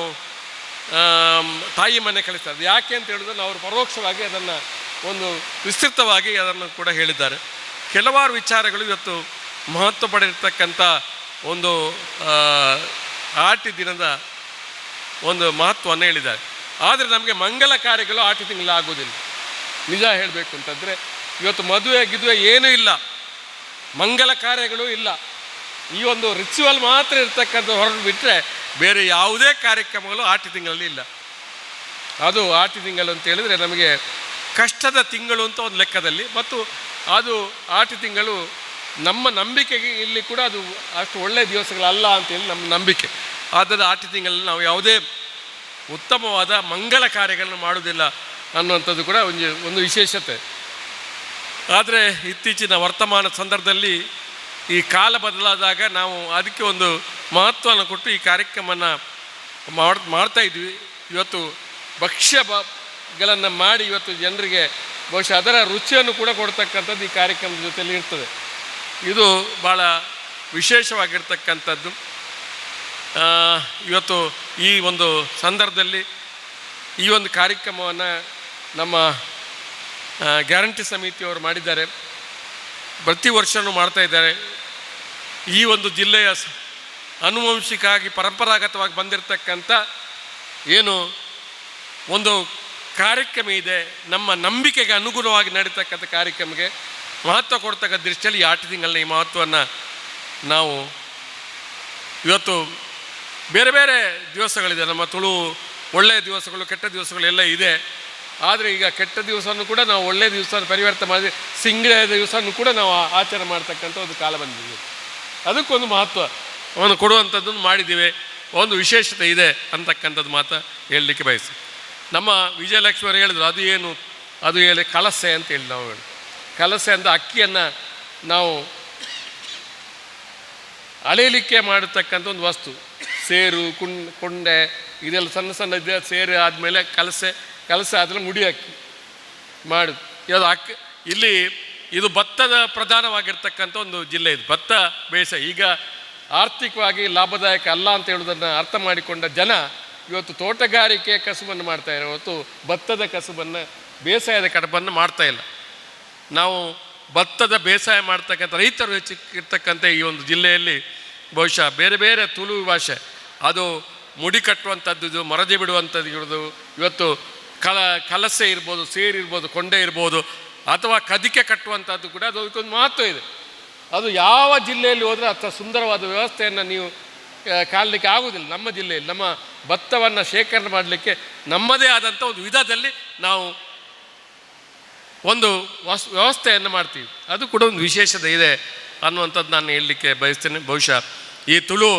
ತಾಯಿ ಮನೆ ಕಳಿಸ್ತಾರೆ. ಯಾಕೆ ಅಂತ ಹೇಳಿದ್ರೆ ಅವರು ಪರೋಕ್ಷವಾಗಿ ಅದನ್ನು ಒಂದು ವಿಸ್ತೃತವಾಗಿ ಅದನ್ನು ಕೂಡ ಹೇಳಿದ್ದಾರೆ. ಕೆಲವಾರು ವಿಚಾರಗಳು ಇವತ್ತು ಮಹತ್ವ ಪಡೆದಿರ್ತಕ್ಕಂಥ ಒಂದು ಆಟಿ ದಿನದ ಒಂದು ಮಹತ್ವವನ್ನು ಹೇಳಿದ್ದಾರೆ. ಆದರೆ ನಮಗೆ ಮಂಗಲ ಕಾರ್ಯಗಳು ಆಟಿ ತಿಂಗಳಲ್ಲಿ ಆಗೋದಿಲ್ಲ. ನಿಜ ಹೇಳಬೇಕು ಅಂತಂದರೆ ಇವತ್ತು ಮದುವೆ ಏನೂ ಇಲ್ಲ, ಮಂಗಲ ಕಾರ್ಯಗಳು ಇಲ್ಲ. ಈ ಒಂದು ರಿಚುವಲ್ ಮಾತ್ರ ಇರ್ತಕ್ಕಂಥ ಹೊರಟು ಬಿಟ್ಟರೆ ಬೇರೆ ಯಾವುದೇ ಕಾರ್ಯಕ್ರಮಗಳು ಆಟಿ ತಿಂಗಳಲ್ಲಿ ಇಲ್ಲ. ಅದು ಆಟಿ ತಿಂಗಳು ಅಂತ ಹೇಳಿದರೆ ನಮಗೆ ಕಷ್ಟದ ತಿಂಗಳು ಅಂತ ಒಂದು ಲೆಕ್ಕದಲ್ಲಿ, ಮತ್ತು ಅದು ಆಟಿ ತಿಂಗಳು ನಮ್ಮ ನಂಬಿಕೆಗೆ ಇಲ್ಲಿ ಕೂಡ ಅದು ಅಷ್ಟು ಒಳ್ಳೆಯ ದಿವಸಗಳಲ್ಲ ಅಂತೇಳಿ ನಮ್ಮ ನಂಬಿಕೆ. ಆದ್ದರಿಂದ ಆಟಿ ತಿಂಗಳಲ್ಲಿ ನಾವು ಯಾವುದೇ ಉತ್ತಮವಾದ ಮಂಗಲ ಕಾರ್ಯಗಳನ್ನು ಮಾಡುವುದಿಲ್ಲ ಅನ್ನುವಂಥದ್ದು ಕೂಡ ಒಂದು ವಿಶೇಷತೆ. ಆದರೆ ಇತ್ತೀಚಿನ ವರ್ತಮಾನ ಸಂದರ್ಭದಲ್ಲಿ ಈ ಕಾಲ ಬದಲಾದಾಗ ನಾವು ಅದಕ್ಕೆ ಒಂದು ಮಹತ್ವವನ್ನು ಕೊಟ್ಟು ಈ ಕಾರ್ಯಕ್ರಮವನ್ನು ಮಾಡ್ತಾಯಿದ್ವಿ. ಇವತ್ತು ಭಕ್ಷ್ಯಗಳನ್ನು ಮಾಡಿ ಇವತ್ತು ಜನರಿಗೆ ಬಹುಶಃ ಅದರ ರುಚಿಯನ್ನು ಕೂಡ ಕೊಡ್ತಕ್ಕಂಥದ್ದು ಈ ಕಾರ್ಯಕ್ರಮದ ಜೊತೆಯಲ್ಲಿ ಇರ್ತದೆ. ಇದು ಭಾಳ ವಿಶೇಷವಾಗಿರ್ತಕ್ಕಂಥದ್ದು. ಇವತ್ತು ಈ ಒಂದು ಸಂದರ್ಭದಲ್ಲಿ ಈ ಒಂದು ಕಾರ್ಯಕ್ರಮವನ್ನು ನಮ್ಮ ಗ್ಯಾರಂಟಿ ಸಮಿತಿಯವರು ಮಾಡಿದ್ದಾರೆ. ಪ್ರತಿ ವರ್ಷವೂ ಮಾಡ್ತಾಯಿದ್ದಾರೆ. ಈ ಒಂದು ಜಿಲ್ಲೆಯ ಆನುವಂಶಿಕವಾಗಿ ಪರಂಪರಾಗತವಾಗಿ ಬಂದಿರತಕ್ಕಂಥ ಏನು ಒಂದು ಕಾರ್ಯಕ್ರಮ ಇದೆ, ನಮ್ಮ ನಂಬಿಕೆಗೆ ಅನುಗುಣವಾಗಿ ನಡೀತಕ್ಕಂಥ ಕಾರ್ಯಕ್ರಮಕ್ಕೆ ಮಹತ್ವ ಕೊಡ್ತಕ್ಕ ದೃಷ್ಟಿಯಲ್ಲಿ ಈ 8 ತಿಂಗಳ ಈ ಮಹತ್ವವನ್ನು ನಾವು ಇವತ್ತು ಬೇರೆ ಬೇರೆ ದಿವಸಗಳಿದೆ. ನಮ್ಮ ತುಳು ಒಳ್ಳೆಯ ದಿವಸಗಳು, ಕೆಟ್ಟ ದಿವಸಗಳು ಎಲ್ಲ ಇದೆ. ಆದರೆ ಈಗ ಕೆಟ್ಟ ದಿವಸವನ್ನು ಕೂಡ ನಾವು ಒಳ್ಳೆಯ ದಿವಸ ಪರಿವರ್ತನೆ ಮಾಡಿ ಸಿಂಗಳೆಯ ದಿವಸವನ್ನು ಕೂಡ ನಾವು ಆಚರಣೆ ಮಾಡ್ತಕ್ಕಂಥ ಒಂದು ಕಾಲ ಬಂದಿದೆ. ಅದಕ್ಕೊಂದು ಮಹತ್ವವನ್ನು ಕೊಡುವಂಥದ್ದನ್ನು ಮಾಡಿದ್ದೀವಿ. ಒಂದು ವಿಶೇಷತೆ ಇದೆ ಅಂತಕ್ಕಂಥದ್ದು ಮಾತ್ರ ಹೇಳಲಿಕ್ಕೆ ಬಯಸಿ. ನಮ್ಮ ವಿಜಯಲಕ್ಷ್ಮಿ ಅವರು ಹೇಳಿದ್ರು, ಅದು ಏನು, ಅದು ಹೇಳಿ ಕಲಸೆ ಅಂತೇಳಿ ನಾವು ಹೇಳಿ. ಕಲಸೆ ಅಂತ ಅಕ್ಕಿಯನ್ನು ನಾವು ಅಳೆಯಲಿಕ್ಕೆ ಮಾಡತಕ್ಕಂಥ ಒಂದು ವಸ್ತು. ಸೇರು, ಕೊಂಡೆ ಇದೆಲ್ಲ ಸಣ್ಣ ಸಣ್ಣ ಇದೆ. ಸೇರು ಆದಮೇಲೆ ಕಲಸೆ ಆದರೆ ಮುಡಿ ಅಕ್ಕಿ ಮಾಡು. ಇದು ಇಲ್ಲಿ ಇದು ಭತ್ತದ ಪ್ರಧಾನವಾಗಿರ್ತಕ್ಕಂಥ ಒಂದು ಜಿಲ್ಲೆ. ಇದು ಭತ್ತ ಬೇಸಾಯ ಈಗ ಆರ್ಥಿಕವಾಗಿ ಲಾಭದಾಯಕ ಅಲ್ಲ ಅಂತ ಹೇಳೋದನ್ನು ಅರ್ಥ ಮಾಡಿಕೊಂಡ ಜನ ಇವತ್ತು ತೋಟಗಾರಿಕೆ ಕಸುಬನ್ನು ಮಾಡ್ತಾಯಿದ್ದಾರೆ. ಇವತ್ತು ಭತ್ತದ ಕಸುಬನ್ನು, ಬೇಸಾಯದ ಕಡಬನ್ನು ಮಾಡ್ತಾಯಿಲ್ಲ. ನಾವು ಭತ್ತದ ಬೇಸಾಯ ಮಾಡ್ತಕ್ಕಂಥ ರೈತರು ಹೆಚ್ಚಿರ್ತಕ್ಕಂಥ ಈ ಒಂದು ಜಿಲ್ಲೆಯಲ್ಲಿ ಬಹುಶಃ ಬೇರೆ ಬೇರೆ ತುಳು ಭಾಷೆ, ಅದು ಮುಡಿ ಕಟ್ಟುವಂಥದ್ದು, ಮರದಿ ಬಿಡುವಂಥದ್ದು ಇರೋದು, ಇವತ್ತು ಕಲಸೆ ಇರ್ಬೋದು, ಸೇರಿರ್ಬೋದು, ಕೊಂಡೆ ಇರ್ಬೋದು, ಅಥವಾ ಕದಿಕೆ ಕಟ್ಟುವಂಥದ್ದು ಕೂಡ ಅದು ಅದಕ್ಕೊಂದು ಮಹತ್ವ ಇದೆ. ಅದು ಯಾವ ಜಿಲ್ಲೆಯಲ್ಲಿ ಹೋದರೆ ಅಂಥ ಸುಂದರವಾದ ವ್ಯವಸ್ಥೆಯನ್ನು ನೀವು ಕಾಣಲಿಕ್ಕೆ ಆಗುವುದಿಲ್ಲ. ನಮ್ಮ ಜಿಲ್ಲೆಯಲ್ಲಿ ನಮ್ಮ ಭತ್ತವನ್ನು ಶೇಖರಣೆ ಮಾಡಲಿಕ್ಕೆ ನಮ್ಮದೇ ಆದಂಥ ಒಂದು ವಿಧದಲ್ಲಿ ನಾವು ಒಂದು ವ್ಯವಸ್ಥೆಯನ್ನು ಮಾಡ್ತೀವಿ. ಅದು ಕೂಡ ಒಂದು ವಿಶೇಷತೆ ಇದೆ ಅನ್ನುವಂಥದ್ದು ನಾನು ಹೇಳಲಿಕ್ಕೆ ಬಯಸ್ತೇನೆ. ಬಹುಶಃ ಈ ತುಳು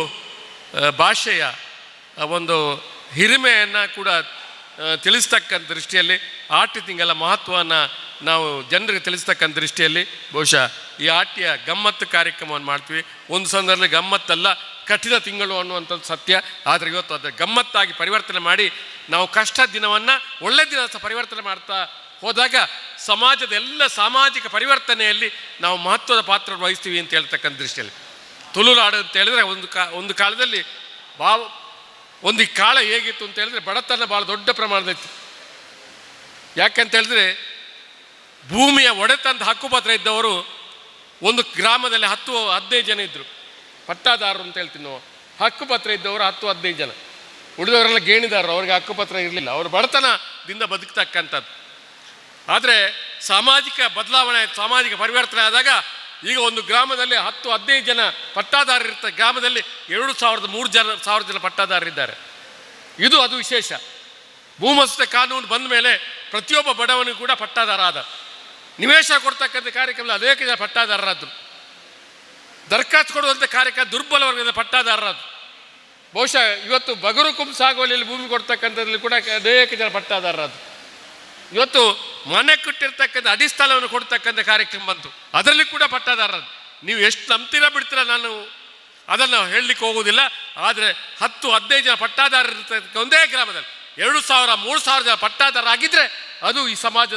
ಭಾಷೆಯ ಒಂದು ಹಿರಿಮೆಯನ್ನು ಕೂಡ ತಿಳಿಸ್ತಕ್ಕಂಥ ದೃಷ್ಟಿಯಲ್ಲಿ 8 ತಿಂಗಳ ಮಹತ್ವವನ್ನು ನಾವು ಜನರಿಗೆ ತಿಳಿಸ್ತಕ್ಕಂಥ ದೃಷ್ಟಿಯಲ್ಲಿ ಬಹುಶಃ ಈ ಆಟಿಯ ಗಮ್ಮತ್ತು ಕಾರ್ಯಕ್ರಮವನ್ನು ಮಾಡ್ತೀವಿ. ಒಂದು ಸಂದರ್ಭದಲ್ಲಿ ಗಮ್ಮತ್ತಲ್ಲ, ಕಠಿಣ ತಿಂಗಳು ಅನ್ನುವಂಥದ್ದು ಸತ್ಯ. ಆದರೆ ಇವತ್ತು ಅದರ ಗಮ್ಮತ್ತಾಗಿ ಪರಿವರ್ತನೆ ಮಾಡಿ ನಾವು ಕಷ್ಟ ದಿನವನ್ನು ಒಳ್ಳೆ ದಿನ ಪರಿವರ್ತನೆ ಮಾಡ್ತಾ ಹೋದಾಗ ಸಮಾಜದ ಎಲ್ಲ ಸಾಮಾಜಿಕ ಪರಿವರ್ತನೆಯಲ್ಲಿ ನಾವು ಮಹತ್ವದ ಪಾತ್ರ ವಹಿಸ್ತೀವಿ ಅಂತ ಹೇಳ್ತಕ್ಕಂಥ ದೃಷ್ಟಿಯಲ್ಲಿ ತುಳುನಾಡು ಅಂತ ಹೇಳಿದ್ರೆ ಒಂದು ಕಾಲದಲ್ಲಿ ಒಂದು ಕಾಲ ಹೇಗಿತ್ತು ಅಂತ ಹೇಳಿದ್ರೆ ಬಡತನ ಭಾಳ ದೊಡ್ಡ ಪ್ರಮಾಣದೈತಿ. ಯಾಕಂತ ಹೇಳಿದ್ರೆ ಭೂಮಿಯ ಒಡೆತಂತ ಹಕ್ಕುಪತ್ರ ಇದ್ದವರು ಒಂದು ಗ್ರಾಮದಲ್ಲಿ 10-15 ಜನ ಇದ್ದರು. ಪಟ್ಟಾದಾರರು ಅಂತ ಹೇಳ್ತೀವಿ ನಾವು. ಹಕ್ಕುಪತ್ರ ಇದ್ದವರು 10-15 ಜನ, ಉಳಿದವರೆಲ್ಲ ಗೇಣಿದಾರರು, ಅವ್ರಿಗೆ ಹಕ್ಕುಪತ್ರ ಇರಲಿಲ್ಲ. ಅವರು ಬಡತನದಿಂದ ಬದುಕ್ತಕ್ಕಂಥದ್ದು. ಆದರೆ ಸಾಮಾಜಿಕ ಬದಲಾವಣೆ, ಸಾಮಾಜಿಕ ಪರಿವರ್ತನೆ ಆದಾಗ ಈಗ ಒಂದು ಗ್ರಾಮದಲ್ಲಿ 10-15 ಜನ ಪಟ್ಟಾದಾರರಿರ್ತಾರೆ. ಗ್ರಾಮದಲ್ಲಿ 2,000-3,000 ಜನ ಪಟ್ಟಾದಾರರಿದ್ದಾರೆ. ಅದು ವಿಶೇಷ. ಭೂಮಸ್ತೆ ಕಾನೂನು ಬಂದ ಮೇಲೆ ಪ್ರತಿಯೊಬ್ಬ ಬಡವನಿಗೂ ಕೂಡ ಪಟ್ಟಾದಾರ ಆದ. ನಿವೇಶ ಕೊಡ್ತಕ್ಕಂಥ ಕಾರ್ಯಕ್ರಮದಲ್ಲಿ ಅನೇಕ ಜನ ಪಟ್ಟಾದಾರರಾದ್ರು. ದರಖಾಸ್ತು ಕೊಡುವಂಥ ಕಾರ್ಯಕ್ರಮ ದುರ್ಬಲ ವರ್ಗದ ಪಟ್ಟಾದಾರರಾದ್ರು. ಬಹುಶಃ ಇವತ್ತು ಬಗರು ಕುಂಸಾಗುವಲ್ಲಿ ಭೂಮಿ ಕೊಡ್ತಕ್ಕಂಥದ್ರಲ್ಲಿ ಕೂಡ ಅನೇಕ ಜನ ಪಟ್ಟಾದಾರರಾದ್ರು. ಇವತ್ತು ಮನೆ ಕೊಟ್ಟಿರ್ತಕ್ಕಂಥ ಅಡಿಸ್ಥಳವನ್ನು ಕೊಡ್ತಕ್ಕಂಥ ಕಾರ್ಯಕ್ರಮ ಬಂತು, ಅದರಲ್ಲಿ ಕೂಡ ಪಟ್ಟಾದಾರರು. ನೀವು ಎಷ್ಟು ನಂಬ್ತೀರಾ ಬಿಡ್ತೀರಾ ನಾನು ಅದನ್ನು ಹೇಳಲಿಕ್ಕೆ ಹೋಗೋದಿಲ್ಲ. ಆದರೆ 10-15 ಜನ ಪಟ್ಟಾದಾರರು ಇರ್ತಕ್ಕಂಥ ಒಂದೇ ಗ್ರಾಮದಲ್ಲಿ 2,000-3,000 ಜನ ಪಟ್ಟಾದಾರ ಆಗಿದ್ದರೆ ಅದು ಈ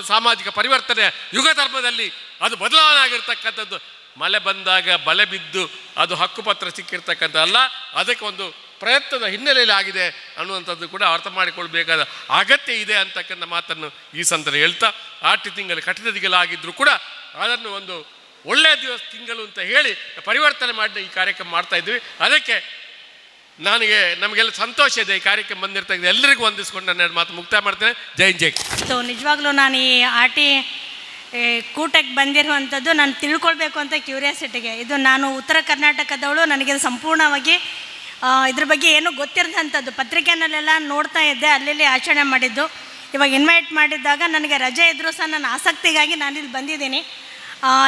ಸಾಮಾಜಿಕ ಪರಿವರ್ತನೆ ಯುಗ ಧರ್ಮದಲ್ಲಿ ಅದು ಬದಲಾವಣೆ ಆಗಿರ್ತಕ್ಕಂಥದ್ದು. ಮಳೆ ಬಂದಾಗ ಬಲೆ ಬಿದ್ದು ಅದು ಹಕ್ಕುಪತ್ರ ಸಿಕ್ಕಿರ್ತಕ್ಕಂಥ ಅಲ್ಲ, ಅದಕ್ಕೆ ಒಂದು ಪ್ರಯತ್ನದ ಹಿನ್ನೆಲೆಯಲ್ಲಿ ಆಗಿದೆ ಅನ್ನುವಂಥದ್ದು ಕೂಡ ಅರ್ಥ ಮಾಡಿಕೊಳ್ಬೇಕಾದ ಅಗತ್ಯ ಇದೆ ಅಂತಕ್ಕಂಥ ಮಾತನ್ನು ಈ ಸಂದರ್ಭ ಹೇಳ್ತಾ, 8 ತಿಂಗಳು ಕಠಿಣ ತಿಂಗಳಾಗಿದ್ದರೂ ಕೂಡ ಅದನ್ನು ಒಂದು ಒಳ್ಳೆಯ ತಿಂಗಳು ಅಂತ ಹೇಳಿ ಪರಿವರ್ತನೆ ಮಾಡಿ ಈ ಕಾರ್ಯಕ್ರಮ ಮಾಡ್ತಾ ಇದ್ವಿ. ಅದಕ್ಕೆ ನಮಗೆಲ್ಲ ಸಂತೋಷ ಇದೆ. ಈ ಕಾರ್ಯಕ್ರಮ ಬಂದಿರ್ತಕ್ಕಂಥ ಎಲ್ಲರಿಗೂ ಹೊಂದಿಸ್ಕೊಂಡು ನಾನು ಮಾತು ಮುಕ್ತಾಯ ಮಾಡ್ತೇನೆ. ಜೈ ಜೈ. ನಿಜವಾಗ್ಲೂ ನಾನು ಈ ಆಟಿ ಕೂಟಕ್ಕೆ ಬಂದಿರುವಂಥದ್ದು ನಾನು ತಿಳ್ಕೊಳ್ಬೇಕು ಅಂತ ಕ್ಯೂರಿಯಾಸಿಟಿಗೆ. ಇದು ನಾನು ಉತ್ತರ ಕರ್ನಾಟಕದವಳು, ನನಗೆ ಸಂಪೂರ್ಣವಾಗಿ ಇದ್ರ ಬಗ್ಗೆ ಏನೂ ಗೊತ್ತಿರದಂಥದ್ದು. ಪತ್ರಿಕೆಯಲ್ಲೆಲ್ಲ ನೋಡ್ತಾ ಇದ್ದೆ, ಅಲ್ಲಿ ಆಚರಣೆ ಮಾಡಿದ್ದು. ಇವಾಗ ಇನ್ವೈಟ್ ಮಾಡಿದ್ದಾಗ ನನಗೆ ರಜೆ ಇದ್ದರೂ ಸಹ ನನ್ನ ಆಸಕ್ತಿಗಾಗಿ ನಾನಿಲ್ಲಿ ಬಂದಿದ್ದೀನಿ.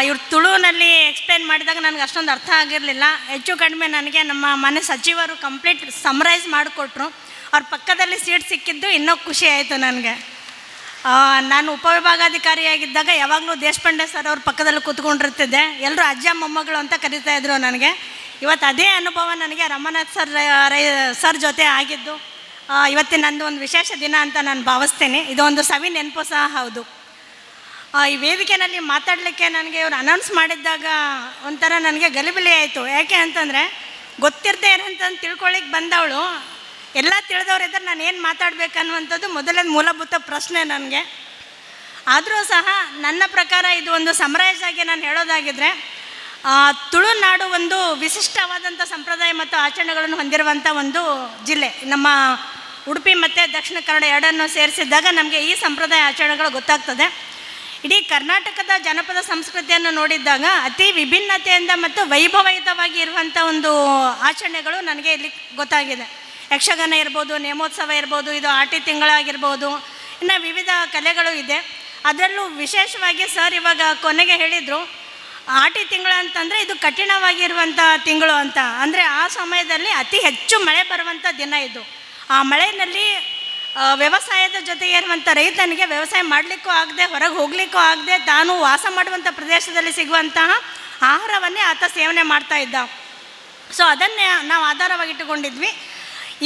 ಇವ್ರು ತುಳುವಿನಲ್ಲಿ ಎಕ್ಸ್ಪ್ಲೇನ್ ಮಾಡಿದಾಗ ನನಗೆ ಅಷ್ಟೊಂದು ಅರ್ಥ ಆಗಿರಲಿಲ್ಲ. ಹೆಚ್ಚು ಕಡಿಮೆ ನನಗೆ ನಮ್ಮ ಮನೆ ಸಚಿವರು ಕಂಪ್ಲೀಟ್ ಸಮರೈಸ್ ಮಾಡಿಕೊಟ್ರು. ಅವ್ರ ಪಕ್ಕದಲ್ಲಿ ಸೀಟ್ ಸಿಕ್ಕಿದ್ದು ಇನ್ನೂ ಖುಷಿ ಆಯಿತು ನನಗೆ. ನಾನು ಉಪವಿಭಾಗಾಧಿಕಾರಿಯಾಗಿದ್ದಾಗ ಯಾವಾಗಲೂ ದೇಶಪಾಂಡೆ ಸರ್ ಅವ್ರ ಪಕ್ಕದಲ್ಲಿ ಕೂತ್ಕೊಂಡಿರ್ತಿದ್ದೆ. ಎಲ್ಲರೂ ಅಜ್ಜ ಮೊಮ್ಮಗಳು ಅಂತ ಕರೀತಾಯಿದ್ರು ನನಗೆ. ಇವತ್ತು ಅದೇ ಅನುಭವ ನನಗೆ ರಮನಾಥ್ ಸರ್ ಜೊತೆ ಆಗಿದ್ದು ಇವತ್ತಿನ ನಂದು ಒಂದು ವಿಶೇಷ ದಿನ ಅಂತ ನಾನು ಭಾವಿಸ್ತೀನಿ. ಇದೊಂದು ಸವಿ ನೆನಪು ಸಹ ಹೌದು. ಈ ವೇದಿಕೆಯಲ್ಲಿ ಮಾತಾಡಲಿಕ್ಕೆ ನನಗೆ ಇವರು ಅನೌನ್ಸ್ ಮಾಡಿದ್ದಾಗ ಒಂಥರ ನನಗೆ ಗಲಿಬಿಲಿ ಆಯಿತು. ಯಾಕೆ ಅಂತಂದರೆ ಗೊತ್ತಿರದೇ ಏನಂತಂದು ತಿಳ್ಕೊಳ್ಳಿಕ್ಕೆ ಬಂದವಳು ಎಲ್ಲ ತಿಳಿದವ್ರಿದ್ರೆ ನಾನು ಏನು ಮಾತಾಡಬೇಕನ್ನುವಂಥದ್ದು ಮೊದಲನೇ ಮೂಲಭೂತ ಪ್ರಶ್ನೆ ನನಗೆ. ಆದರೂ ಸಹ ನನ್ನ ಪ್ರಕಾರ ಇದು ಒಂದು ಸಮರೈಸ್ ಆಗಿ ನಾನು ಹೇಳೋದಾಗಿದ್ದರೆ, ತುಳುನಾಡು ಒಂದು ವಿಶಿಷ್ಟವಾದಂಥ ಸಂಪ್ರದಾಯ ಮತ್ತು ಆಚರಣೆಗಳನ್ನು ಹೊಂದಿರುವಂಥ ಒಂದು ಜಿಲ್ಲೆ. ನಮ್ಮ ಉಡುಪಿ ಮತ್ತು ದಕ್ಷಿಣ ಕನ್ನಡ ಎರಡನ್ನು ಸೇರಿಸಿದಾಗ ನಮಗೆ ಈ ಸಂಪ್ರದಾಯ ಆಚರಣೆಗಳು ಗೊತ್ತಾಗ್ತದೆ. ಇಡೀ ಕರ್ನಾಟಕದ ಜನಪದ ಸಂಸ್ಕೃತಿಯನ್ನು ನೋಡಿದ್ದಾಗ ಅತಿ ವಿಭಿನ್ನತೆಯಿಂದ ಮತ್ತು ವೈಭವಯುತವಾಗಿ ಇರುವಂಥ ಒಂದು ಆಚರಣೆಗಳು ನನಗೆ ಇಲ್ಲಿ ಗೊತ್ತಾಗಿದೆ. ಯಕ್ಷಗಾನ ಇರ್ಬೋದು, ನೇಮೋತ್ಸವ ಇರ್ಬೋದು, ಇದು ಆಟಿ ತಿಂಗಳಾಗಿರ್ಬೋದು, ಇನ್ನು ವಿವಿಧ ಕಲೆಗಳು ಇದೆ. ಅದರಲ್ಲೂ ವಿಶೇಷವಾಗಿ ಸರ್ ಇವಾಗ ಕೊನೆಗೆ ಹೇಳಿದರು, ಆಟಿ ತಿಂಗಳು ಅಂತಂದರೆ ಇದು ಕಠಿಣವಾಗಿರುವಂಥ ತಿಂಗಳು ಅಂತ. ಅಂದರೆ ಆ ಸಮಯದಲ್ಲಿ ಅತಿ ಹೆಚ್ಚು ಮಳೆ ಬರುವಂಥ ದಿನ ಇದು. ಆ ಮಳೆಯಲ್ಲಿ ವ್ಯವಸಾಯದ ಜೊತೆಗೆ ಇರುವಂಥ ರೈತನಿಗೆ ವ್ಯವಸಾಯ ಮಾಡಲಿಕ್ಕೂ ಆಗದೆ, ಹೊರಗೆ ಹೋಗಲಿಕ್ಕೂ ಆಗದೆ, ತಾನು ವಾಸ ಮಾಡುವಂಥ ಪ್ರದೇಶದಲ್ಲಿ ಸಿಗುವಂತಹ ಆಹಾರವನ್ನೇ ಆತ ಸೇವನೆ ಮಾಡ್ತಾ ಇದ್ದ. ಸೊ ಅದನ್ನೇ ನಾವು ಆಧಾರವಾಗಿಟ್ಟುಕೊಂಡಿದ್ವಿ.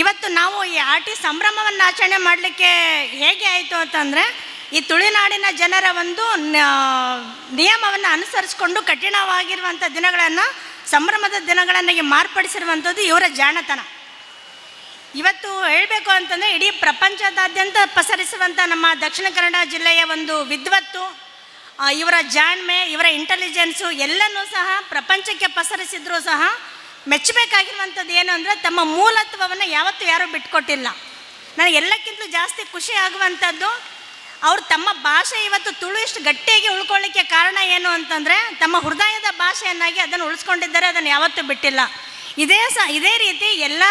ಇವತ್ತು ನಾವು ಈ ಆಟಿ ಸಂಭ್ರಮವನ್ನು ಆಚರಣೆ ಮಾಡಲಿಕ್ಕೆ ಹೇಗೆ ಆಯಿತು ಅಂತಂದರೆ, ಈ ತುಳುನಾಡಿನ ಜನರ ಒಂದು ನಿಯಮವನ್ನು ಅನುಸರಿಸ್ಕೊಂಡು ಕಠಿಣವಾಗಿರುವಂಥ ದಿನಗಳನ್ನು ಸಂಭ್ರಮದ ದಿನಗಳನ್ನಾಗಿ ಮಾರ್ಪಡಿಸಿರುವಂಥದ್ದು ಇವರ ಜಾಣತನ. ಇವತ್ತು ಹೇಳಬೇಕು ಅಂತಂದರೆ ಇಡೀ ಪ್ರಪಂಚದಾದ್ಯಂತ ಪಸರಿಸುವಂಥ ನಮ್ಮ ದಕ್ಷಿಣ ಕನ್ನಡ ಜಿಲ್ಲೆಯ ಒಂದು ವಿದ್ವತ್ತು, ಇವರ ಜಾಣ್ಮೆ, ಇವರ ಇಂಟೆಲಿಜೆನ್ಸು ಎಲ್ಲನೂ ಸಹ ಪ್ರಪಂಚಕ್ಕೆ ಪಸರಿಸಿದ್ರೂ ಸಹ ಮೆಚ್ಚಬೇಕಾಗಿರುವಂಥದ್ದು ಏನು ಅಂದರೆ, ತಮ್ಮ ಮೂಲತ್ವವನ್ನು ಯಾವತ್ತೂ ಯಾರೂ ಬಿಟ್ಕೊಟ್ಟಿಲ್ಲ. ನನಗೆ ಎಲ್ಲಕ್ಕಿಂತಲೂ ಜಾಸ್ತಿ ಖುಷಿ ಆಗುವಂಥದ್ದು, ಅವರು ತಮ್ಮ ಭಾಷೆ ಇವತ್ತು ತುಳು ಇಷ್ಟು ಗಟ್ಟಿಯಾಗಿ ಉಳ್ಕೊಳ್ಳಿಕ್ಕೆ ಕಾರಣ ಏನು ಅಂತಂದರೆ, ತಮ್ಮ ಹೃದಯದ ಭಾಷೆಯನ್ನಾಗಿ ಅದನ್ನು ಉಳಿಸ್ಕೊಂಡಿದ್ದಾರೆ, ಅದನ್ನು ಯಾವತ್ತೂ ಬಿಟ್ಟಿಲ್ಲ. ಇದೇ ರೀತಿ ಎಲ್ಲ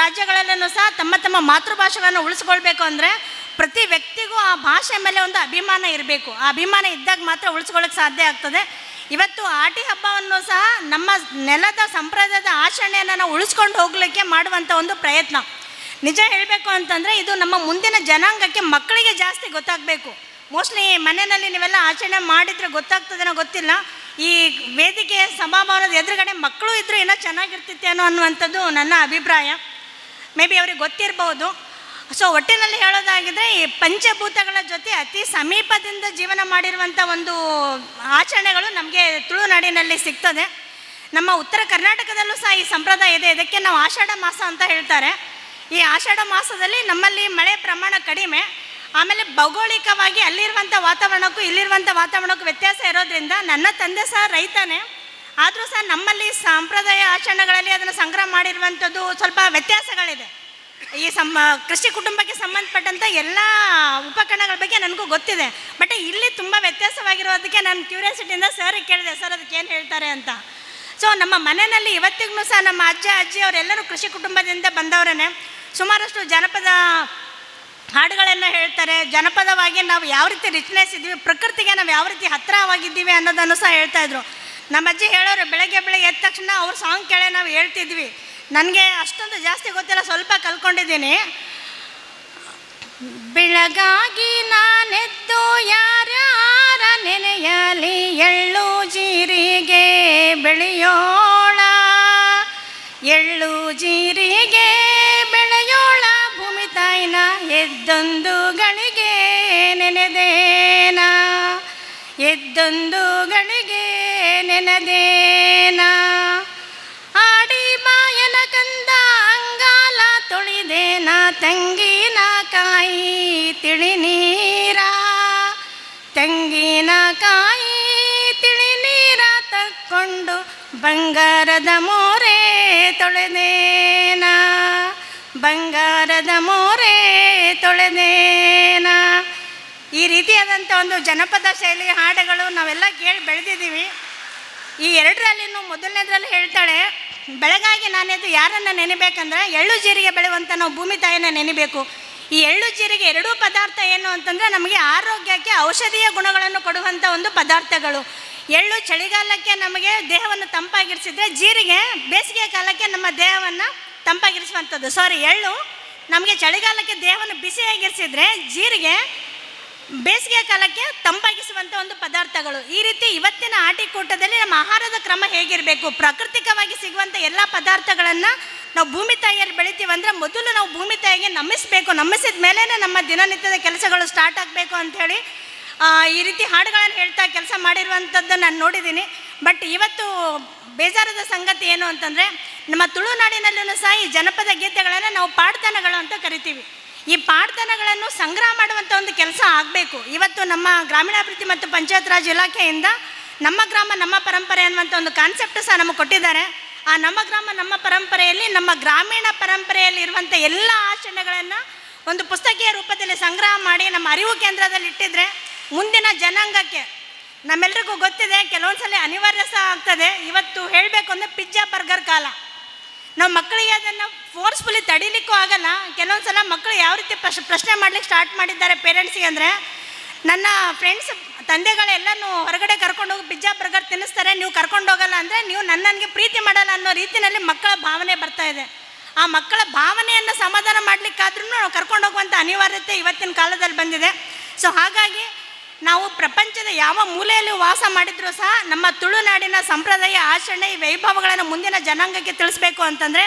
ರಾಜ್ಯಗಳಲ್ಲೂ ಸಹ ತಮ್ಮ ತಮ್ಮ ಮಾತೃಭಾಷೆಗಳನ್ನು ಉಳಿಸ್ಕೊಳ್ಬೇಕು ಅಂದರೆ ಪ್ರತಿ ವ್ಯಕ್ತಿಗೂ ಆ ಭಾಷೆ ಮೇಲೆ ಒಂದು ಅಭಿಮಾನ ಇರಬೇಕು. ಆ ಅಭಿಮಾನ ಇದ್ದಾಗ ಮಾತ್ರ ಉಳಿಸ್ಕೊಳ್ಳೋಕ್ಕೆ ಸಾಧ್ಯ ಆಗ್ತದೆ. ಇವತ್ತು ಆಟಿ ಹಬ್ಬವನ್ನು ಸಹ ನಮ್ಮ ನೆಲದ ಸಂಪ್ರದಾಯದ ಆಚರಣೆಯನ್ನು ನಾವು ಉಳಿಸ್ಕೊಂಡು ಹೋಗಲಿಕ್ಕೆ ಮಾಡುವಂಥ ಒಂದು ಪ್ರಯತ್ನ. ನಿಜ ಹೇಳಬೇಕು ಅಂತಂದರೆ ಇದು ನಮ್ಮ ಮುಂದಿನ ಜನಾಂಗಕ್ಕೆ, ಮಕ್ಕಳಿಗೆ ಜಾಸ್ತಿ ಗೊತ್ತಾಗಬೇಕು. ಮೋಸ್ಟ್ಲಿ ಮನೆಯಲ್ಲಿ ನೀವೆಲ್ಲ ಆಚರಣೆ ಮಾಡಿದರೆ ಗೊತ್ತಾಗ್ತದೇನೋ ಗೊತ್ತಿಲ್ಲ, ಈ ವೇದಿಕೆ ಸಭಾಭವನದ ಎದುರುಗಡೆ ಮಕ್ಕಳು ಇದ್ದರೂ ಏನೋ ಚೆನ್ನಾಗಿರ್ತಿತ್ತೇನೋ ಅನ್ನುವಂಥದ್ದು ನನ್ನ ಅಭಿಪ್ರಾಯ. ಮೇ ಬಿ ಅವ್ರಿಗೆ ಗೊತ್ತಿರ್ಬೋದು. ಸೊ ಒಟ್ಟಿನಲ್ಲಿ ಹೇಳೋದಾಗಿದ್ದರೆ, ಈ ಪಂಚಭೂತಗಳ ಜೊತೆ ಅತಿ ಸಮೀಪದಿಂದ ಜೀವನ ಮಾಡಿರುವಂಥ ಒಂದು ಆಚರಣೆಗಳು ನಮಗೆ ತುಳುನಾಡಿನಲ್ಲಿ ಸಿಗ್ತದೆ. ನಮ್ಮ ಉತ್ತರ ಕರ್ನಾಟಕದಲ್ಲೂ ಸಹ ಈ ಸಂಪ್ರದಾಯ ಇದೆ. ಇದಕ್ಕೆ ನಾವು ಆಷಾಢ ಮಾಸ ಅಂತ ಹೇಳ್ತಾರೆ. ಈ ಆಷಾಢ ಮಾಸದಲ್ಲಿ ನಮ್ಮಲ್ಲಿ ಮಳೆ ಪ್ರಮಾಣ ಕಡಿಮೆ, ಆಮೇಲೆ ಭೌಗೋಳಿಕವಾಗಿ ಅಲ್ಲಿರುವಂಥ ವಾತಾವರಣಕ್ಕೂ ಇಲ್ಲಿರುವಂಥ ವಾತಾವರಣಕ್ಕೂ ವ್ಯತ್ಯಾಸ ಇರೋದ್ರಿಂದ, ನನ್ನ ತಂದೆ ಸಹ ರೈತನೇ, ಆದರೂ ಸಹ ನಮ್ಮಲ್ಲಿ ಸಂಪ್ರದಾಯ ಆಚರಣೆಗಳಲ್ಲಿ ಅದನ್ನು ಸಂಗ್ರಹ ಮಾಡಿರುವಂಥದ್ದು ಸ್ವಲ್ಪ ವ್ಯತ್ಯಾಸಗಳಿದೆ. ಈ ಕೃಷಿ ಕುಟುಂಬಕ್ಕೆ ಸಂಬಂಧಪಟ್ಟಂಥ ಎಲ್ಲ ಉಪಕರಣಗಳ ಬಗ್ಗೆ ನನಗೂ ಗೊತ್ತಿದೆ. ಬಟ್ ಇಲ್ಲಿ ತುಂಬ ವ್ಯತ್ಯಾಸವಾಗಿರೋದಕ್ಕೆ ನಾನು ಕ್ಯೂರಿಯಾಸಿಟಿಯಿಂದ ಸರ್ ಕೇಳಿದೆ, ಸರ್ ಅದಕ್ಕೆ ಏನು ಹೇಳ್ತಾರೆ ಅಂತ. ಸೊ ನಮ್ಮ ಮನೆಯಲ್ಲಿ ಇವತ್ತಿಗೂ ಸಹ ನಮ್ಮ ಅಜ್ಜ ಅಜ್ಜಿ ಅವರೆಲ್ಲರೂ ಕೃಷಿ ಕುಟುಂಬದಿಂದ ಬಂದವರೇ. ಸುಮಾರಷ್ಟು ಜನಪದ ಹಾಡುಗಳನ್ನು ಹೇಳ್ತಾರೆ. ಜನಪದವಾಗಿ ನಾವು ಯಾವ ರೀತಿ ರಿಚ್ನೆಸ್ ಇದ್ದೀವಿ, ಪ್ರಕೃತಿಗೆ ನಾವು ಯಾವ ರೀತಿ ಹತ್ತಿರವಾಗಿದ್ದೀವಿ ಅನ್ನೋದನ್ನು ಸಹ ಹೇಳ್ತಾಯಿದ್ರು. ನಮ್ಮ ಅಜ್ಜಿ ಹೇಳೋರು, ಬೆಳಗ್ಗೆ ಎದ್ದ ತಕ್ಷಣ ಅವ್ರ ಸಾಂಗ್ ಕೇಳೇ ನಾವು ಹೇಳ್ತಿದ್ವಿ. ನನಗೆ ಅಷ್ಟೊಂದು ಜಾಸ್ತಿ ಗೊತ್ತಿಲ್ಲ, ಸ್ವಲ್ಪ ಕಲ್ತ್ಕೊಂಡಿದ್ದೀನಿ. ಬೆಳಗಾಗಿ ನಾನೆದ್ದು ಯಾರ್ಯಾರ ನೆನೆಯಲಿ, ಎಳ್ಳು ಜೀರಿಗೆ ಬೆಳೆಯೋಳ, ಎಳ್ಳು ಜೀರಿಗೆ ಬೆಳೆಯೋಳ, ಭೂಮಿ ತಾಯಿನ ಎದ್ದೊಂದು ಗಳಿಗೆ ನೆನೆದೇನ, ಎದ್ದೊಂದು ಗಳಿಗೆ ನೆನೆದೇನ. ಆಡಿ ಮಾಯನ ಕಂದ ಅಂಗಾಲ ತೊಳಿದೇನ, ತೆಂಗಿನ ಕಾಯಿ ತಿಳಿ ನೀರ, ತೆಂಗಿನ ಕಾಯಿ ತಿಳಿ ನೀರ ತಕ್ಕೊಂಡು ಬಂಗಾರದ ಮೋರೆ ತೊಳೆದೇನ, ಬಂಗಾರದ ಮೋರೆ ತೊಳೆದೇನ. ಈ ರೀತಿಯಾದಂಥ ಒಂದು ಜನಪದ ಶೈಲಿಯ ಹಾಡುಗಳು ನಾವೆಲ್ಲ ಕೇಳಿ ಬೆಳೆದಿದ್ದೀವಿ. ಈ ಎರಡರಲ್ಲಿನೂ ಮೊದಲನೇದ್ರಲ್ಲಿ ಹೇಳ್ತಾಳೆ, ಬೆಳಗಾಗಿ ನಾನೆದ್ದು ಯಾರನ್ನು ನೆನೆಬೇಕಂದ್ರೆ ಎಳ್ಳು ಜೀರಿಗೆ ಬೆಳೆಯುವಂಥ ನಾವು ಭೂಮಿ ತಾಯಿನ ನೆನೆಬೇಕು. ಈ ಎಳ್ಳು ಜೀರಿಗೆ ಎರಡೂ ಪದಾರ್ಥ ಏನು ಅಂತಂದರೆ ನಮಗೆ ಆರೋಗ್ಯಕ್ಕೆ ಔಷಧೀಯ ಗುಣಗಳನ್ನು ಕೊಡುವಂಥ ಒಂದು ಪದಾರ್ಥಗಳು. ಎಳ್ಳು ಚಳಿಗಾಲಕ್ಕೆ ನಮಗೆ ದೇಹವನ್ನು ತಂಪಾಗಿರಿಸಿದ್ರೆ, ಜೀರಿಗೆ ಬೇಸಿಗೆ ಕಾಲಕ್ಕೆ ನಮ್ಮ ದೇಹವನ್ನು ತಂಪಾಗಿರಿಸುವಂಥದ್ದು. ಎಳ್ಳು ನಮಗೆ ಚಳಿಗಾಲಕ್ಕೆ ದೇಹವನ್ನು ಬಿಸಿಯಾಗಿರಿಸಿದ್ರೆ, ಜೀರಿಗೆ ಬೇಸಿಗೆ ಕಾಲಕ್ಕೆ ತಂಪಾಗಿಸುವಂಥ ಒಂದು ಪದಾರ್ಥಗಳು. ಈ ರೀತಿ ಇವತ್ತಿನ ಆಟಿಕೂಟದಲ್ಲಿ ನಮ್ಮ ಆಹಾರದ ಕ್ರಮ ಹೇಗಿರಬೇಕು, ಪ್ರಾಕೃತಿಕವಾಗಿ ಸಿಗುವಂಥ ಎಲ್ಲ ಪದಾರ್ಥಗಳನ್ನು ನಾವು ಭೂಮಿ ತಾಯಿಯಲ್ಲಿ ಬೆಳಿತೀವಂದರೆ ಮೊದಲು ನಾವು ಭೂಮಿ ತಾಯಿಗೆ ನಮಿಸಬೇಕು. ನಮಿಸಿದ ಮೇಲೇ ನಮ್ಮ ದಿನನಿತ್ಯದ ಕೆಲಸಗಳು ಸ್ಟಾರ್ಟ್ ಆಗಬೇಕು ಅಂಥೇಳಿ ಈ ರೀತಿ ಹಾಡುಗಳನ್ನು ಹೇಳ್ತಾ ಕೆಲಸ ಮಾಡಿರುವಂಥದ್ದು ನಾನು ನೋಡಿದ್ದೀನಿ. ಬಟ್ ಇವತ್ತು ಬೇಜಾರದ ಸಂಗತಿ ಏನು ಅಂತಂದರೆ, ನಮ್ಮ ತುಳುನಾಡಿನಲ್ಲೂ ಸಹ ಈ ಜನಪದ ಗೀತೆಗಳನ್ನು ನಾವು ಪಾಡ್ದನಗಳು ಅಂತ ಕರಿತೀವಿ. ಈ ಪಾಡ್ದನಗಳನ್ನು ಸಂಗ್ರಹ ಮಾಡುವಂಥ ಒಂದು ಕೆಲಸ ಆಗಬೇಕು. ಇವತ್ತು ನಮ್ಮ ಗ್ರಾಮೀಣಾಭಿವೃದ್ಧಿ ಮತ್ತು ಪಂಚಾಯತ್ ರಾಜ್ ಇಲಾಖೆಯಿಂದ ನಮ್ಮ ಗ್ರಾಮ ನಮ್ಮ ಪರಂಪರೆ ಅನ್ನುವಂಥ ಒಂದು ಕಾನ್ಸೆಪ್ಟ್ ಸಹ ನಮಗೆ ಕೊಟ್ಟಿದ್ದಾರೆ. ಆ ನಮ್ಮ ಗ್ರಾಮ ನಮ್ಮ ಪರಂಪರೆಯಲ್ಲಿ ನಮ್ಮ ಗ್ರಾಮೀಣ ಪರಂಪರೆಯಲ್ಲಿ ಇರುವಂಥ ಎಲ್ಲ ಆಚರಣೆಗಳನ್ನು ಒಂದು ಪುಸ್ತಕೀಯ ರೂಪದಲ್ಲಿ ಸಂಗ್ರಹ ಮಾಡಿ ನಮ್ಮ ಅರಿವು ಕೇಂದ್ರದಲ್ಲಿ ಇಟ್ಟಿದ್ರೆ ಮುಂದಿನ ಜನಾಂಗಕ್ಕೆ, ನಮ್ಮೆಲ್ರಿಗೂ ಗೊತ್ತಿದೆ ಕೆಲವೊಂದು ಸಲ ಅನಿವಾರ್ಯ ಸಹ ಆಗ್ತದೆ. ಇವತ್ತು ಹೇಳಬೇಕು ಅಂದರೆ ಪಿಜ್ಜಾ ಬರ್ಗರ್ ಕಾಲ. ನಾವು ಮಕ್ಕಳಿಗೆ ಅದನ್ನು ಫೋರ್ಸ್ಫುಲಿ ತಡೀಲಿಕ್ಕೂ ಆಗಲ್ಲ. ಕೆಲವೊಂದು ಸಲ ಮಕ್ಕಳು ಯಾವ ರೀತಿ ಪ್ರಶ್ನೆ ಮಾಡ್ಲಿಕ್ಕೆ ಸ್ಟಾರ್ಟ್ ಮಾಡಿದ್ದಾರೆ ಪೇರೆಂಟ್ಸಿಗೆ ಅಂದರೆ, ನನ್ನ ಫ್ರೆಂಡ್ಸ್ ತಂದೆಗಳೆಲ್ಲನೂ ಹೊರಗಡೆ ಕರ್ಕೊಂಡೋಗಿ ಪಿಜ್ಜಾ ಬರ್ಗರ್ ತಿನ್ನಿಸ್ತಾರೆ, ನೀವು ಕರ್ಕೊಂಡು ಹೋಗಲ್ಲ ಅಂದರೆ ನೀವು ನನಗೆ ಪ್ರೀತಿ ಮಾಡಲ್ಲ ಅನ್ನೋ ರೀತಿಯಲ್ಲಿ ಮಕ್ಕಳ ಭಾವನೆ ಬರ್ತಾ ಇದೆ. ಆ ಮಕ್ಕಳ ಭಾವನೆಯನ್ನು ಸಮಾಧಾನ ಮಾಡಲಿಕ್ಕಾದ್ರೂ ನಾವು ಕರ್ಕೊಂಡು ಹೋಗುವಂಥ ಅನಿವಾರ್ಯತೆ ಇವತ್ತಿನ ಕಾಲದಲ್ಲಿ ಬಂದಿದೆ. ಸೊ ಹಾಗಾಗಿ ನಾವು ಪ್ರಪಂಚದ ಯಾವ ಮೂಲೆಯಲ್ಲಿ ವಾಸ ಮಾಡಿದರೂ ಸಹ ನಮ್ಮ ತುಳುನಾಡಿನ ಸಂಪ್ರದಾಯ, ಆಚರಣೆ, ಈ ವೈಭವಗಳನ್ನು ಮುಂದಿನ ಜನಾಂಗಕ್ಕೆ ತಿಳಿಸ್ಬೇಕು ಅಂತಂದರೆ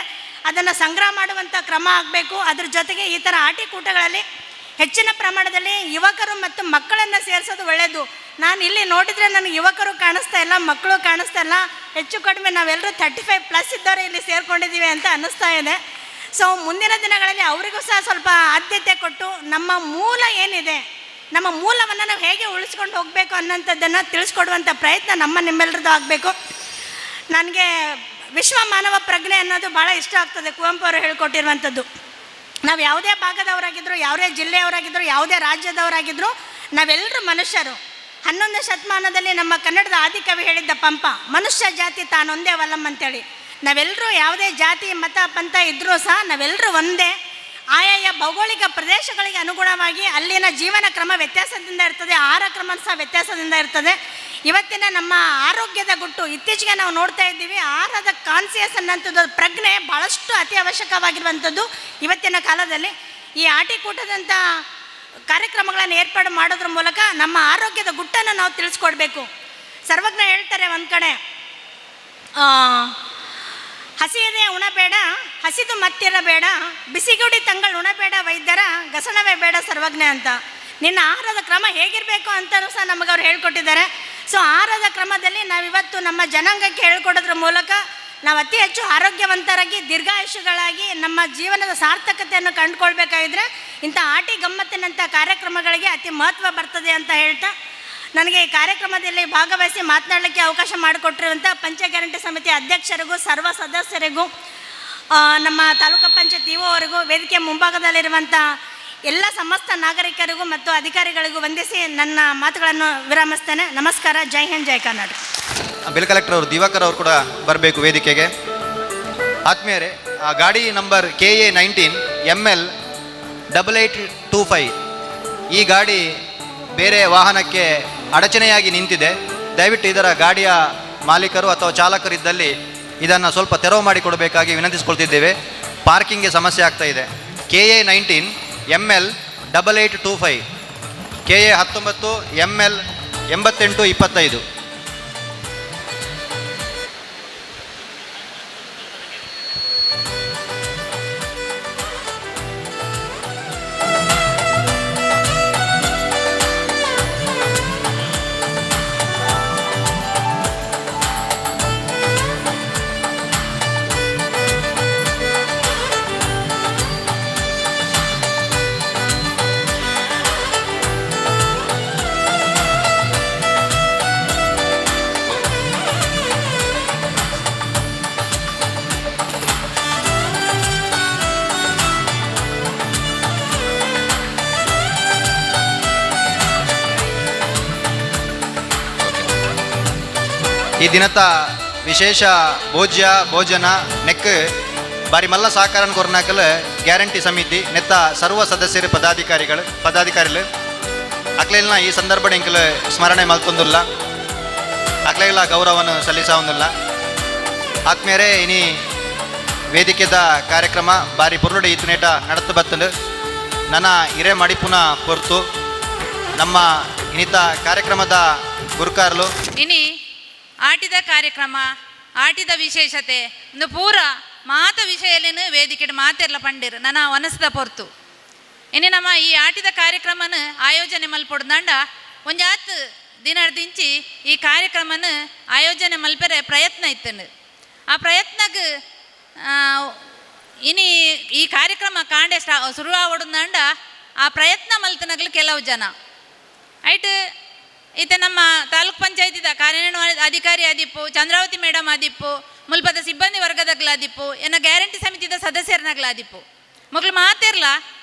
ಅದನ್ನು ಸಂಗ್ರಹ ಮಾಡುವಂಥ ಕ್ರಮ ಆಗಬೇಕು. ಅದ್ರ ಜೊತೆಗೆ ಈ ಥರ ಆಟಿಕೂಟಗಳಲ್ಲಿ ಹೆಚ್ಚಿನ ಪ್ರಮಾಣದಲ್ಲಿ ಯುವಕರು ಮತ್ತು ಮಕ್ಕಳನ್ನು ಸೇರಿಸೋದು ಒಳ್ಳೆಯದು. ನಾನು ಇಲ್ಲಿ ನೋಡಿದರೆ ನನಗೆ ಯುವಕರು ಕಾಣಿಸ್ತಾ ಇಲ್ಲ, ಮಕ್ಕಳು ಕಾಣಿಸ್ತಾ ಇಲ್ಲ. ಹೆಚ್ಚು ಕಡಿಮೆ ನಾವೆಲ್ಲರೂ 35+ ಇದ್ದವರು ಇಲ್ಲಿ ಸೇರಿಕೊಂಡಿದ್ದೀವಿ ಅಂತ ಅನ್ನಿಸ್ತಾ ಇದೆ. ಸೊ ಮುಂದಿನ ದಿನಗಳಲ್ಲಿ ಅವರಿಗೂ ಸಹ ಸ್ವಲ್ಪ ಆದ್ಯತೆ ಕೊಟ್ಟು ನಮ್ಮ ಮೂಲ ಏನಿದೆ, ನಮ್ಮ ಮೂಲವನ್ನು ನಾವು ಹೇಗೆ ಉಳಿಸ್ಕೊಂಡು ಹೋಗಬೇಕು ಅನ್ನೋಂಥದ್ದನ್ನು ತಿಳಿಸ್ಕೊಡುವಂಥ ಪ್ರಯತ್ನ ನಿಮ್ಮೆಲ್ಲರದ್ದು ಆಗಬೇಕು. ನನಗೆ ವಿಶ್ವ ಮಾನವ ಪ್ರಜ್ಞೆ ಅನ್ನೋದು ಭಾಳ ಇಷ್ಟ ಆಗ್ತದೆ. ಕುವೆಂಪು ಅವರು ಹೇಳ್ಕೊಟ್ಟಿರುವಂಥದ್ದು. ನಾವು ಯಾವುದೇ ಭಾಗದವರಾಗಿದ್ದರೂ, ಯಾವುದೇ ಜಿಲ್ಲೆಯವರಾಗಿದ್ದರೂ, ಯಾವುದೇ ರಾಜ್ಯದವರಾಗಿದ್ದರೂ ನಾವೆಲ್ಲರೂ ಮನುಷ್ಯರು. 11ನೇ ಶತಮಾನದಲ್ಲಿ ನಮ್ಮ ಕನ್ನಡದ ಆದಿಕವಿ ಹೇಳಿದ್ದ ಪಂಪ, ಮನುಷ್ಯ ಜಾತಿ ತಾನೊಂದೇ ವಲ್ಲಂ ಅಂತೇಳಿ. ನಾವೆಲ್ಲರೂ ಯಾವುದೇ ಜಾತಿ ಮತ ಪಂಥ ಇದ್ದರೂ ಸಹ ನಾವೆಲ್ಲರೂ ಒಂದೇ. ಆಯಾಯ ಭೌಗೋಳಿಕ ಪ್ರದೇಶಗಳಿಗೆ ಅನುಗುಣವಾಗಿ ಅಲ್ಲಿನ ಜೀವನ ಕ್ರಮ ವ್ಯತ್ಯಾಸದಿಂದ ಇರ್ತದೆ, ಆಹಾರ ಕ್ರಮ ಸಹ ವ್ಯತ್ಯಾಸದಿಂದ ಇರ್ತದೆ. ಇವತ್ತಿನ ನಮ್ಮ ಆರೋಗ್ಯದ ಗುಟ್ಟು ಇತ್ತೀಚೆಗೆ ನಾವು ನೋಡ್ತಾ ಇದ್ದೀವಿ. ಆಹಾರದ ಕಾನ್ಸಿಯಸ್ ಅನ್ನೋಂಥದ್ದು ಪ್ರಜ್ಞೆ ಭಾಳಷ್ಟು ಅತಿ ಅವಶ್ಯಕವಾಗಿರುವಂಥದ್ದು ಇವತ್ತಿನ ಕಾಲದಲ್ಲಿ. ಈ ಆಟಿಕೂಟದಂಥ ಕಾರ್ಯಕ್ರಮಗಳನ್ನು ಏರ್ಪಾಡು ಮಾಡೋದ್ರ ಮೂಲಕ ನಮ್ಮ ಆರೋಗ್ಯದ ಗುಟ್ಟನ್ನು ನಾವು ತಿಳಿಸ್ಕೊಡ್ಬೇಕು. ಸರ್ವಜ್ಞ ಹೇಳ್ತಾರೆ ಒಂದು ಕಡೆ, ಹಸಿಯದೆ ಉಣಬೇಡ, ಹಸಿದು ಮತ್ತಿರಬೇಡ, ಬಿಸಿಗುಡಿ ತಂಗಳು ಉಣಬೇಡ ವೈದ್ಯರ, ಗಸಣವೇ ಬೇಡ ಸರ್ವಜ್ಞ ಅಂತ. ನಿನ್ನ ಆಹಾರದ ಕ್ರಮ ಹೇಗಿರಬೇಕು ಅಂತಲೂ ಸಹ ನಮಗೆ ಅವ್ರು ಹೇಳ್ಕೊಟ್ಟಿದ್ದಾರೆ. ಸೊ ಆಹಾರದ ಕ್ರಮದಲ್ಲಿ ನಾವಿವತ್ತು ನಮ್ಮ ಜನಾಂಗಕ್ಕೆ ಹೇಳ್ಕೊಡೋದ್ರ ಮೂಲಕ ನಾವು ಅತಿ ಹೆಚ್ಚು ಆರೋಗ್ಯವಂತರಾಗಿ ದೀರ್ಘಾಯುಷಗಳಾಗಿ ನಮ್ಮ ಜೀವನದ ಸಾರ್ಥಕತೆಯನ್ನು ಕಂಡುಕೊಳ್ಬೇಕಾಗಿದ್ರೆ ಇಂಥ ಆಟಿ ಗಮ್ಮತ್ತಿನಂಥ ಕಾರ್ಯಕ್ರಮಗಳಿಗೆ ಅತಿ ಮಹತ್ವ ಬರ್ತದೆ ಅಂತ ಹೇಳ್ತಾ, ನನಗೆ ಈ ಕಾರ್ಯಕ್ರಮದಲ್ಲಿ ಭಾಗವಹಿಸಿ ಮಾತನಾಡಲಿಕ್ಕೆ ಅವಕಾಶ ಮಾಡಿಕೊಟ್ಟಿರುವಂಥ ಪಂಚ ಗ್ಯಾರಂಟಿ ಸಮಿತಿ ಅಧ್ಯಕ್ಷರಿಗೂ, ಸರ್ವ ಸದಸ್ಯರಿಗೂ, ನಮ್ಮ ತಾಲೂಕು ಪಂಚಾಯತ್ ಇಒ ಅವರಿಗೂ, ವೇದಿಕೆ ಮುಂಭಾಗದಲ್ಲಿರುವಂಥ ಎಲ್ಲ ಸಮಸ್ತ ನಾಗರಿಕರಿಗೂ ಮತ್ತು ಅಧಿಕಾರಿಗಳಿಗೂ ವಂದಿಸಿ ನನ್ನ ಮಾತುಗಳನ್ನು ವಿರಾಮಿಸ್ತೇನೆ. ನಮಸ್ಕಾರ. ಜೈ ಹಿಂದ್, ಜೈ ಕರ್ನಾಟಕ. ಬಿಲ್ ಕಲೆಕ್ಟರ್ ಅವರು, ದಿವಾಕರ್ ಅವರು ಕೂಡ ಬರಬೇಕು ವೇದಿಕೆಗೆ. ಆತ್ಮೀಯರೇ, ಆ ಗಾಡಿ ನಂಬರ್ KA 19 ML 8825 ಈ ಗಾಡಿ ಬೇರೆ ವಾಹನಕ್ಕೆ ಅಡಚಣೆಯಾಗಿ ನಿಂತಿದೆ. ದಯವಿಟ್ಟು ಇದರ ಗಾಡಿಯ ಮಾಲೀಕರು ಅಥವಾ ಚಾಲಕರಿದ್ದಲ್ಲಿ ಇದನ್ನು ಸ್ವಲ್ಪ ತೆರವು ಮಾಡಿಕೊಡಬೇಕಾಗಿ ವಿನಂತಿಸ್ಕೊಳ್ತಿದ್ದೇವೆ. ಪಾರ್ಕಿಂಗ್ಗೆ ಸಮಸ್ಯೆ ಆಗ್ತಾ ಇದೆ. KA 19 ML 8825, KA 19 ML 8825. ಈ ದಿನದ ವಿಶೇಷ ಭೋಜನ ನೆಕ್ ಬಾರಿ ಮಲ್ಲ ಸಹಕಾರ ಕೊರ್ನಾಕಲ್ ಗ್ಯಾರಂಟಿ ಸಮಿತಿ ನೆತ್ತ ಸರ್ವ ಸದಸ್ಯರು ಪದಾಧಿಕಾರಿಗಳು ಅಕ್ಲೆಲ್ಲ ಈ ಸಂದರ್ಭ ಎಂಕಲ್ ಸ್ಮರಣೆ ಮಲ್ತೊಂದಿಲ್ಲ, ಅಕ್ಲೆಲ್ಲ ಗೌರವವನ್ನು ಸಲ್ಲಿಸೊಂದಿಲ್ಲ. ಆತ್ಮೀಯರೇ, ಇನಿ ವೇದಿಕೆದ ಕಾರ್ಯಕ್ರಮ ಬಾರಿ ಪುರುಡು ಇತ್ತನೇಟ ನಡತ್ತು ಬತ್ತಲು ನನ್ನ ಹಿರೇ ಮಡಿಪುನ ಕೊರ್ತು ನಮ್ಮ ಇನ್ನಿತ ಕಾರ್ಯಕ್ರಮದ ಗುರುಕಾರಲು ಇನಿ ಆಟಿದ ಕಾರ್ಯಕ್ರಮ, ಆಟಿದ ವಿಶೇಷತೆ ಒಂದು ಪೂರ ಮಾತ ವಿಷಯಲೇನು ವೇದಿಕೆ ಮಾತೆರ್ಲ ಪಂಡಿರು ನನ್ನ ಅನಿಸ್ದ ಪೊರ್ತು. ಇನ್ನು ನಮ್ಮ ಈ ಆಟಿದ ಕಾರ್ಯಕ್ರಮನ ಆಯೋಜನೆ ಮಲ್ಪೊಡ್ದಂಡ ಒಂದು ಆತು ದಿನದಿಂಚಿ ಈ ಕಾರ್ಯಕ್ರಮನ ಆಯೋಜನೆ ಮಲ್ಪರೆ ಪ್ರಯತ್ನ ಇತ್ತಂಡು ಆ ಪ್ರಯತ್ನಕ್ಕೆ ಇನಿ ಈ ಕಾರ್ಯಕ್ರಮ ಕಾಂಡೆ ಶುರು ಆವಡುಂದಂಡ ಆ ಪ್ರಯತ್ನ ಮಲ್ತನಗ್ಲು ಕೆಲವು ಜನ ಐಟ್ ಈತ ನಮ್ಮ ತಾಲೂಕ್ ಪಂಚಾಯತಿದ ಕಾರ್ಯನಿರ್ವಹಣಾ ಅಧಿಕಾರಿ ಆದಿಪ್ಪು, ಚಂದ್ರಾವತಿ ಮೇಡಮ್ ಆದಿಪ್ಪು, ಮುಲ್ಪದ ಸಿಬ್ಬಂದಿ ವರ್ಗದಗ್ಲಾದಿಪ್ಪು, ಎನ್ನ ಗ್ಯಾರಂಟಿ ಸಮಿತಿದ ಸದಸ್ಯರನಗ್ಲಾದಿಪ್ಪು ಮಕ್ಕಳು ಮಾತಿರ್ಲ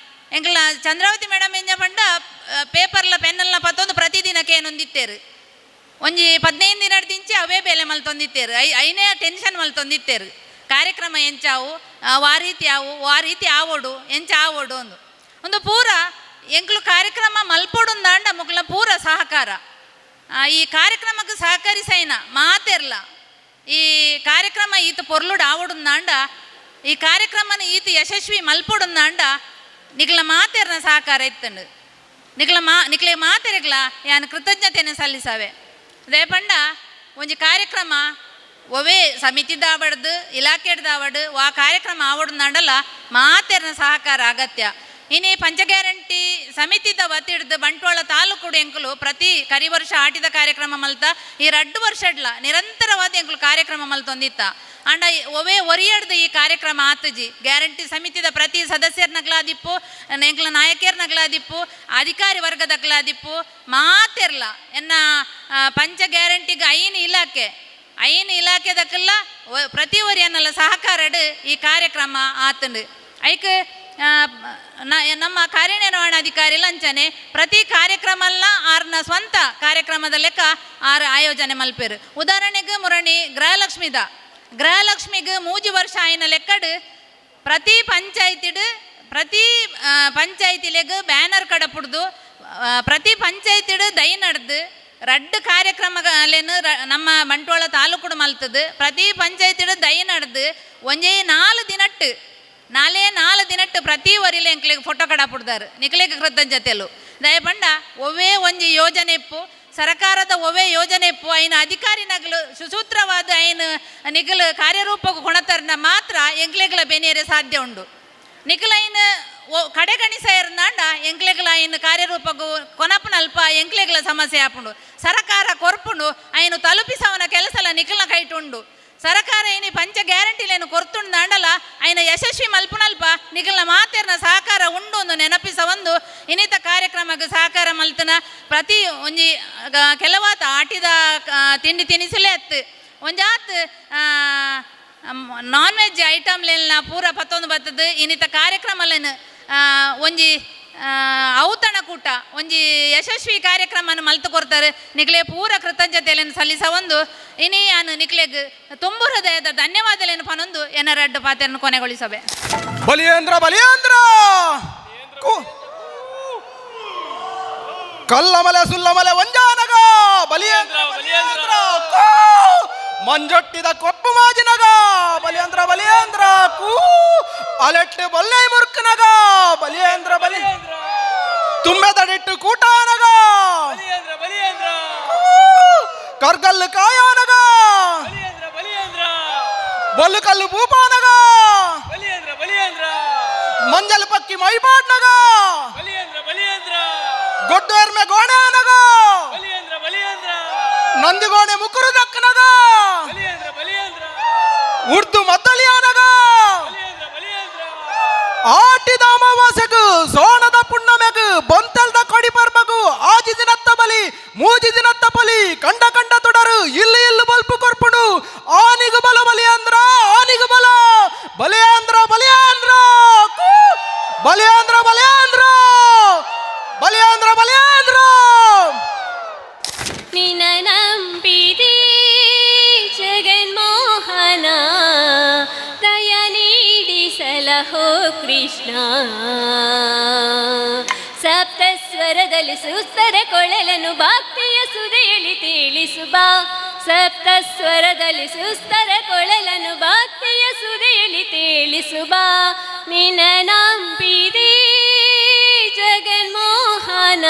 ಎಂಗ್ಲ ಚಂದ್ರಾವತಿ ಮೇಡಮ್ ಎಂಜ ಪಂಡ ಪೇಪರ್ಲ ಪೆನ್ನೆಲ್ಲ ಪತ್ತೊಂದು ಪ್ರತಿದಿನಕ್ಕೆ ಏನೊಂದಿತ್ತೇರು ಒಂಜಿ 15 ದಿನ ದಿಂಚಿ ಅವೇ ಬೇಲೆ ಮಲ್ತೊಂದಿತ್ತೇರು ಐನೇ ಟೆನ್ಷನ್ ಮಲ್ತೊಂದಿತ್ತೇರು ಕಾರ್ಯಕ್ರಮ ಎಂಚಾವು ಆ ರೀತಿ ಆವೋಡು ಎಂಚ ಆವೋಡು ಒಂದು ಪೂರ ಎಂಕ್ಲು ಕಾರ್ಯಕ್ರಮ ಮಲ್ಪೊಡುಂದಾಂಡ ಮುಗ್ಲ ಪೂರ ಸಹಕಾರ ಈ ಕಾರ್ಯಕ್ರಮಕ್ಕೆ ಸಹಕರಿಸೈನ ಮಾತೆರ್ಲ ಈ ಕಾರ್ಯಕ್ರಮ ಈತ ಪೊರ್ಲುಡು ಆವಡುಂದಾಂಡ ಈ ಕಾರ್ಯಕ್ರಮನ ಈತ ಯಶಸ್ವಿ ಮಲ್ಪೊಡುಂದಾಂಡ ನಿಗ್ಲ ಮಾತೆರ್ನ ಸಹಕಾರ ಇತ್ತಂಡು ನಿಕ್ಲೆ ಮಾತೆರೆಗ್ಲ ಯಾನು ಕೃತಜ್ಞತೆಯನ್ನು ಸಲ್ಲಿಸವೆ ಅದೇ ಪಂಡ ಒಂಜಿ ಕಾರ್ಯಕ್ರಮ ಒವೇ ಸಮಿತಿದಾವಡ್ದು ಇಲಾಖೆಡ್ದಾವಡು ಆ ಕಾರ್ಯಕ್ರಮ ಆವಡುಂದಾಂಡಲ್ಲ ಮಾತೆರ್ನ ಸಹಕಾರ ಅಗತ್ಯ ಇನಿ ಪಂಚ ಗ್ಯಾರಂಟಿ ಸಮಿತಿದ ಒತ್ತಿಡ್ದು ಬಂಟ್ವಾಳ ತಾಲೂಕು ಎಂಕುಲು ಪ್ರತಿ ವರ್ಷ ಆಟಿದ ಕಾರ್ಯಕ್ರಮ ಮಲ್ತ ಈ 2 ವರ್ಷಡ್ಲ ನಿರಂತರವಾದ ಎಂಕುಲು ಕಾರ್ಯಕ್ರಮ ಮಲ್ತೊಂದಿತ್ತ ಅಂಡ ಒವೇ ಒರಿಯಡ್ದು ಈ ಕಾರ್ಯಕ್ರಮ ಆತಜಿ ಗ್ಯಾರಂಟಿ ಸಮಿತಿದ ಪ್ರತಿ ಸದಸ್ಯರ್ನಗ್ಲಾದಿಪ್ಪು ಎಂಕ್ಲ ನಾಯಕಿಯರ್ನಗ್ಲಾದಿಪ್ಪು ಅಧಿಕಾರಿ ವರ್ಗದಗ್ಲಾದಿಪ್ಪು ಮಾತೆರ್ಲ ಎನ್ನ ಪಂಚ ಗ್ಯಾರಂಟಿಗೆ ಐನ್ ಇಲಾಖೆದಕ್ಕೆಲ್ಲ ಪ್ರತಿ ಒರಿಯನ್ನೆಲ್ಲ ಸಹಕಾರಡು ಈ ಕಾರ್ಯಕ್ರಮ ಆತಂಡು ಐಕ್ ನಮ್ಮ ಕಾರ್ಯನಿರ್ವಹಣಾಧಿಕಾರಿ ಲಂಚನೆ ಪ್ರತಿ ಕಾರ್ಯಕ್ರಮಲ್ಲ ಆರ್ನ ಸ್ವಂತ ಕಾರ್ಯಕ್ರಮದ ಲೆಕ್ಕ ಆರು ಆಯೋಜನೆ ಮಲ್ಪೇರು ಉದಾಹರಣೆಗೆ ಮುರಣಿ ಗೃಹಲಕ್ಷ್ಮಿಗೆ 3 ವರ್ಷ ಆಯ್ನ ಲೆಕ್ಕಡು ಪ್ರತಿ ಪಂಚಾಯತಿಲೆಗ್ ಬ್ಯಾನರ್ ಕಡಪುಡ್ದು ಪ್ರತಿ ಪಂಚಾಯತಿಡು ದೈ ನಡೆದು 2 ಕಾರ್ಯಕ್ರಮಗಳೇನು ನಮ್ಮ ಬಂಟ್ವಾಳ ತಾಲೂಕು ಮಲ್ತದು ಪ್ರತಿ ಪಂಚಾಯತಿಡು ದೈ ನಡೆದು ಒಂಜೇ 4 ದಿನಟ್ಟು ಪ್ರತಿ ವರಿಲೆ ಎಂಕ್ಲೆಗ್ ಫೋಟೋ ಕಡಪುಡ್ದಾರು ನಿಕ್ಲೆಗ್ ಕೃತಜ್ಞತೆಲು ದಯಪಂಡ ಒವ್ವೇ ಒಂಜಿ ಯೋಜನೆ ಇಪ್ಪು ಸರ್ಕಾರದ ಒವ್ವೇ ಯೋಜನೆ ಇಪ್ಪು ಐನ ಅಧಿಕಾರಿನಗಳು ಸುಸೂತ್ರವಾದ ಐನು ನಿಖಲ್ ಕಾರ್ಯರೂಪಕ್ಕೆ ಕೊಣತರ್ನ ಮಾತ್ರ ಎಂಕ್ಲೆಗ್ಲ ಬೆನೇರೆ ಸಾಧ್ಯ ಉಂಡು ನಿಖಲೈನ್ ಕಡೆಗಣಿಸ ಇರ್ನಾಂಡ ಎಂಕ್ಲೆಗ್ಲ ಐನು ಕಾರ್ಯರೂಪಗೂ ಕೊನಪನಲ್ಪ ಎಂಕ್ಲೆಗ್ಲ ಸಮಸ್ಯೆ ಆಪುಂಡು ಸರ್ಕಾರ ಕೊರ್ಪುಂಡು ಐನು ತಲುಪಿಸವನ ಕೆಲಸಲ ನಿಖಲ್ನ ಕೈಟುಂಡು ಸರ್ಕಾರ ಏನಿ ಪಂಚ ಗ್ಯಾರಂಟಿಲೇನು ಕೊರ್ತುಂಡಾಂಡಲ ಐನ ಯಶಸ್ವಿ ಮಲ್ಪುನಲ್ಪ ನಿಖಲ್ನ ಮಾತೆರ್ನ ಸಹಕಾರ ಉಂಡು ಒಂದು ನೆನಪಿಸ ಒಂದು ಇನ್ನಿತ ಕಾರ್ಯಕ್ರಮಕ್ಕೆ ಸಹಕಾರ ಮಲ್ತನ ಪ್ರತಿ ಒಂಜಿ ಕೆಲವಾತ ಆಟಿದ ತಿಂಡಿ ತಿನಿಸುಲೇ ಅತ್ತು ಒಂಜಾತ್ ನಾನ್ ವೆಜ್ ಐಟಮ್ಲೆಲ್ಲ ಪೂರ ಪತ್ತೊಂದು ಬರ್ತದೆ ಇನ್ನಿತ ಕಾರ್ಯಕ್ರಮಲೇನು ಒಂಜಿ ಔತಣ ಕೂಟ ಒಂಜಿ ಯಶಸ್ವಿ ಕಾರ್ಯಕ್ರಮನ ಮಲ್ತು ಕೊಡ್ತಾರೆ ನಿಕ್ಲೆ ಪೂರ ಕೃತಜ್ಞತೆಯನ್ನು ಸಲ್ಲಿಸ ಒಂದು ಇನಿ ನಾನು ನಿಕ್ಲೆಗ್ ತುಂಬು ಹೃದಯದ ಧನ್ಯವಾದಗಳನ್ನು ಪನೊಂದು ಎನ್ನ 2 ಪಾತೆಯನ್ನು ಕೊನೆಗೊಳಿಸಬೆ. ಬಲಿಯೇಂದ್ರ ಕಲ್ಲಮಲೆ ಸುಲ್ಲಮಲೆ ಒಂಜಾನಗ ಬಲಿಯೇಂದ್ರ ಮಂಜೊಟ್ಟಿದ ಕೊಪ್ಪು ಮಾಜಿನಗ ಬಲಿಯೇಂದ್ರ ಕೂ ಅಲೆಟ್ಟು ಬಲ್ಲೈ ಮುರ್ಕನಗ ಬಲಿಯೇಂದ್ರ ತುಂಬೆದಡಿಟ್ಟು ಕೂಟಾನಗ ಕರ್ಗಲ್ಲು ಕಾಯಾನಗ ಬಲ್ಲು ಕಲ್ಲು ಭೂಪಾನಗ ಮಂಜಲ್ ಪಕ್ಕಿ ಮೈಪಾಡ್ನಗ ಗೊಡ್ಡೋರ್ಮೆ ಗೋಣೆನಗ ನಂದಿಗೋಣೆ ಮುಕುರು ದಕ್ಕನಗ ಉರ್ದು ಮದ್ದಲಿಯಾನಗ ಆಟಿದ ಅಮಾವಾಸ್ಯೆಗೂ ಸೋಣದ ಪುಣ್ಣಮೆಗೂ ಬಂತಲ್ದ ಕೊಡಿ ಪರ್ಬಗು ಆಜಿ ದಿನತ್ತ ಬಲಿ ಮೂಜಿ ದಿನತ್ತ ಬಲಿ ಕಂಡ ತೊಡರು ಇಲ್ಲಿ ಬಲ್ಪು ಕೊರ್ಪುಡು ಆನಿಗು ಬಲ ಬಲಿಯೇಂದ್ರ ನಿನ್ನ ನಂಬಿದೆ ಜಗನ್ಮೋಹನ ದಯ ನೀಡಿಸಲಹೋ ಕೃಷ್ಣ ಸಪ್ತ ಸ್ವರದಲ್ಲಿ ಸುಸ್ತರ ಕೊಳಲನ್ನು ಭಕ್ತಿಯ ಸುದೆಯಲ್ಲಿ ತಿಳಿಸುಬಾ ಸಪ್ತ ಸ್ವರದಲ್ಲಿ ಸುಸ್ತರ ಕೊಳಲನ್ನು ಭಕ್ತಿಯ ಸುದೆಯಲ್ಲಿ ತಿಳಿಸುಬಾ ನಿನ್ನ ನಂಬಿದೆ ಜಗನ್ಮೋಹನ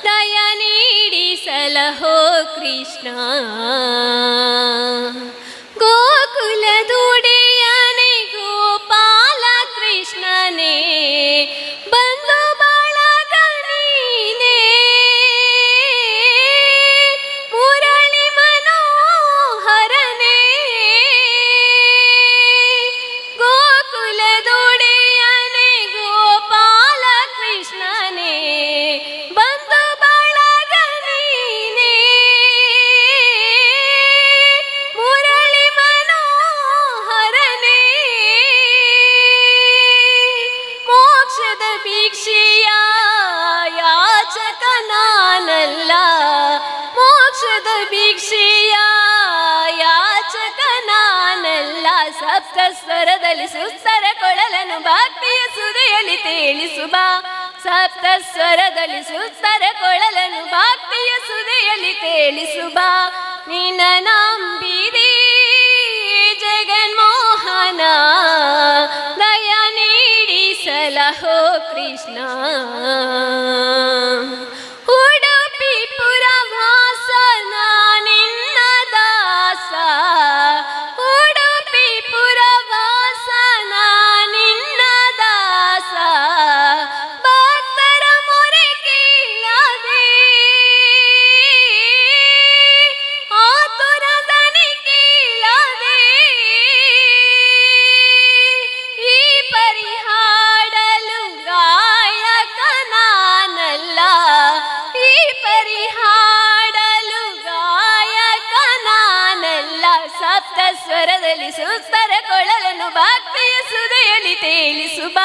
ದಯ ನೀಡಿಸಲಹೋ ಕೃಷ್ಣ ಗೋಕುಲದೊಡೆಯನೇ ಗೋಪಾಲ ಕೃಷ್ಣನೇ ಬಂದು ಬಳಗ ನೀನೇ ಭಿಕ್ಷೆಯ ಯಾಚಕ ನಾನಲ್ಲ, ಮೋಕ್ಷದ ಭಿಕ್ಷೆಯ ಯಾಚಕ ನಾನಲ್ಲ. ಸಪ್ತ ಸ್ವರದಲ್ಲಿ ಸುಸ್ತರ ಕೊಳಲನ್ನು ಭಕ್ತಿಯ ಸುದೆಯಲ್ಲಿ ತೇಲಿಸುವ, ಸಪ್ತ ಸ್ವರದಲ್ಲಿ ಸುಸ್ತರ ಕೊಳಲನ್ನು ಭಕ್ತಿಯ ಸುದೆಯಲ್ಲಿ ತೇಲಿಸುವ. ನಿನ್ನ ನಂಬಿದೆ ಜಗನ್ಮೋಹನ, ದಯ ನೀಡಿ ಸಲಹೋ ಕೃಷ್ಣ. ಉಡುಪಿ ಪುರವಾಸನ ನಿನ್ನ ದಾಸ, ಉಡುಪಿ ಪುರವಾಸನ ನಿನ್ನ ದಾಸ. ಭಕ್ತರ ಮೊರೆ ಕೇಳದೆ ಆತುರದನಿ ಕೇಳದೆ ಈ ಪರಿಹಾಡಲು ಗಾಯಕ ನಾನಲ್ಲ, ಈ ಪರಿಹಾಡಲು ಗಾಯಕ ನಾನಲ್ಲ. ಸಪ್ತ ಸ್ವರದಲ್ಲಿ ಸುಸ್ತರ ಕೊಳಲನ್ನು ಭಕ್ತಿಯ ಸುದೆಯಲ್ಲಿ ತೇಲಿಸುವ,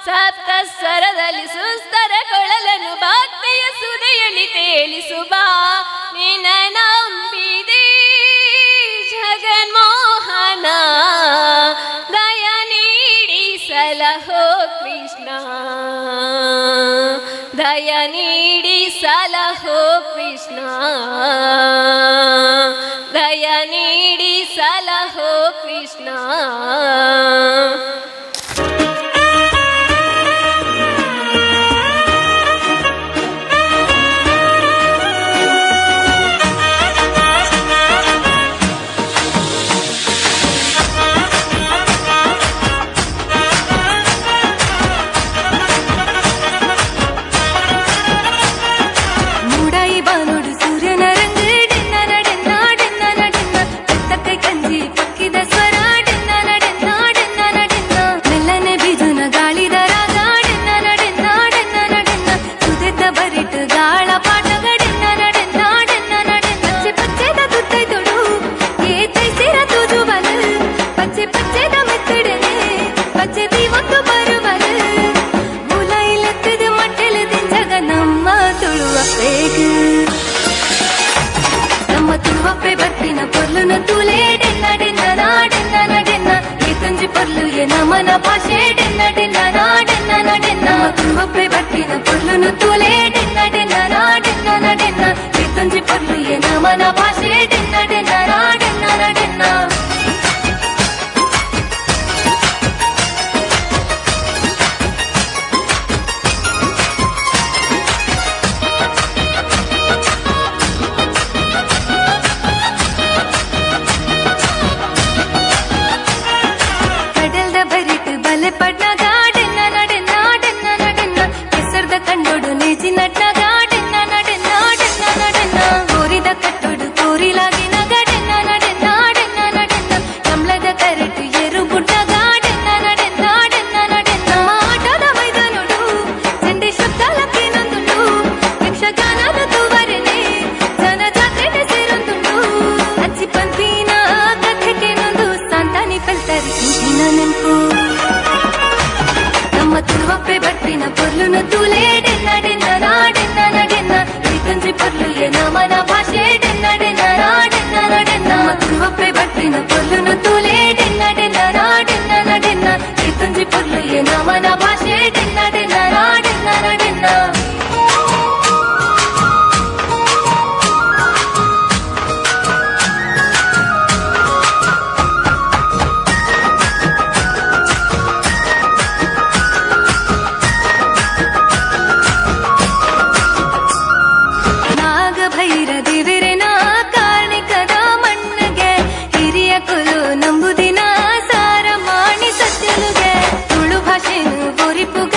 ಸಪ್ತ ಸ್ವರದಲ್ಲಿ ಸುಸ್ತರ ಕೊಳಲನ್ನು ಭಕ್ತಿಯ ಸುದೆಯಲ್ಲಿ ತೇಲಿಸುವ. ನಿನ್ನ ನಂಬಿದೆ ಜಗನ್ಮೋಹನ, ದಯ ನೀಡಿ ಸಲಹೋ ಕೃಷ್ಣ, ದಯ ನೀಡಿ ಸಲಹೋ ಕೃಷ್ಣ, ದಯ ನೀಡಿ ಸಲಹೋ ಕೃಷ್ಣ. ಮೂಡಾಯಿ ಬಾನೋಡು ಸೂರ್ಯನ ರಂಗು ಡೆನ್ನ ನಡೆನ್ನ ಡೆನ್ನ ನಡೆನ್ನ, ಕೈ ಕಂಜಿ ಪಕ್ಕಿದ ಸ್ವರ ಡೆನ್ನ ನಡೆನ್ನ ಡೆನ್ನ ನಡೆನ್ನ. ಮೆಲ್ಲನೆ ಬಿಜುನ ಗಾಳಿದ ರಾಗ ಡೆನ್ನ ನಡೆನ್ನ ಡೆನ್ನ ನಡೆನ್ನ, ಸುದೆದ್ದ ಬರಿಟ್ ಗಾಳ ಪಾಠಗ ಡೆನ್ನ ನಡೆನ್ನ ಡೆನ್ನ ನಡೆನ್ನ. ಪಚ್ಚೆ ಪಚ್ಚೆದ ತುತ್ತೈ ತೊಡು ಏ ತೈಸಿರ ತುಜುವಲು, ಪಚ್ಚೆ ಪಚ್ಚೆದ ಮೆತ್ತಡನೆ ಪಚ್ಚೆ ದೀವತ್ತು ಬರುವಲು. ಮುಲೈಲೆತ್ತದ ಮಟ್ಟೆಲು ದಿಂಜಗ ನಮ್ಮ ತುಳುವ ಬೇಗ, ನಮ್ಮ ತುಳುವಪ್ಪೆ ಬರ್ತಿನ ಪೊರ್ಲುನ ತೂಲೆ ಡೆನ್ನ ಡೆನ್ನ ನಾಡೆನ್ನ ನಡೆನ್ನ. ಈ ತುಂಜಿ ಪೊರ್ಲು ಎ ನಮನ ಭಾಷೆ ಡೆನ್ನ ಡೆನ್ನ ನಾಡೆನ್ನ ನಡೆನ್ನ. ನಮ್ಮ ತುಳುವಪ್ಪೆ ಬರ್ತಿನ ಪೊರ್ಲುನ ತೂಲೆ ಡೆನ್ನ ಡೆನ್ನ ನಾಡೆನ್ನ ನಡೆನ್ನ. ಈ ತುಂಜಿ ಪೊರ್ಲು ಎ ನಮನ ಭಾಷೆ ಡೆನ್ನ ಡೆನ್ನ ನಾಡೆನ್ನ ನಡೆನ್ನ. ಕಡಲ್ದ ಬರಿಟ್ ಬಲೆ ಪಡ್ನಾಗ ಡೆನ್ನ ನಡೆನ್ನ ಡೆನ್ನ ನಡೆನ್ನ. ಕೆಸರ್ದ ಕಂಡೋಡು ನೀಜಿ ನಡ್ನಾಗ ಡೆನ್ನ ನಡೆನ್ನ ಡೆನ್ನ ನಡೆನ್ನ. ಕೋರಿದ ಕಟ್ಟೋಡು ಕೋರಿಲಾಗಿನಾಗ ಡೆನ್ನ ನಡೆನ್ನ ಡೆನ್ನ ನಡೆನ್ನ. ಕಮಲದ ಕರೆಟ್ ಏರು ಗುಡ್ಡಾಗ ಡೆನ್ನ ನಡೆನ್ನ ಡೆನ್ನ ನಡೆನ್ನ. ಆಟದ ಮೈದಾನೋಡು ಚಂಡಿ ಶಬ್ದಾಲಕ್ಕೆ ನಂದುಂಡು, ಯಕ್ಷಗಾನದ ತೂವರೆನೆ ಜನ ಜಾತ್ರೆನೆ ಸೇರೊಂದುಂಡು. ಅಜ್ಜಿ ಪಂತಿನ ಕಥೆಗೆ ನೊಂದು ಸಂತಾನಿ ಪಲ್ತರಿ ಇಂಚಿನ ನೆನ್ಪು. ನಮ್ಮ ತುಳುವಪ್ಪೆ ಬರ್ತಿನ ಪೊರ್ಲುನ ತೂಲೆ ಡೆನ್ನ ಡೆನ್ನ ನಾಡೆನ್ನ ನಡೆನ್ನ. ಈ ತುಂಜಿ ಪೊರ್ಲು ಎ ನಮನ ಭಾಷೆ ಡೆನ್ನ ಡೆನ್ನ ನಾಡೆನ್ನ ನಡೆನ್ನ. ನಮ್ಮ ತುಳುವಪ್ಪೆ ಬರ್ತಿನ ಪೊರ್ಲುನ ತೂಲೆ ಡೆನ್ನ ಡೆನ್ನ ನಾಡೆನ್ನ ನಡೆನ್ನ. ಈ ತುಂಜಿ ಪೊರ್ಲು ಎ ನಮನ ಭಾಷೆ ಡೆನ್ನ ಡೆನ್ನ ನಾಡೆನ್ನ ನಡೆನ್ನ. ನಾಗಭೈರ ದೇವರನ ಕಾರ್ಣಿಕದ ಮಣ್ಣಗೆ, ಹಿರಿಯ ಕುಲು ನಂಬುದಿನ ಸಾರ ಮಾಣಿ ಸತ್ಯಲುಗೆ. ತುಳು ಭಾಷೆನು ಬೋರಿಪುಗ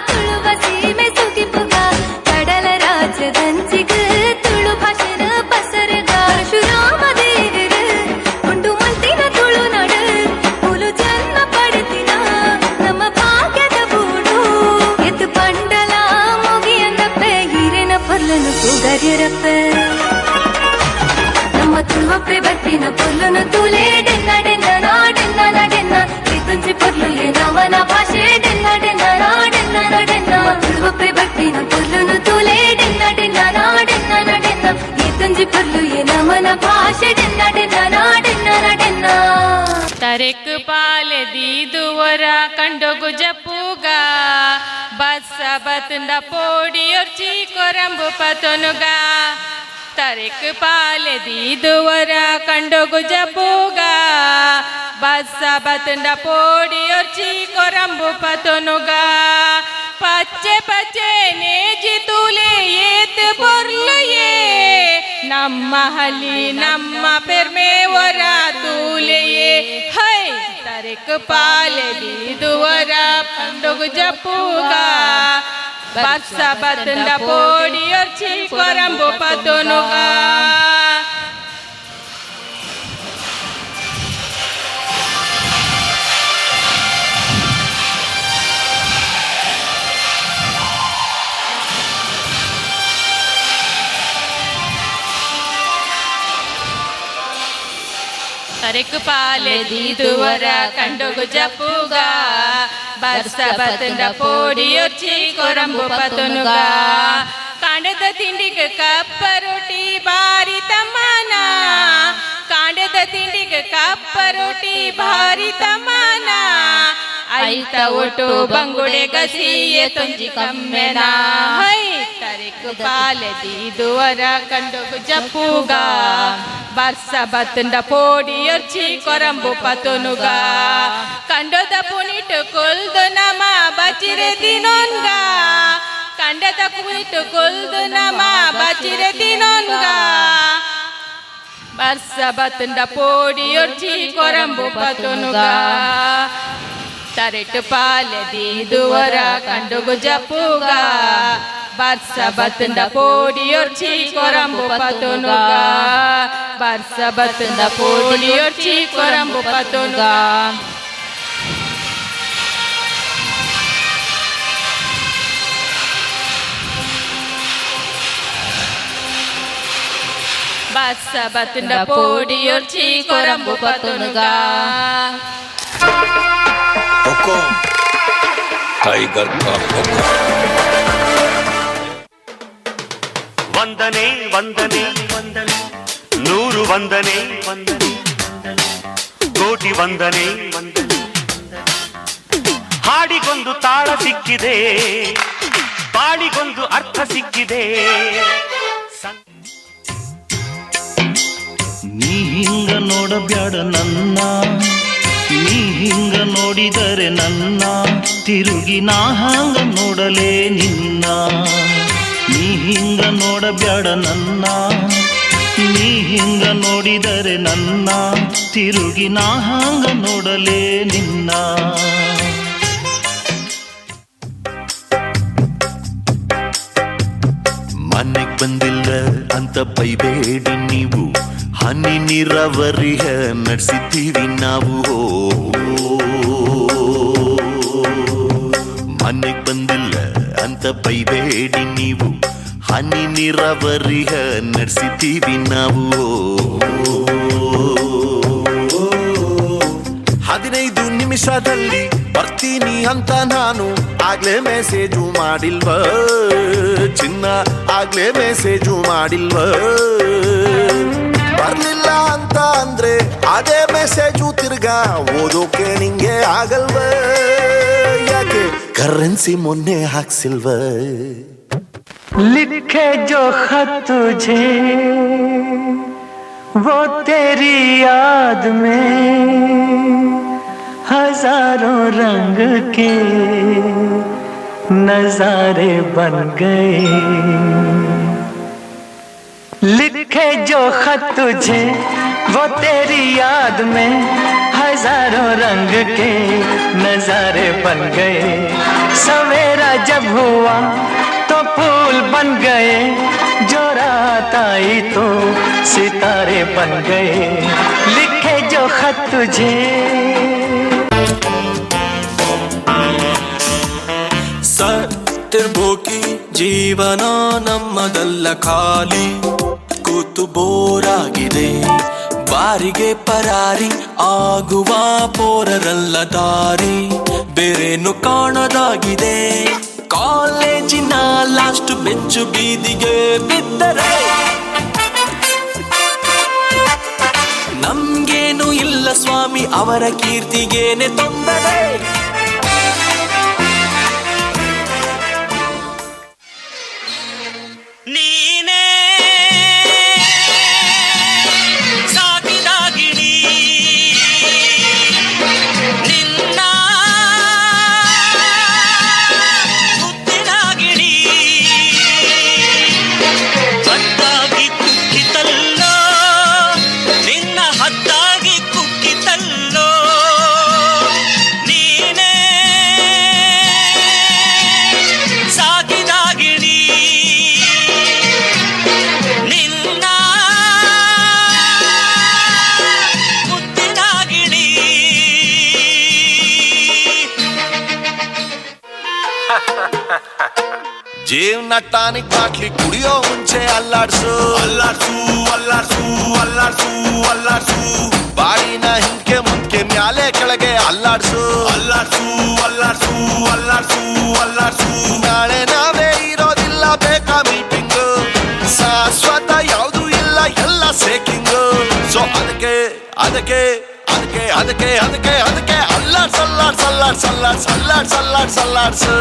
ತುಳುವ ಸೀಮೆ ಸುಗಿಪುಗ, ಕಡಲ ರಾಜ್ಯದಂಚಿಗ ತುಳು ಭಾಷೆನ ಪಸರಗ. ಪರಶುರಾಮ ದೇವರ ಉಂಡು ಮಲ್ತಿನ ತುಳುನಾಡು, ಹುಲು ಜನ್ಮ ಪಡೆದಿನ ನಮ್ಮ ಭಾಗ್ಯದ ಬೂಡು. ಎದ್ದು ಪಂಡಲ ಮುಗಿಯಂದಪ್ಪೆ ಹಿರಿನ ಪೊರ್ಲನು ಕೂಗರಿರಪ್ಪೆ. ನಮ್ಮ ತುಳುವಪ್ಪೆ ಬರ್ತಿನ ಪೊರ್ಲುನ ತೂಲೆ ಡೆನ್ನ ಡೆನ್ನ ನಾಡೆನ್ನ ನಡೆನ್ನ. ಈ ತುಂಜಿ ಪೊರ್ಲು ಎ ನಮನ ಭಾಷೆ ಡೆನ್ನ ಡೆನ್ನ ನಾಡೆನ್ನ ನಡೆನ್ನ. ತುರ್ಲು ನಮನ ಭಾಷೆ ಡೆನ್ನ ಡೆನ್ನ ಡೆನ್ನ ಡೆನ್ನ ತರೆಕ್ ಪಾಲೆ ದೀದುವರ ಕಂಡೊಗು ಜಪ್ಪುಗ ಬಸ್ಸ ಬತ್ತಂದ ಪೋಡಿಯೊರ್ಚಿ ಕೊರಂಬು ಪತೊನುಗ ತರೆಕ್ ಪಾಲೆ ದೀದುವರ ಕಂಡೊಗು ಜಪ್ಪುಗ ಬಸ್ಸ ಬತ್ತಂದ ಪೋಡಿಯೊರ್ಚಿ ಕೊರಂಬು ಪತೊನುಗ ಪಚ್ಚೆ ಪಚ್ಚೆ ನೇಜಿ ತೂಲೆ ಏತ್ ಪೊರ್ಲಯೇ ನಮ್ಮ ಹಲಿ ನಮ್ಮ ಪೆರ್ಮೆ ವರ ತೂಲೆಯೇ ಹೈ ತರೆಕ್ ಪಾಲೆ ದೀದುವರ ಕಂಡೊಗು ಜಪ್ಪುಗ ಬಸ್ಸ ಬತ್ತಂದ ಪೋಡಿಯೊರ್ಚಿ ಕೊರಂಬು ಪತೊನುಗ ತರೆಕ್ ಪಾಲೆ ದೀದುವರ ಕಂಡೊಗು ಜಪ್ಪುಗ ಬಸ್ಸ ಬತ್ತಂದ ಪೋಡಿಯೊರ್ಚಿ ಕೊರಂಬು ಪತೊನುಗ ಕಾಂಡದ ತಿಂಡಿಗ ಕಪ್ಪ ರೊಟ್ಟಿ ಬಾರಿ ತಮ್ಮನ ಕಾಂಡದ ತಿಂಡಿಗ ಕಪ್ಪ ರೊಟ್ಟಿ ಬಾರಿ ತಮ್ಮನ ಐತ ಒಟ್ಟು ಬಂಗುಡೆ ಗಸಿಯೆ ತುಂಜಿ ಕಮ್ಮೆನ ಹೈ ತರೆಕ್ ಪಾಲೆ ದೀದುವರ ಕಂಡೊಗು ಜಪ್ಪುಗ ಬಸ್ಸ ಬತ್ತಂದ ಪೋಡಿಯೊರ್ಚಿ ಕೊರಂಬು ಪತೊನುಗ ಕಂಡದ ಪುನಿಟು ಕೊಲ್ದು ನಮ ಬಚಿರೆ ದಿನೊನ್ಗ ಕಂಡದ ಪುನಿಟು ಕೊಲ್ದು ನಮ ಬಚಿರೆ ದಿನೊನ್ಗ ಬಸ್ಸ ಬತ್ತಂದ ಪೋಡಿಯೊರ್ಚಿ ಕೊರಂಬು ಪತೊನುಗ ತರೆಟ್ ಪಾಲೆ ದೀದುವರ ಕಂಡೊಗು ಜಪ್ಪುಗ ಬಸ್ಸ ಬತ್ತಂದ ಪೋಡಿಯೊರ್ಚಿ ಕೊರಂಬು ಪತೊನುಗ ಬಸ್ಸ ಬತ್ತಂದ ಪೋಡಿಯೊರ್ಚಿ ಕೊರಂಬು ಪತೊನುಗ ಬಸ್ಸ ಬತ್ತಂದ ಪೋಡಿಯೊರ್ಚಿ ಕೊರಂಬು ಪತೊನುಗ हुकुम टाइगर का हुकुम ವಂದನೆ ವಂದನೆ ವಂದನೆ ನೂರು ವಂದನೆ ವಂದನೆ ಕೋಟಿ ವಂದನೆ ವಂದನೆ ಹಾಡಿಗೊಂದು ತಾಳ ಸಿಕ್ಕಿದೆ ಬಾಳಿಗೊಂದು ಅರ್ಥ ಸಿಕ್ಕಿದೆ ನೀ ಹಿಂಗ ನೋಡಬ್ಯಾಡ ನನ್ನ ನೀ ಹಿಂಗ ನೋಡಿದರೆ ನನ್ನ ತಿರುಗಿ ನಾ ಹಂಗ ನೋಡಲೇ ನಿನ್ನ ನೀ ಹಿಂಗ ನೋಡಬ್ಯಾಡ ನನ್ನ ನೀ ಹಿಂಗ ನೋಡಿದರೆ ನನ್ನ ತಿರುಗಿ ನಾ ಹಂಗ ನೋಡಲೇ ನಿನ್ನ ಮನೆಗ್ ಬಂದಿಲ್ಲ ಅಂತ ಬೈಬೇಡಿ ನೀವು ಹನಿ ನೀರಾವರಿಯ ನಡೆಸಿದ್ದೀವಿ ನಾವು ಮನೆಗ್ ಬಂದಿಲ್ಲ ಅಂತ ಬೈಬೇಡಿ ನೀವು ಹನಿ ನೀರಾವರಿಯ ನಡೆಸಿದ್ದೀವಿ ನಾವು 15 ನಿಮಿಷದಲ್ಲಿ ಬರ್ತೀನಿ ಅಂತ ನಾನು ಆಗ್ಲೇ ಮೆಸೇಜು ಮಾಡಿಲ್ವ ಚಿನ್ನ ಆಗ್ಲೇ ಮೆಸೇಜು ಮಾಡಿಲ್ವ ಬರ್ಲಿಲ್ಲ ಅಂತ ಅಂದ್ರೆ ಅದೇ ಮೆಸೇಜು ತಿರ್ಗಾ ಓದೋಕೆ ನಿಂಗೆ ಆಗಲ್ವ ಯಾಕೆ ಕರೆನ್ಸಿ ಮೊನ್ನೆ ಹಾಕ್ಸಿಲ್ವ लिखे जो खत तुझे वो तेरी याद में हजारों रंग के नजारे बन गए लिखे जो खत तुझे वो तेरी याद में हजारों रंग के नजारे बन गए सवेरा जब हुआ तो फूल बन गए जो रात आई तो सितारे बन गए लिखे जो खत तुझे ಸತ್ತಿರ್ಬೋಕಿ ಜೀವನ ನಮ್ಮದಲ್ಲ ಖಾಲಿ ಕೂತು ಬೋರಾಗಿದೆ ಬಾರಿಗೆ ಪರಾರಿ ಆಗುವ ಪೋರರಲ್ಲ ದಾರಿ ಬೇರೇನು ಕಾಣದಾಗಿದೆ ಕಾಲೇಜಿನ ಲಾಸ್ಟ್ ಬೆಂಚು ಬೀದಿಗೆ ಬಿದ್ದರೆ ಇಲ್ಲ ಸ್ವಾಮಿ ಅವರ ಕೀರ್ತಿಗೇನೆ ತೊಂದರೆ. ನೀನೇ ಸಾಕಿದಾಗಿಣಿ ನಿನ್ನ ಮುತ್ತಿನಾಗಿಣಿ ಹದ್ದಾಗಿ ಕುಕ್ಕಿತಲ್ಲೋ ನಿನ್ನ ಹದ್ದಾಗಿ ಕುಕ್ಕಿತಲ್ಲೋ ನೀನೇ ಸಾಕಿದಾಗಿಣಿ ನಿನ್ನ ಮುತ್ತಿನಾಗಿಣಿ. ಜೀವನ ಟಾನಿಕ್ ಬಾಟ್ಲಿ ಕುಡಿಯೋ ಮುಂಚೆ ಅಲ್ಲಾಡ್ಸು ಅಲ್ಲಾಡ್ಸು ಅಲ್ಲಾಡ್ಸು ಅಲ್ಲಾಡ್ಸು ಅಲ್ಲಾಡ್ಸು. ಬಾಡಿನ ಹಿಂಕೆ ಮುಂಕೆ ಮ್ಯಾಲೆ ಕೆಳಗೆ ಅಲ್ಲಾಡ್ಸು ಅಲ್ಲಾಡ್ಸು ಅಲ್ಲಾಡ್ಸು ಅಲ್ಲಾಡ್ಸು ಅಲ್ಲಾಡ್ಸು. ನಾಳೆ ನಾವೇ ಇರೋದಿಲ್ಲ ಬೇಕಾ ಮೀಟಿಂಗು, ಶಾಶ್ವತ ಯಾವುದು ಇಲ್ಲ ಎಲ್ಲ ಸೇಕಿಂಗು. ಸೊ ಅದಕ್ಕೆ ಅದಕ್ಕೆ ಅದಕ್ಕೆ ಅದಕ್ಕೆ ಅದಕ್ಕೆ ಅದಕ್ಕೆ ಅಲ್ಲಾಡ್ಸ್ ಅಲ್ಲಾಡ್ಸ್ ಅಲ್ಲಾಡ್ಸ್ ಅಲ್ಲಾಡ್ಸ್ ಅಲ್ಲಾಡ್ಸ್ ಅಲ್ಲಾಡ್ಸ್ ಅಲ್ಲಾಡ್ಸು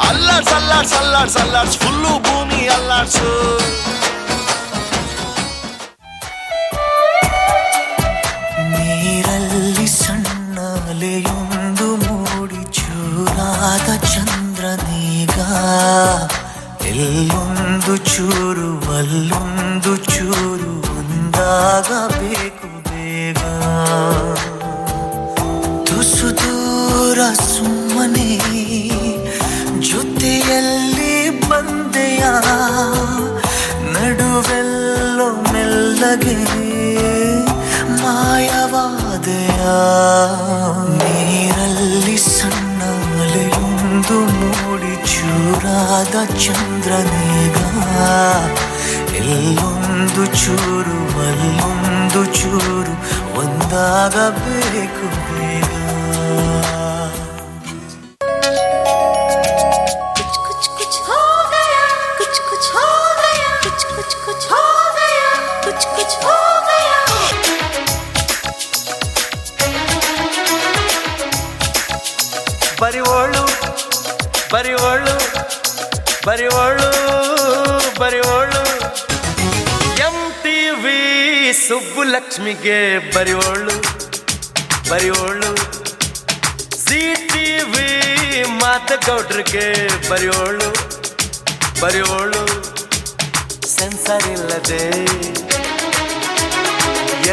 ಅಲ್ಲಾಡ್ಸ್ ಅಲ್ಲಾಡ್ಸ್ ಅಲ್ಲಾಡ್ಸ್ ಅಲ್ಲಾಡ್ಸ್ ಫುಲ್ಲು ಭೂಮಿ ಅಲ್ಲಾಡ್ಸು. ನೀರಲ್ಲಿ ಸಣ್ಣ ಅಲೆಯೊಂದು ಮೂಡಿ ಚೂರಾದ ಚಂದ್ರನೀಗ ಎಲ್ಲೊಂದು ಚೂರು ಅಲ್ಲೊಂದು ಚೂರು ಒಂದಾಗಬೇಕು ಬೇಗ. ತುಸು ದೂರ ಸುಮ್ಮನೆ ಜೊತೆಯಲ್ಲಿ ಬಂದೆಯ ನಡುವೆಲ್ಲೋ ಮೆಲ್ಲಗೆ ಮಾಯವಾದೆಯ. ನೀರಲ್ಲಿ ಸಣ್ಣ ಅಲೆಯೊಂದು ಮೂಡಿ ಚೂರಾದ ಚಂದ್ರನೇಗ ಎಲ್ಲೊಂದು ಚೂರು ಅಲ್ಲೊಂದು ಚೂರು ಒಂದಾಗಬೇಕು ಬೇಗ. ಬರಿವೋಳು ಬರಿವೋಳು ಬರಿವೋಳು ಬರಿವೋಳು MTV ಸುಬ್ಬುಲಕ್ಷ್ಮಿಗೆ ಬರಿವೋಳು ಬರಿವೋಳು. ZTV ಮಾತಗೌಡ್ರಿಗೆ ಬರಿವೋಳು ಬರಿವೋಳು. ಸೆನ್ಸರ್ ಇಲ್ಲದೆ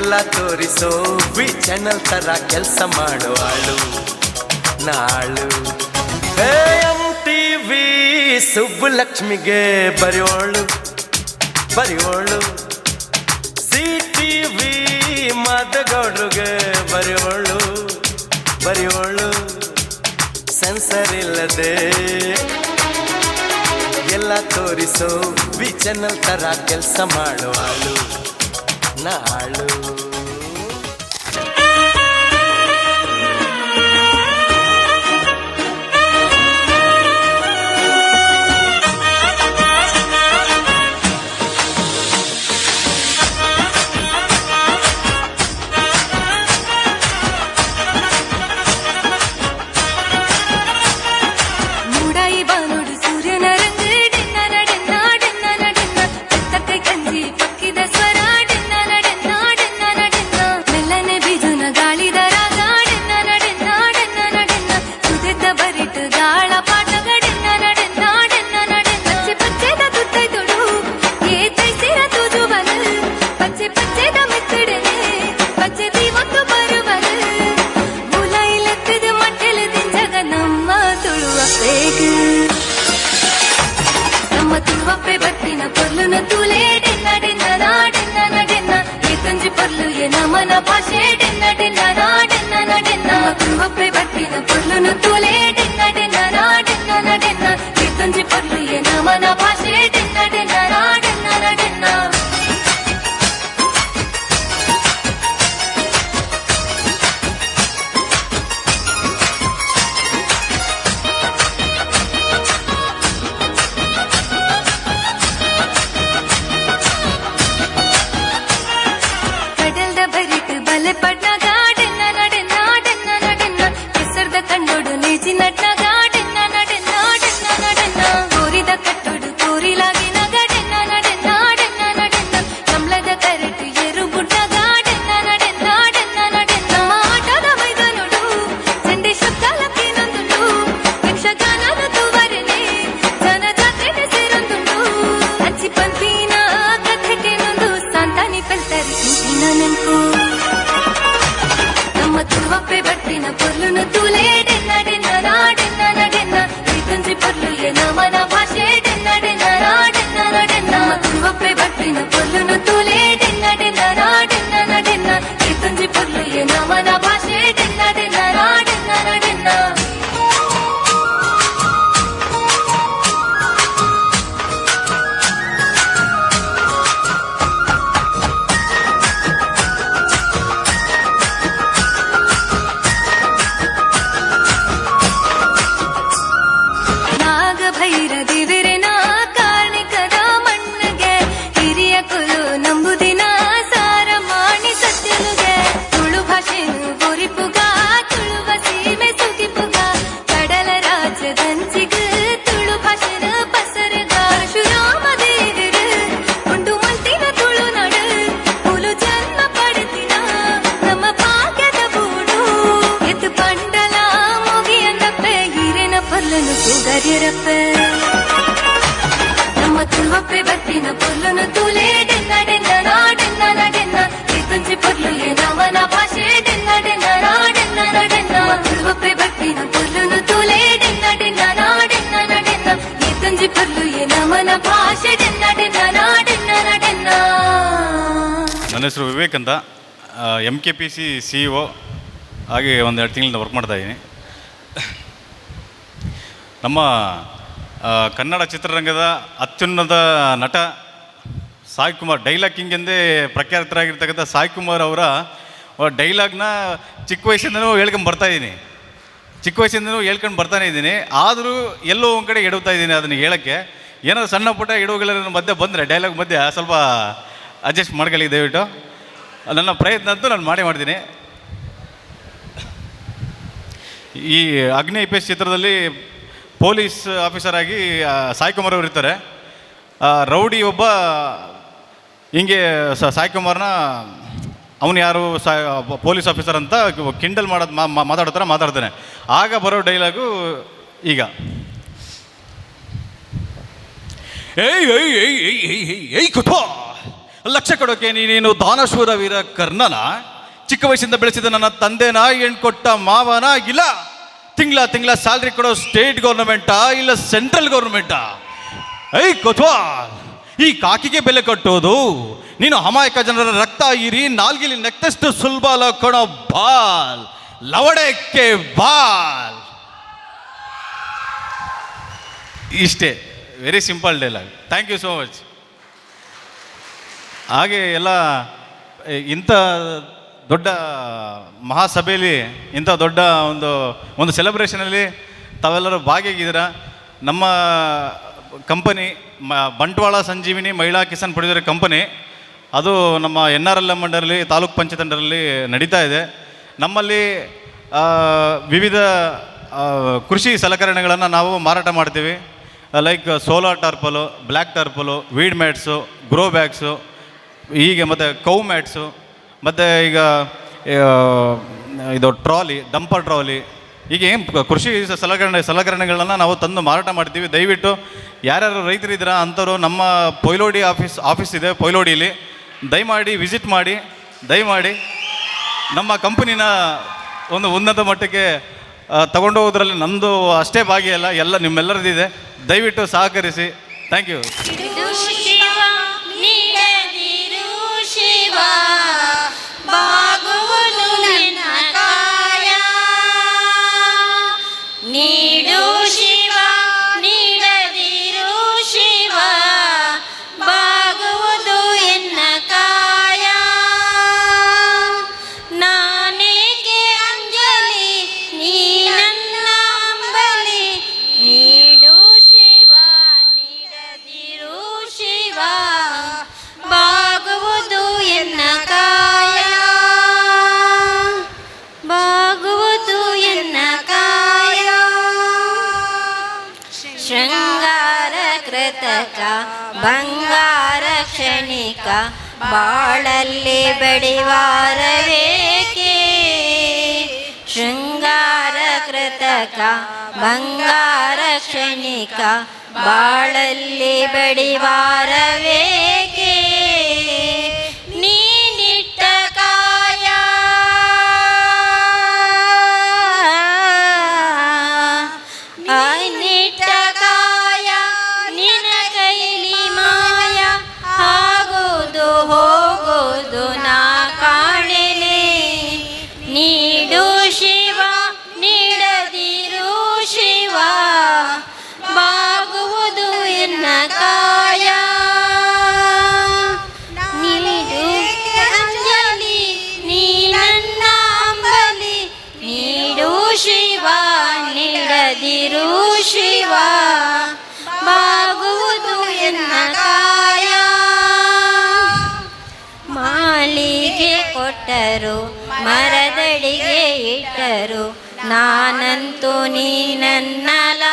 ಎಲ್ಲ ತೋರಿಸೋ ವಿ ಚಾನಲ್ ತರ ಕೆಲಸ ಮಾಡುವಾಳು ನಾಳು. MTV ಸುಬ್ಬುಲಕ್ಷ್ಮಿಗೆ ಬರಿವೋಳು ಬರಿವೋಳು. ZTV ಮಾದಗೌಡ್ರಿಗೆ ಬರಿವೋಳು ಬರಿವೋಳು. ಸೆನ್ಸರ್ ಇಲ್ಲದೆ ಎಲ್ಲ ತೋರಿಸೋ ವಿ ಚಾನಲ್ ತರ ಕೆಲಸ ಮಾಡುವಾಳು ನಾಳು. ನಮನ ಭಾಷೆ ಡೆನ್ನ ಡೆನ್ನ ನಾಡೆನ್ನ ನಡೆನ್ನ ಕುಂಬಪ್ಪೆ ಬಟ್ಟಿನ ಪೊರ್ಲುನು ತೂಲೆ ಡೆನ್ನ ಡೆನ್ನ ನಾಡೆನ್ನ ನಡೆನ್ನ ಕೀರ್ತಂಜಿ ಪೊರ್ಲು ನಮನ ಭಾಷೆ ಡೆನ್ನ ಡೆನ್ನ ನಾಡೆನ್ನ ನಡೆನ್ನ. ಬದಿರಪ್ಪೆ ನಮ್ಮ ತುಳುವಪ್ಪೆ ಬತ್ತಿನ ಪೊಲ್ಲುನು ತೂಲೆ ಡೆನ್ನ ಡೆನ್ನ ನಾಡೆನ್ನ ನಡೆನ್ನ ಇತ್ತಂಚಿ ಪೊರ್ಲು ನವನ ಭಾಷೆ ಡೆನ್ನ ಡೆನ್ನ ನಾಡೆನ್ನ ನಡೆನ್ನ ತುಳುವಪ್ಪೆ ಬತ್ತಿನ ಪೊಲ್ಲುನು ತೂಲೆ ಡೆನ್ನ ಡೆನ್ನ ನಾಡೆನ್ನ ನಡೆನ್ನ ಇತ್ತಂಚಿ ಪೊರ್ಲು ನವನ ಭಾಷೆ ಡೆನ್ನ ಡೆನ್ನ ನಾಡೆನ್ನ ನಡೆನ್ನ. ನನ್ನ ಹೆಸರು ವಿವೇಕ್ ಅಂತ, MKPC CEO ಹಾಗೆ ಒಂದು 2 ತಿಂಗಳಿಂದ ವರ್ಕ್ ಮಾಡ್ತಾಯಿದ್ದೀನಿ. ನಮ್ಮ ಕನ್ನಡ ಚಿತ್ರರಂಗದ ಅತ್ಯುನ್ನತ ನಟ ಸಾಯಿ ಕುಮಾರ್, ಡೈಲಾಗ್ ಕಿಂಗ್ ಎಂದೇ ಪ್ರಖ್ಯಾತರಾಗಿರ್ತಕ್ಕಂಥ ಸಾಯಿ ಕುಮಾರ್ ಅವರ ಡೈಲಾಗ್ನ ಚಿಕ್ಕ ವಯಸ್ಸಿಂದನೂ ಹೇಳ್ಕೊಂಡು ಬರ್ತಾನೆ ಇದ್ದೀನಿ. ಆದರೂ ಎಲ್ಲೋ ಒಂದು ಕಡೆ ಎಡುತ್ತಾ ಇದ್ದೀನಿ ಅದನ್ನು ಹೇಳೋಕ್ಕೆ. ಏನಾದರೂ ಸಣ್ಣ ಪುಟ್ಟ ಎಡವುಗಳೆಲ್ಲ ಮಧ್ಯೆ ಬಂದರೆ ಡೈಲಾಗ್ ಮಧ್ಯೆ ಸ್ವಲ್ಪ ಅಡ್ಜಸ್ಟ್ ಮಾಡ್ಕೊಳ್ಳಿ ದಯವಿಟ್ಟು. ನನ್ನ ಪ್ರಯತ್ನ ಅಂತೂ ನಾನು ಮಾಡ್ತೀನಿ. ಈ ಅಗ್ನಿ IPS ಚಿತ್ರದಲ್ಲಿ ಪೊಲೀಸ್ ಆಫೀಸರ್ ಆಗಿ ಸಾಯಿ ಕುಮಾರ್ ಅವರು ಇರ್ತಾರೆ. ರೌಡಿ ಒಬ್ಬ ಹಿಂಗೆ ಸಾಯಿ ಕುಮಾರ್ನ ಅವನು ಯಾರು ಪೊಲೀಸ್ ಆಫೀಸರ್ ಅಂತ ಕಿಂಡಲ್ ಮಾತಾಡ್ತಾನೆ. ಆಗ ಬರೋ ಡೈಲಾಗು ಈಗ, ಏಯ್ ಕುತ್ವ, ಲಕ್ಷ ಕೊಡೋಕೆ ನೀನೇನು ದಾನಶೂರ ವೀರ ಕರ್ಣನ? ಚಿಕ್ಕ ವಯಸ್ಸಿಂದ ಬೆಳೆಸಿದ ನನ್ನ ತಂದೆನ, ಹೆಣ್ಣು ಕೊಟ್ಟ ಮಾವನ, ಇಲ್ಲ ತಿಂಗಳ ಸ್ಯಾಲ್ರಿ ಕೊಡೋ ಸ್ಟೇಟ್ ಗೌರ್ಮೆಂಟಾ ಇಲ್ಲ ಸೆಂಟ್ರಲ್ ಗೌರ್ಮೆಂಟಾ? ಏಯ್ ಕೊತ್ವಾ, ಈ ಕಾಕಿಗೆ ಬೆಲೆ ಕಟ್ಟೋದು ನೀನು ಅಮಾಯಕ ಜನರ ರಕ್ತ ಹೀರಿ ನಾಲ್ಗಿಲಿ ನೆಕ್ತಷ್ಟು ಸುಲಭ ಅಲ್ಲ ಕೊಡೋ ಬಾಲ್, ಲವಡಕ್ಕೆ ಬಾಲ್. ಇಷ್ಟೇ, very simple dialogue. Thank you so much. ಹಾಗೆ ಎಲ್ಲ ಇಂಥ ದೊಡ್ಡ ಮಹಾಸಭೆಯಲ್ಲಿ, ಇಂಥ ದೊಡ್ಡ ಒಂದು ಸೆಲೆಬ್ರೇಷನಲ್ಲಿ ತಾವೆಲ್ಲರೂ ಭಾಗಿಯಾಗಿದ್ದೀರಾ. ನಮ್ಮ ಕಂಪನಿ ಬಂಟ್ವಾಳ ಸಂಜೀವಿನಿ ಮಹಿಳಾ ಕಿಸಾನ್ ಪ್ರೊಡ್ಯೂಸರ್ ಕಂಪನಿ, ಅದು ನಮ್ಮ NRLM ಮಂಡಲಲ್ಲಿ ತಾಲೂಕ್ ಪಂಚಾಯತ್ ಅಂಡರಲ್ಲಿ ನಡೀತಾ ಇದೆ. ನಮ್ಮಲ್ಲಿ ವಿವಿಧ ಕೃಷಿ ಸಲಕರಣೆಗಳನ್ನು ನಾವು ಮಾರಾಟ ಮಾಡ್ತೀವಿ. Like solar tarpaulin, black tarpaulin, weed mats, grow bags, ಹೀಗೆ ಮತ್ತು ಕೌ ಮ್ಯಾಟ್ಸು, ಮತ್ತು ಈಗ ಇದು ಟ್ರಾಲಿ, ಡಂಪರ್ ಟ್ರಾಲಿ, ಹೀಗೆ ಕೃಷಿ ಸಲಕರಣೆಗಳನ್ನ ನಾವು ತಂದು ಮಾರಾಟ ಮಾಡ್ತೀವಿ. ದಯವಿಟ್ಟು ಯಾರ್ಯಾರು ರೈತರಿದ್ದೀರಾ ಅಂಥವ್ರು ನಮ್ಮ ಪೊಯ್ಲೋಡಿ ಆಫೀಸ್ ಇದೆ ಪೊಯ್ಲೋಡಿಲಿ, ದಯಮಾಡಿ ವಿಸಿಟ್ ಮಾಡಿ. ದಯಮಾಡಿ ನಮ್ಮ ಕಂಪನಿನ ಒಂದು ಉನ್ನತ ಮಟ್ಟಕ್ಕೆ ತಗೊಂಡೋಗೋದ್ರಲ್ಲಿ ನಮ್ಮದು ಅಷ್ಟೇ ಭಾಗಿಯಲ್ಲ, ಎಲ್ಲ ನಿಮ್ಮೆಲ್ಲರದಿದೆ. ದಯವಿಟ್ಟು ಸಹಕರಿಸಿ. Thank you. ನೀಡು ಶಿವ ನೀಡದಿರು ಶಿವ, ಬಾಗುವುದು ಎನ್ನ ಕಾಯ. ನಾನೇಕೆ ಅಂಜಲಿ ನೀ ನನ್ನ ಅಂಬಲಿ, ನೀಡು ಶಿವ ನೀಡದಿರು ಶಿವ, ಬಾಗುವುದು ಎನ್ನ ಕಾಯ, ಬಾಗುವುದು ಎನ್ನ ಕಾಯ. ಶೃಂಗಾರ ಕೃತಕ ಬಂಗಾರ ಕ್ಷಣಿಕ, ಬಾಳಲ್ಲಿ ಬಡಿವಾರವೇಕೆ? ಶೃಂಗಾರ ಕೃತಕ ಬಂಗಾರ ಕ್ಷಣಿಕ, ಬಾಳಲ್ಲಿ ಬಡಿವಾರವೇಕೆ? ನೀನಿಟ್ಟ ಕಾಯ ನಿಟ್ಟ ಕಾಯ, ನಿನ ಕೈಲಿ ಮಾಯ, ಆಗೋದು ಹೋಗೋದು ನಾ ಕಾಣೆಲೆ. ನೀಡು ಶಿವ ನೀಡದಿರು ಶಿವ, ಬಾಗುವುದು ಎನ್ನ ಕಾಯ. ನೀಡು ಅಂಜಲಿ ನೀ ನನ್ನ ಅಂಬಲಿ, ನೀಡು ಶಿವ ನೀಡದಿರು ಶಿವ, ಬಾಗುವುದು ಎನ್ನ ಕಾಯ. ಮಾಲಿಗೆ ಕೊಟ್ಟರು ಮರದಡಿಗೆ ಇಟ್ಟರು, ನಾನಂತೂ ನೀನನ್ನಲಾರೆ.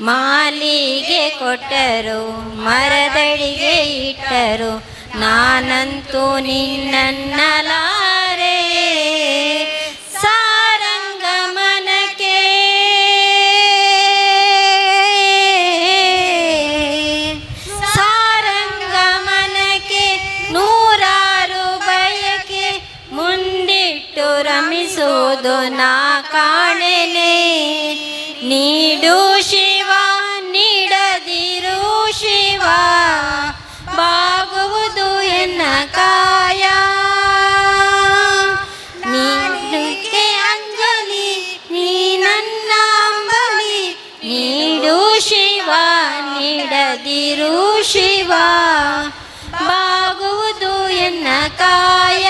ಮಾಲಿಗೆ ಕೊಟ್ಟರು ಮರದಡಿಗೆ ಇಟ್ಟರು, ನಾನಂತೂ ನಿನ್ನನ್ನಲಾರೆ. ಸಾರಂಗಮನಕ್ಕೆ ರಮಿಸುವುದು ನಾ ಕಾಣೆನೆ. ನೀಡು ಶಿವ ನೀಡದಿರು ಶಿವ, ಬಾಗುವುದು ಎನ್ನ ಕಾಯ. ನೀಡುಕ್ಕೆ ಅಂಜಲಿ ನೀ ನನ್ನ ಅಂಬಲಿ, ನೀಡು ಶಿವ ನೀಡದಿರು ಶಿವ, ಬಾಗುವುದು ಎನ್ನ ಕಾಯ.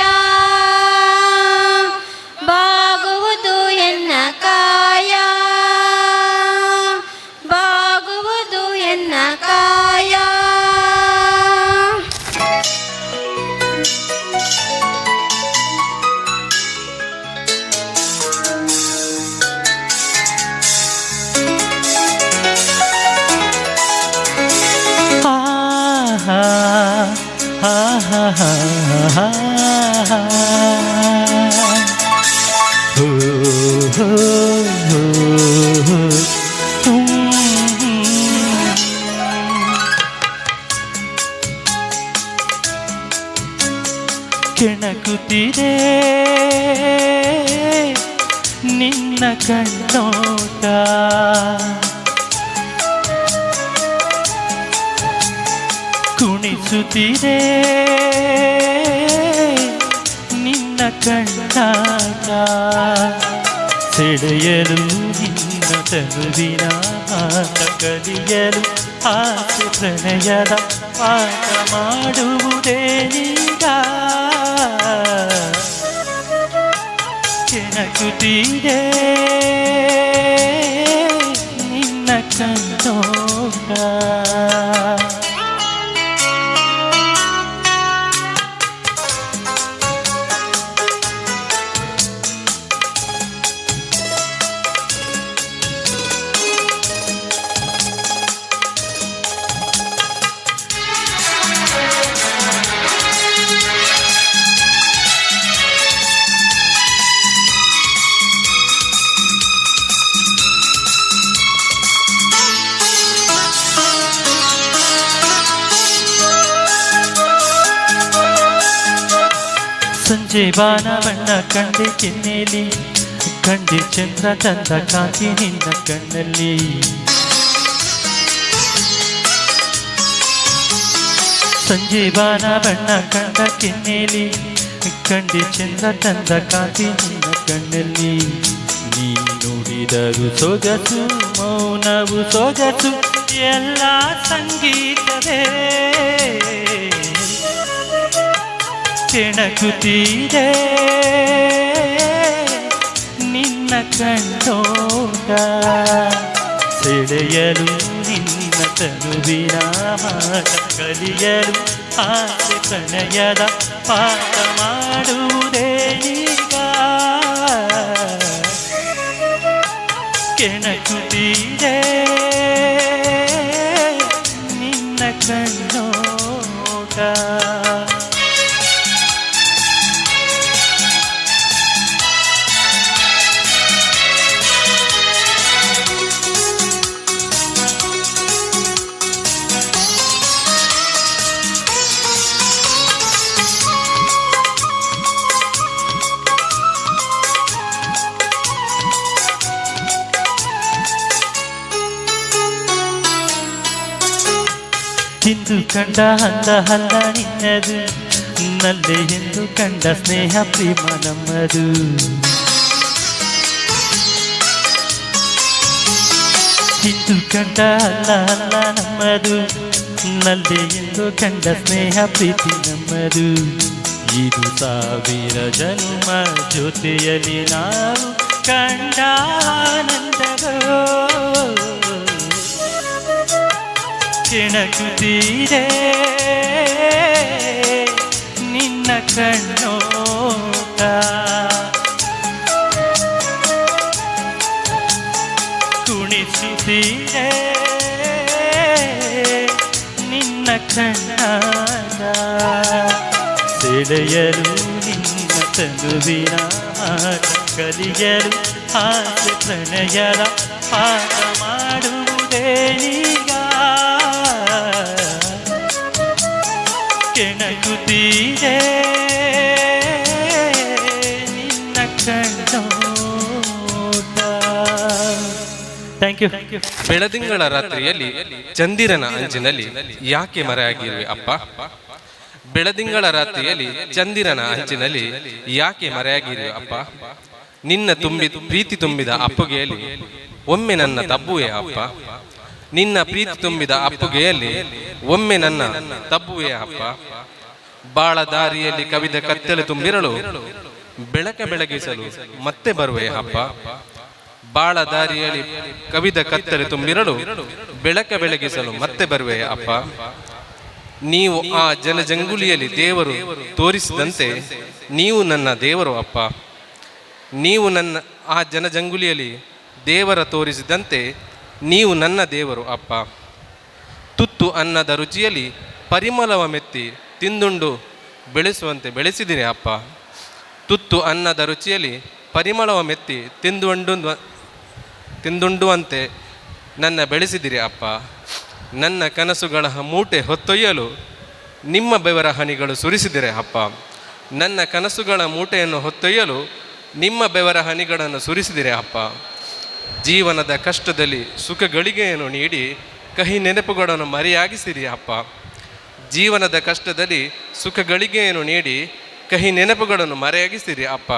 ಬಾಗುವುದು ಎನ್ನ ಕಾಯ, ಬಾಗುವುದು ಎನ್ನ ಕಾಯ. ಕೆಣಕುತ್ತಿದೆ ನಿನ್ನ ಕಣ್ಣೋಟ, ಕುಣಿಸುತ್ತಿದೆ ನಿನ್ನ ಕಣ್ಣಾಟ. ಸೆಳೆಯಲು ನಿನ್ನ ತನುವಿನ ಆಟ, ಕಲಿಯಲು ಆಸೆ ಪ್ರಣಯದ ಪಾಠ ಮಾಡುವುದೇನೀಗ. ಕೆಣಕುತ್ತಿದೆ ನಿನ್ನ ಕಣ್ಣೋಟ. ಸಂಜೆ ಬಾನ ಬಣ್ಣ ಕಂಡೆ ಕೆನ್ನೆಲಿ, ಕಂಡೆ ಚಂದ್ರ ತಂದ ಕಾಂತಿ ನಿನ್ನ ಕಣ್ಣಲ್ಲಿ. ಸಂಜೆ ಬಾನ ಬಣ್ಣ ಕಂಡ ಕೆನ್ನೆಲಿ, ಕಂಡೆ ಚಂದ್ರ ತಂದ ಕಾಂತಿ ನಿನ್ನ ಕಣ್ಣಲ್ಲಿ. ನೀ ನುಡಿದರು ಸೊಗಸು ಮೌನವು ಸೊಗಸು ಎಲ್ಲ ಸಂಗೀತವೇ. ಕೆಣಕುತ್ತಿದೆ ನಿನ್ನ ಕಣ್ಣೋಟ, ಸೆಳೆಯಲು ನಿನ್ನ ತನುವಿನ ಮಾಟ, ಕಲಿಯಲು ಆಸೆ ಪ್ರಣಯದ ಪಾಠ ಮಾಡುವುದೇನೀಗ. ಕೆಣಕುತ್ತಿದೆ ನಿನ್ನ ಕಣ್ಣೋಟ. ಇಂದು ಕಂಡ ಹಂದ ಹಲ್ಲ ನಿನ್ನದು, ನಲ್ಲೆ ಎಂದು ಕಂಡ ಸ್ನೇಹ ಪ್ರೇಮ ನಮ್ಮದು. ಇಂದು ಕಂಡ ಹಲ್ಲ ಹಲ್ಲ ನಮ್ಮದು, ನಲ್ಲೆ ಎಂದು ಕಂಡ ಸ್ನೇಹ ಪ್ರೀತಿ ನಮ್ಮದು. ಇದು ಸಾವಿರ ಜನ್ಮ ಜೊತೆಯಲ್ಲಿ ನಾವು ಕಂಡ ಆನಂದವೋ. ಕೆಣಕುತ್ತಿದೆ ನಿನ್ನ ಕಣ್ಣೋಟ, ಕುಣಿಸುತ್ತಿದೆ ನಿನ್ನ ಕಣ್ಣಾಟ. ಸೆಳೆಯಲು ನಿನ್ನ ತನುವಿನ ಆಟ, ಕಲಿಯಲು ಆಸೆ ಪ್ರಣಯದ ಪಾಠ ಮಾಡುವುದೇನೀಗ. ಕೆಣಕುತ್ತಿದೆ ನಿನ್ನ ಥ್ಯಾಂಕ್ ಯು. ಬೆಳದಿಂಗಳ ರಾತ್ರಿಯಲ್ಲಿ ಚಂದಿರನ ಅಂಚಿನಲ್ಲಿ ಯಾಕೆ ಮರೆಯಾಗಿರುವೆ ಅಪ್ಪ? ಬೆಳದಿಂಗಳ ರಾತ್ರಿಯಲ್ಲಿ ಚಂದಿರನ ಅಂಚಿನಲ್ಲಿ ಯಾಕೆ ಮರೆಯಾಗಿರುವೆ ಅಪ್ಪ? ನಿನ್ನ ಪ್ರೀತಿ ತುಂಬಿದ ಅಪ್ಪುಗೆಯಲ್ಲಿ ಒಮ್ಮೆ ನನ್ನ ತಬ್ಬುವೆ ಅಪ್ಪ. ನಿನ್ನ ಪ್ರೀತಿ ತುಂಬಿದ ಅಪ್ಪುಗೆಯಲ್ಲಿ ಒಮ್ಮೆ ನನ್ನ ತಬ್ಬುವೆ ಅಪ್ಪ. ಬಾಳ ದಾರಿಯಲ್ಲಿ ಕವಿದ ಕತ್ತಲೆ ತುಂಬಿರಲು ಬೆಳಗಿಸಲು ಮತ್ತೆ ಬರುವೆ ಅಪ್ಪ. ಬಾಳ ದಾರಿಯಲ್ಲಿ ಕವಿದ ಕತ್ತಲೆ ತುಂಬಿರಲು ಬೆಳಗಿಸಲು ಮತ್ತೆ ಬರುವೆ ಅಪ್ಪ. ನೀವು ಆ ಜನಜಂಗುಲಿಯಲ್ಲಿ ದೇವರು ತೋರಿಸಿದಂತೆ ನೀವು ನನ್ನ ದೇವರು ಅಪ್ಪ. ನೀವು ನನ್ನ ಆ ಜನಜಂಗುಲಿಯಲ್ಲಿ ದೇವರ ತೋರಿಸಿದಂತೆ ನೀವು ನನ್ನ ದೇವರು ಅಪ್ಪ. ತುತ್ತು ಅನ್ನದ ರುಚಿಯಲ್ಲಿ ಪರಿಮಳವ ಮೆತ್ತಿ ತಿಂದುಂಡು ಬೆಳೆಸುವಂತೆ ಬೆಳೆಸಿದಿರಿ ಅಪ್ಪ. ತುತ್ತು ಅನ್ನದ ರುಚಿಯಲ್ಲಿ ಪರಿಮಳವ ಮೆತ್ತಿ ತಿಂದುಂಡುವಂತೆ ನನ್ನ ಬೆಳೆಸಿದಿರಿ ಅಪ್ಪ. ನನ್ನ ಕನಸುಗಳ ಮೂಟೆ ಹೊತ್ತೊಯ್ಯಲು ನಿಮ್ಮ ಬೆವರ ಹನಿಗಳು ಸುರಿಸಿದಿರಿ ಅಪ್ಪ. ನನ್ನ ಕನಸುಗಳ ಮೂಟೆಯನ್ನು ಹೊತ್ತೊಯ್ಯಲು ನಿಮ್ಮ ಬೆವರ ಹನಿಗಳನ್ನು ಸುರಿಸಿದಿರಿ ಅಪ್ಪ. ಜೀವನದ ಕಷ್ಟದಲ್ಲಿ ಸುಖ ಗಳಿಗೆಯನ್ನು ನೀಡಿ ಕಹಿ ನೆನಪುಗಳನ್ನು ಮರೆಯಾಗಿಸಿರಿ ಅಪ್ಪ. ಜೀವನದ ಕಷ್ಟದಲ್ಲಿ ಸುಖ ಗಳಿಗೆಯನ್ನು ನೀಡಿ ಕಹಿ ನೆನಪುಗಳನ್ನು ಮರೆಯಾಗಿಸಿರಿ ಅಪ್ಪ.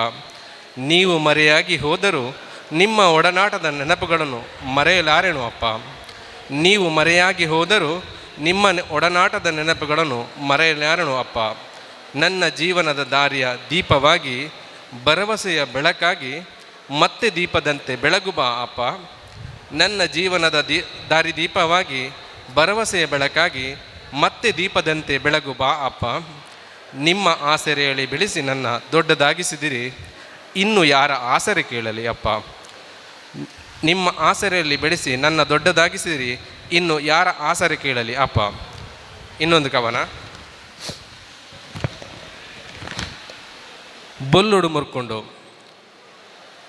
ನೀವು ಮರೆಯಾಗಿ ಹೋದರೂ ನಿಮ್ಮ ಒಡನಾಟದ ನೆನಪುಗಳನ್ನು ಮರೆಯಲಾರೆನು ಅಪ್ಪ. ನೀವು ಮರೆಯಾಗಿ ಹೋದರೂ ನಿಮ್ಮ ಒಡನಾಟದ ನೆನಪುಗಳನ್ನು ಮರೆಯಲಾರೆನು ಅಪ್ಪ. ನನ್ನ ಜೀವನದ ದಾರಿಯ ದೀಪವಾಗಿ ಭರವಸೆಯ ಬೆಳಕಾಗಿ ಮತ್ತೆ ದೀಪದಂತೆ ಬೆಳಗು ಬಾ ಅಪ್ಪ. ನನ್ನ ಜೀವನದ ದಾರಿ ದೀಪವಾಗಿ ಭರವಸೆಯ ಬೆಳಕಾಗಿ ಮತ್ತೆ ದೀಪದಂತೆ ಬೆಳಗು ಬಾ ಅಪ್ಪ. ನಿಮ್ಮ ಆಸರೆಯಲ್ಲಿ ಬೆಳೆಸಿ ನನ್ನ ದೊಡ್ಡದಾಗಿಸಿದಿರಿ, ಇನ್ನು ಯಾರ ಆಸರೆ ಕೇಳಲಿ ಅಪ್ಪ. ನಿಮ್ಮ ಆಸರೆಯಲ್ಲಿ ಬೆಳೆಸಿ ನನ್ನ ದೊಡ್ಡದಾಗಿಸಿದಿರಿ, ಇನ್ನು ಯಾರ ಆಸರೆ ಕೇಳಲಿ ಅಪ್ಪ. ಇನ್ನೊಂದು ಕವನ. ಬೊಲ್ಲುಡು ಮುರ್ಕೊಂಡು,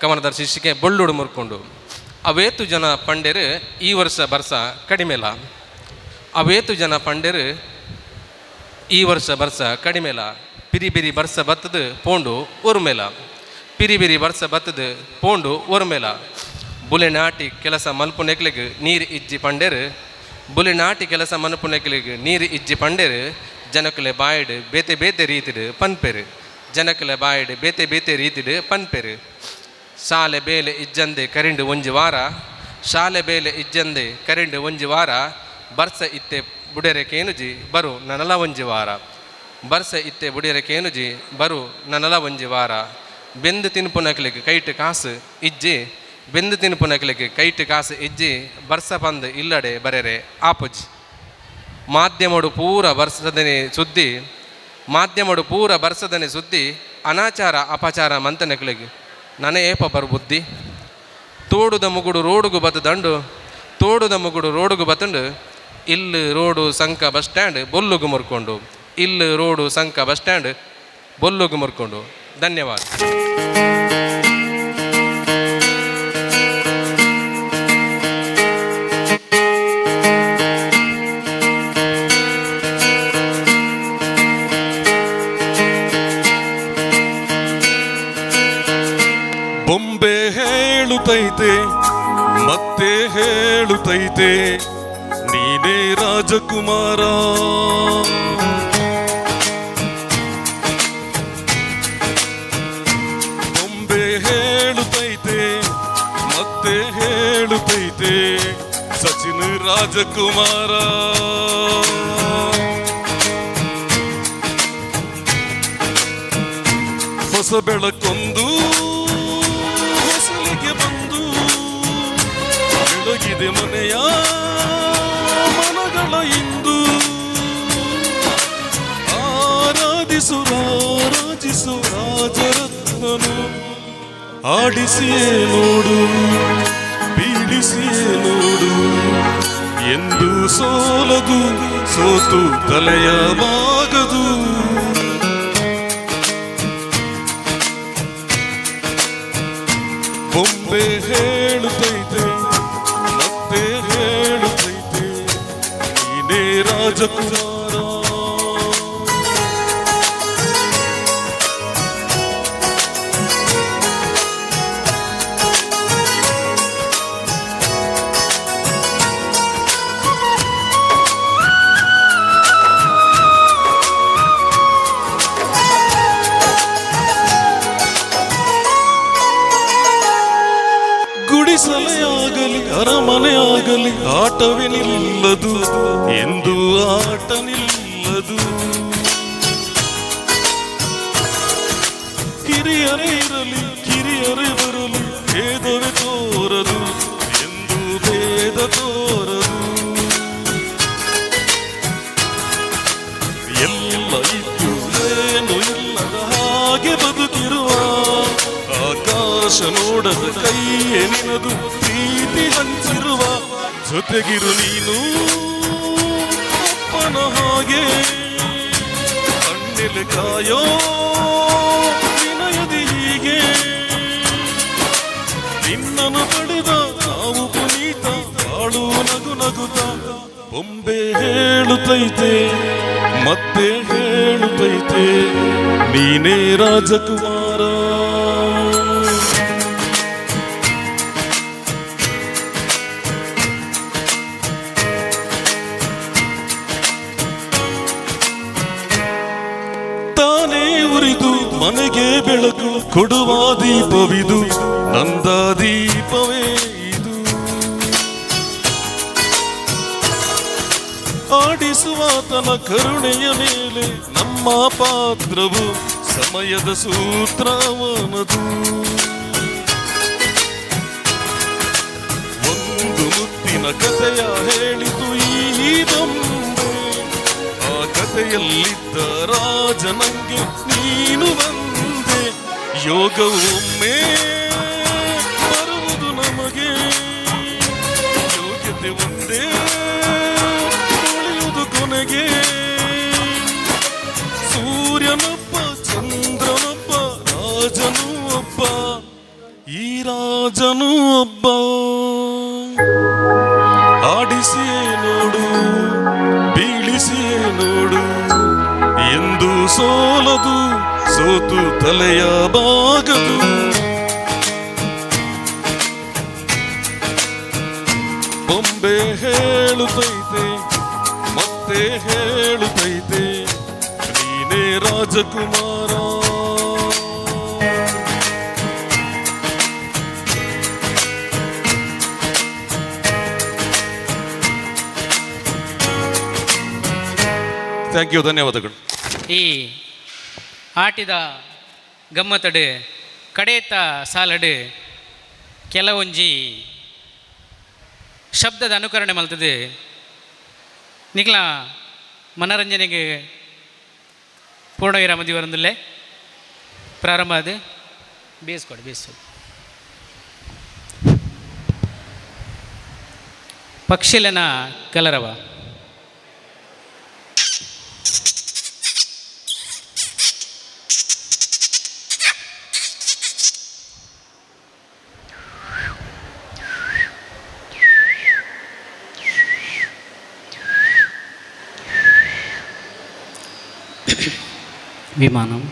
ಕವನದ ಶೀರ್ಷಿಕೆ ಬೊಲ್ಲುಡು ಮುರ್ಕೊಂಡು. ಅವೇತು ಜನ ಪಂಡೆರು ಈ ವರ್ಷ ಬರ್ಸ ಕಡಿಮೆಲ. ಅವೇತು ಜನ ಪಂಡೆರು ಈ ವರ್ಷ ಬರ್ಸ ಕಡಿಮೆಲ. ಪಿರಿ ಬಿರಿ ಬರ್ಸ ಬತ್ತದು ಪೋಂಡು ಒರ್ಮೆಲ. ಪಿರಿ ಬಿರಿ ಬರ್ಸ ಬತ್ತದು ಪೋಂಡು ಒರ್ಮೆಲ. ಬುಲೆ ನಾಟಿ ಕೆಲಸ ಮಲ್ಪು ನೆಕ್ಲಿಗೆ ನೀರು ಇಜ್ಜಿ ಪಂಡೆರು. ಬುಲೆ ನಾಟಿ ಕೆಲಸ ಮಲ್ಪು ನೆಕ್ಲಿಗೆ ನೀರು ಇಜ್ಜಿ ಪಂಡೆರು. ಜನಕಲೆ ಬಾಯಿಡು ಬೇತೆ ಬೇತೆ ರೀತಿಡು ಪನ್ಪೆರು. ಜನಕಲೆ ಬಾಯಿಡು ಬೇತೆ ಬೇತೆ ರೀತಿಡು ಪನ್ಪೆರು. ಶಾಲೆ ಬೇಲೆ ಇಜ್ಜಂದೆ ಕರಿಂಡು ಒಂಜಿ ವಾರ. ಶಾಲೆ ಬೇಲೆ ಇಜ್ಜಂದೆ ಕರಿಂಡು ಒಂಜಿ ವಾರ. ಬರ್ಸ ಇತ್ತೆ ಬುಡೆರೆ ಕೇನುಜಿ ಬರು ನನಲ ಒಂಜಿ ವಾರ. ಬರ್ಸ ಇತ್ತೆ ಬುಡೆರೆ ಕೇನುಜಿ ಬರು ನನಲ ಒಂಜಿ ವಾರ. ಬೆಂದು ತಿನ್ಪು ನಕ್ಲಿಗೆ ಕೈಟ್ ಕಾಸು ಇಜ್ಜಿ. ಬೆಂದು ತಿನ್ಪು ನಕ್ಲಿಗೆ ಕೈಟ್ ಕಾಸು ಇಜ್ಜಿ. ಬರ್ಸ ಪಂದು ಇಲ್ಲಡೆ ಬರೆರೆ ಆಪುಜಿ. ಮಾಧ್ಯಮಡು ಪೂರ ಬರ್ಸದನೆ ಸುದ್ದಿ. ಮಾಧ್ಯಮಡು ಪೂರ ಬರ್ಸದನೆ ಸುದ್ದಿ. ಅನಾಚಾರ ಅಪಚಾರ ಮಂತನಕ್ಲಿಗೆ ನನ ಏಪ ಬರು ಬುದ್ಧಿ. ತೋಡುದ ಮುಗುಡು ರೋಡುಗು ಬತ್ತದಂಡು. ತೋಡುದ ಮುಗುಡು ರೋಡುಗು ಬತ್ತಂಡು. ಇಲ್ಲಿ ರೋಡು ಸಂಕ ಬಸ್ ಸ್ಟ್ಯಾಂಡ್ ಬೊಲ್ಲುಗು ಮುರ್ಕೊಂಡು. ಇಲ್ಲಿ ರೋಡು ಸಂಕ ಬಸ್ ಸ್ಟ್ಯಾಂಡ್ ಬೊಲ್ಲುಗು ಮುರ್ಕೊಂಡು. ಧನ್ಯವಾದ. ಬೊಂಬೆ ಹೇಳುತ್ತೈತೆ ಮತ್ತೆ ಹೇಳುತ್ತೈತೆ ನೀನೇ ರಾಜಕುಮಾರ. ಬೊಂಬೆ ಹೇಳುತ್ತೈತೆ ಮತ್ತೆ ಹೇಳುತ್ತೈತೆ ಸಚಿನ್ ರಾಜಕುಮಾರ. ಹೊಸ ಬೆಳಕೊಂದು ಹೊಸಲಿಗೆ ಬಂದು ಬೆಳಗಿದೆ ಮನೆಯ ಮನಗಳ ಇಂದು. ಆರಾಧಿಸು ರಾರಾಜಿಸು ರಾಜರತ್ನನು. ಆಡಿಸಿಯೇ ನೋಡು ಬೀಳಿಸಿಯೇ ನೋಡು ಎಂದು ಸೋಲದು ಸೋತು ತಲೆಯ ಬಾಗದು. ಬೊಂಬೆ ಹೇಳುತ್ತೈತೆ ಮತ್ತೆ ಹೇಳುತ್ತೈತೆ ನೀನೇ ರಾಜಕುಮಾರ. ಆಗಲಿ ಅರಮನೆ ಆಗಲಿ ಆಟವೇ ನಿಲ್ಲದು ಎಂದು ಆಟ ನಿಲ್ಲದು. ಹಿರಿಯರೇ ಇರಲಿ ಕಿರಿಯರೇ ಬರಲಿ ಭೇದವೇ ತೋರದು ಎಂದು ಭೇದ ತೋರದು. ಎಲ್ಲ ಇದ್ದು ಏನು ಇಲ್ಲದ ಹಾಗೆ ಬದುಕಿರುವ ಆಕಾಶ ನೋಡದ ಕೈಯೇ ನಿನದು ಪ್ರೀತಿ ಹಂಚಿರುವ ಜೊತೆಗಿರು ನೀನು ಅಪ್ಪನ ಹಾಗೆ ಕಣ್ಣೆಲೆ ಕಾಯೋ ವಿನಯದಿ ಹೀಗೆ ನಿನ್ನನ್ನು ಪಡೆದ ನಾವು ಪುನೀತ ಬಾಳು ನಗು ನಗುತ್ತ ಬೊಂಬೆ ಹೇಳುತ್ತೈತೆ ಮತ್ತೆ ಹೇಳುತ್ತೈತೆ ನೀನೇ ರಾಜಕುಮಾರ. ತಾನೇ ಉರಿದು ಮನೆಗೆ ಬೆಳಕು ಕೊಡುವ ದೀಪವಿದು ನಂದ ದೀಪವೇ ಇದು. ಆಡಿಸುವಾತನ ಕರುಣೆಯ ಮೇಲೆ ನಮ್ಮ ಪಾತ್ರವು ಸಮಯದ ಸೂತ್ರವನದು. ಒಂದು ಮುತ್ತಿನ ಕಥೆಯ ಹೇಳಿತು ಈ ಬೊಂಬೆ, ಆ ಕಥೆಯಲ್ಲಿದ್ದ ರಾಜ ನಂಗೆ ನೀನು ಬಂದೆ. ಯೋಗವು ಒಮ್ಮೆ ಬರುವುದು ನಮಗೆ, ಯೋಗ್ಯತೆ ಒಂದೇ ಉಳಿಯುವುದು ಕೊನೆಗೆ. ಸೂರ್ಯನೊಬ್ಬ ಚಂದ್ರನೊಬ್ಬ ರಾಜನೂ ಒಬ್ಬ, ಈ ರಾಜನೂ ಒಬ್ಬ. ಆಡಿಸಿಯೇ ನೋಡು ಬೀಳಿಸಿಯೇ ನೋಡು ಎಂದು ಸೋಲದು ಸೋತು ತಲೆಯ ಬಾಗದು. ಬೊಂಬೆ ಹೇಳುತ್ತೈತೆ ಮತ್ತೆ ಹೇಳುತ್ತೈತೆ ನೀನೇ ರಾಜಕುಮಾರ. ಥ್ಯಾಂಕ್ ಯು, ಧನ್ಯವಾದಗಳು. ಈ ಆಟಿದ ಗಮ್ಮತ್ತಡು ಕಡೆಯತ್ತ ಸಾಲಡು ಕೆಲವೊಂಜಿ ಶಬ್ದದ ಅನುಕರಣೆ ಮಲ್ತದೆ ನಿಕ್ಲ ಮನರಂಜನೆಗೆ ಪೂರ್ಣ ವಿರಾಮ ದಿವರೊಂದಲ್ಲೇ ಪ್ರಾರಂಭ ಅದು ಬೇಯಿಸ್ಕೊಡಿ ಬೇಯಿಸೋದು. ಪಕ್ಷಿಲನ ಕಲರವ ವಿಮಾನಂ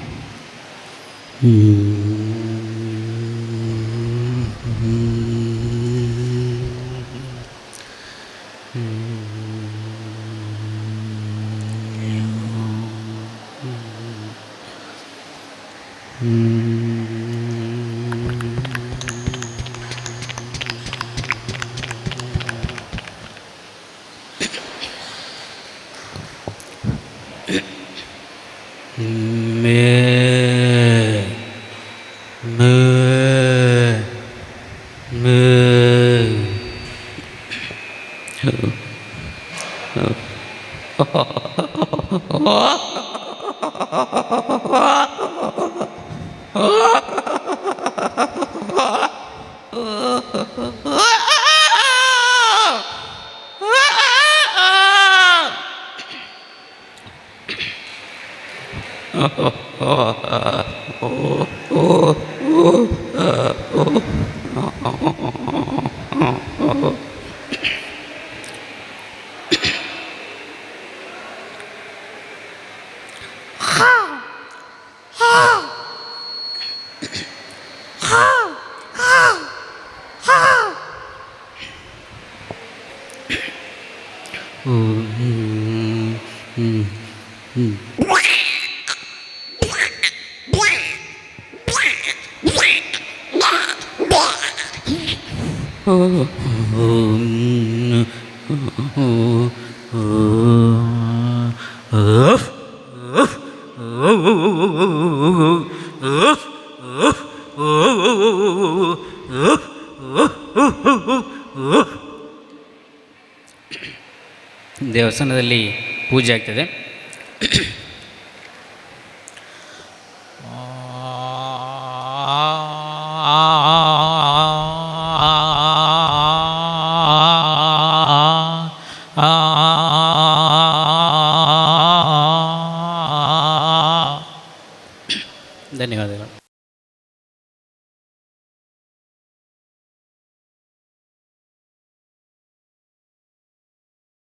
ದೇವಸ್ಥಾನದಲ್ಲಿ ಪೂಜೆ ಆಗ್ತದೆ.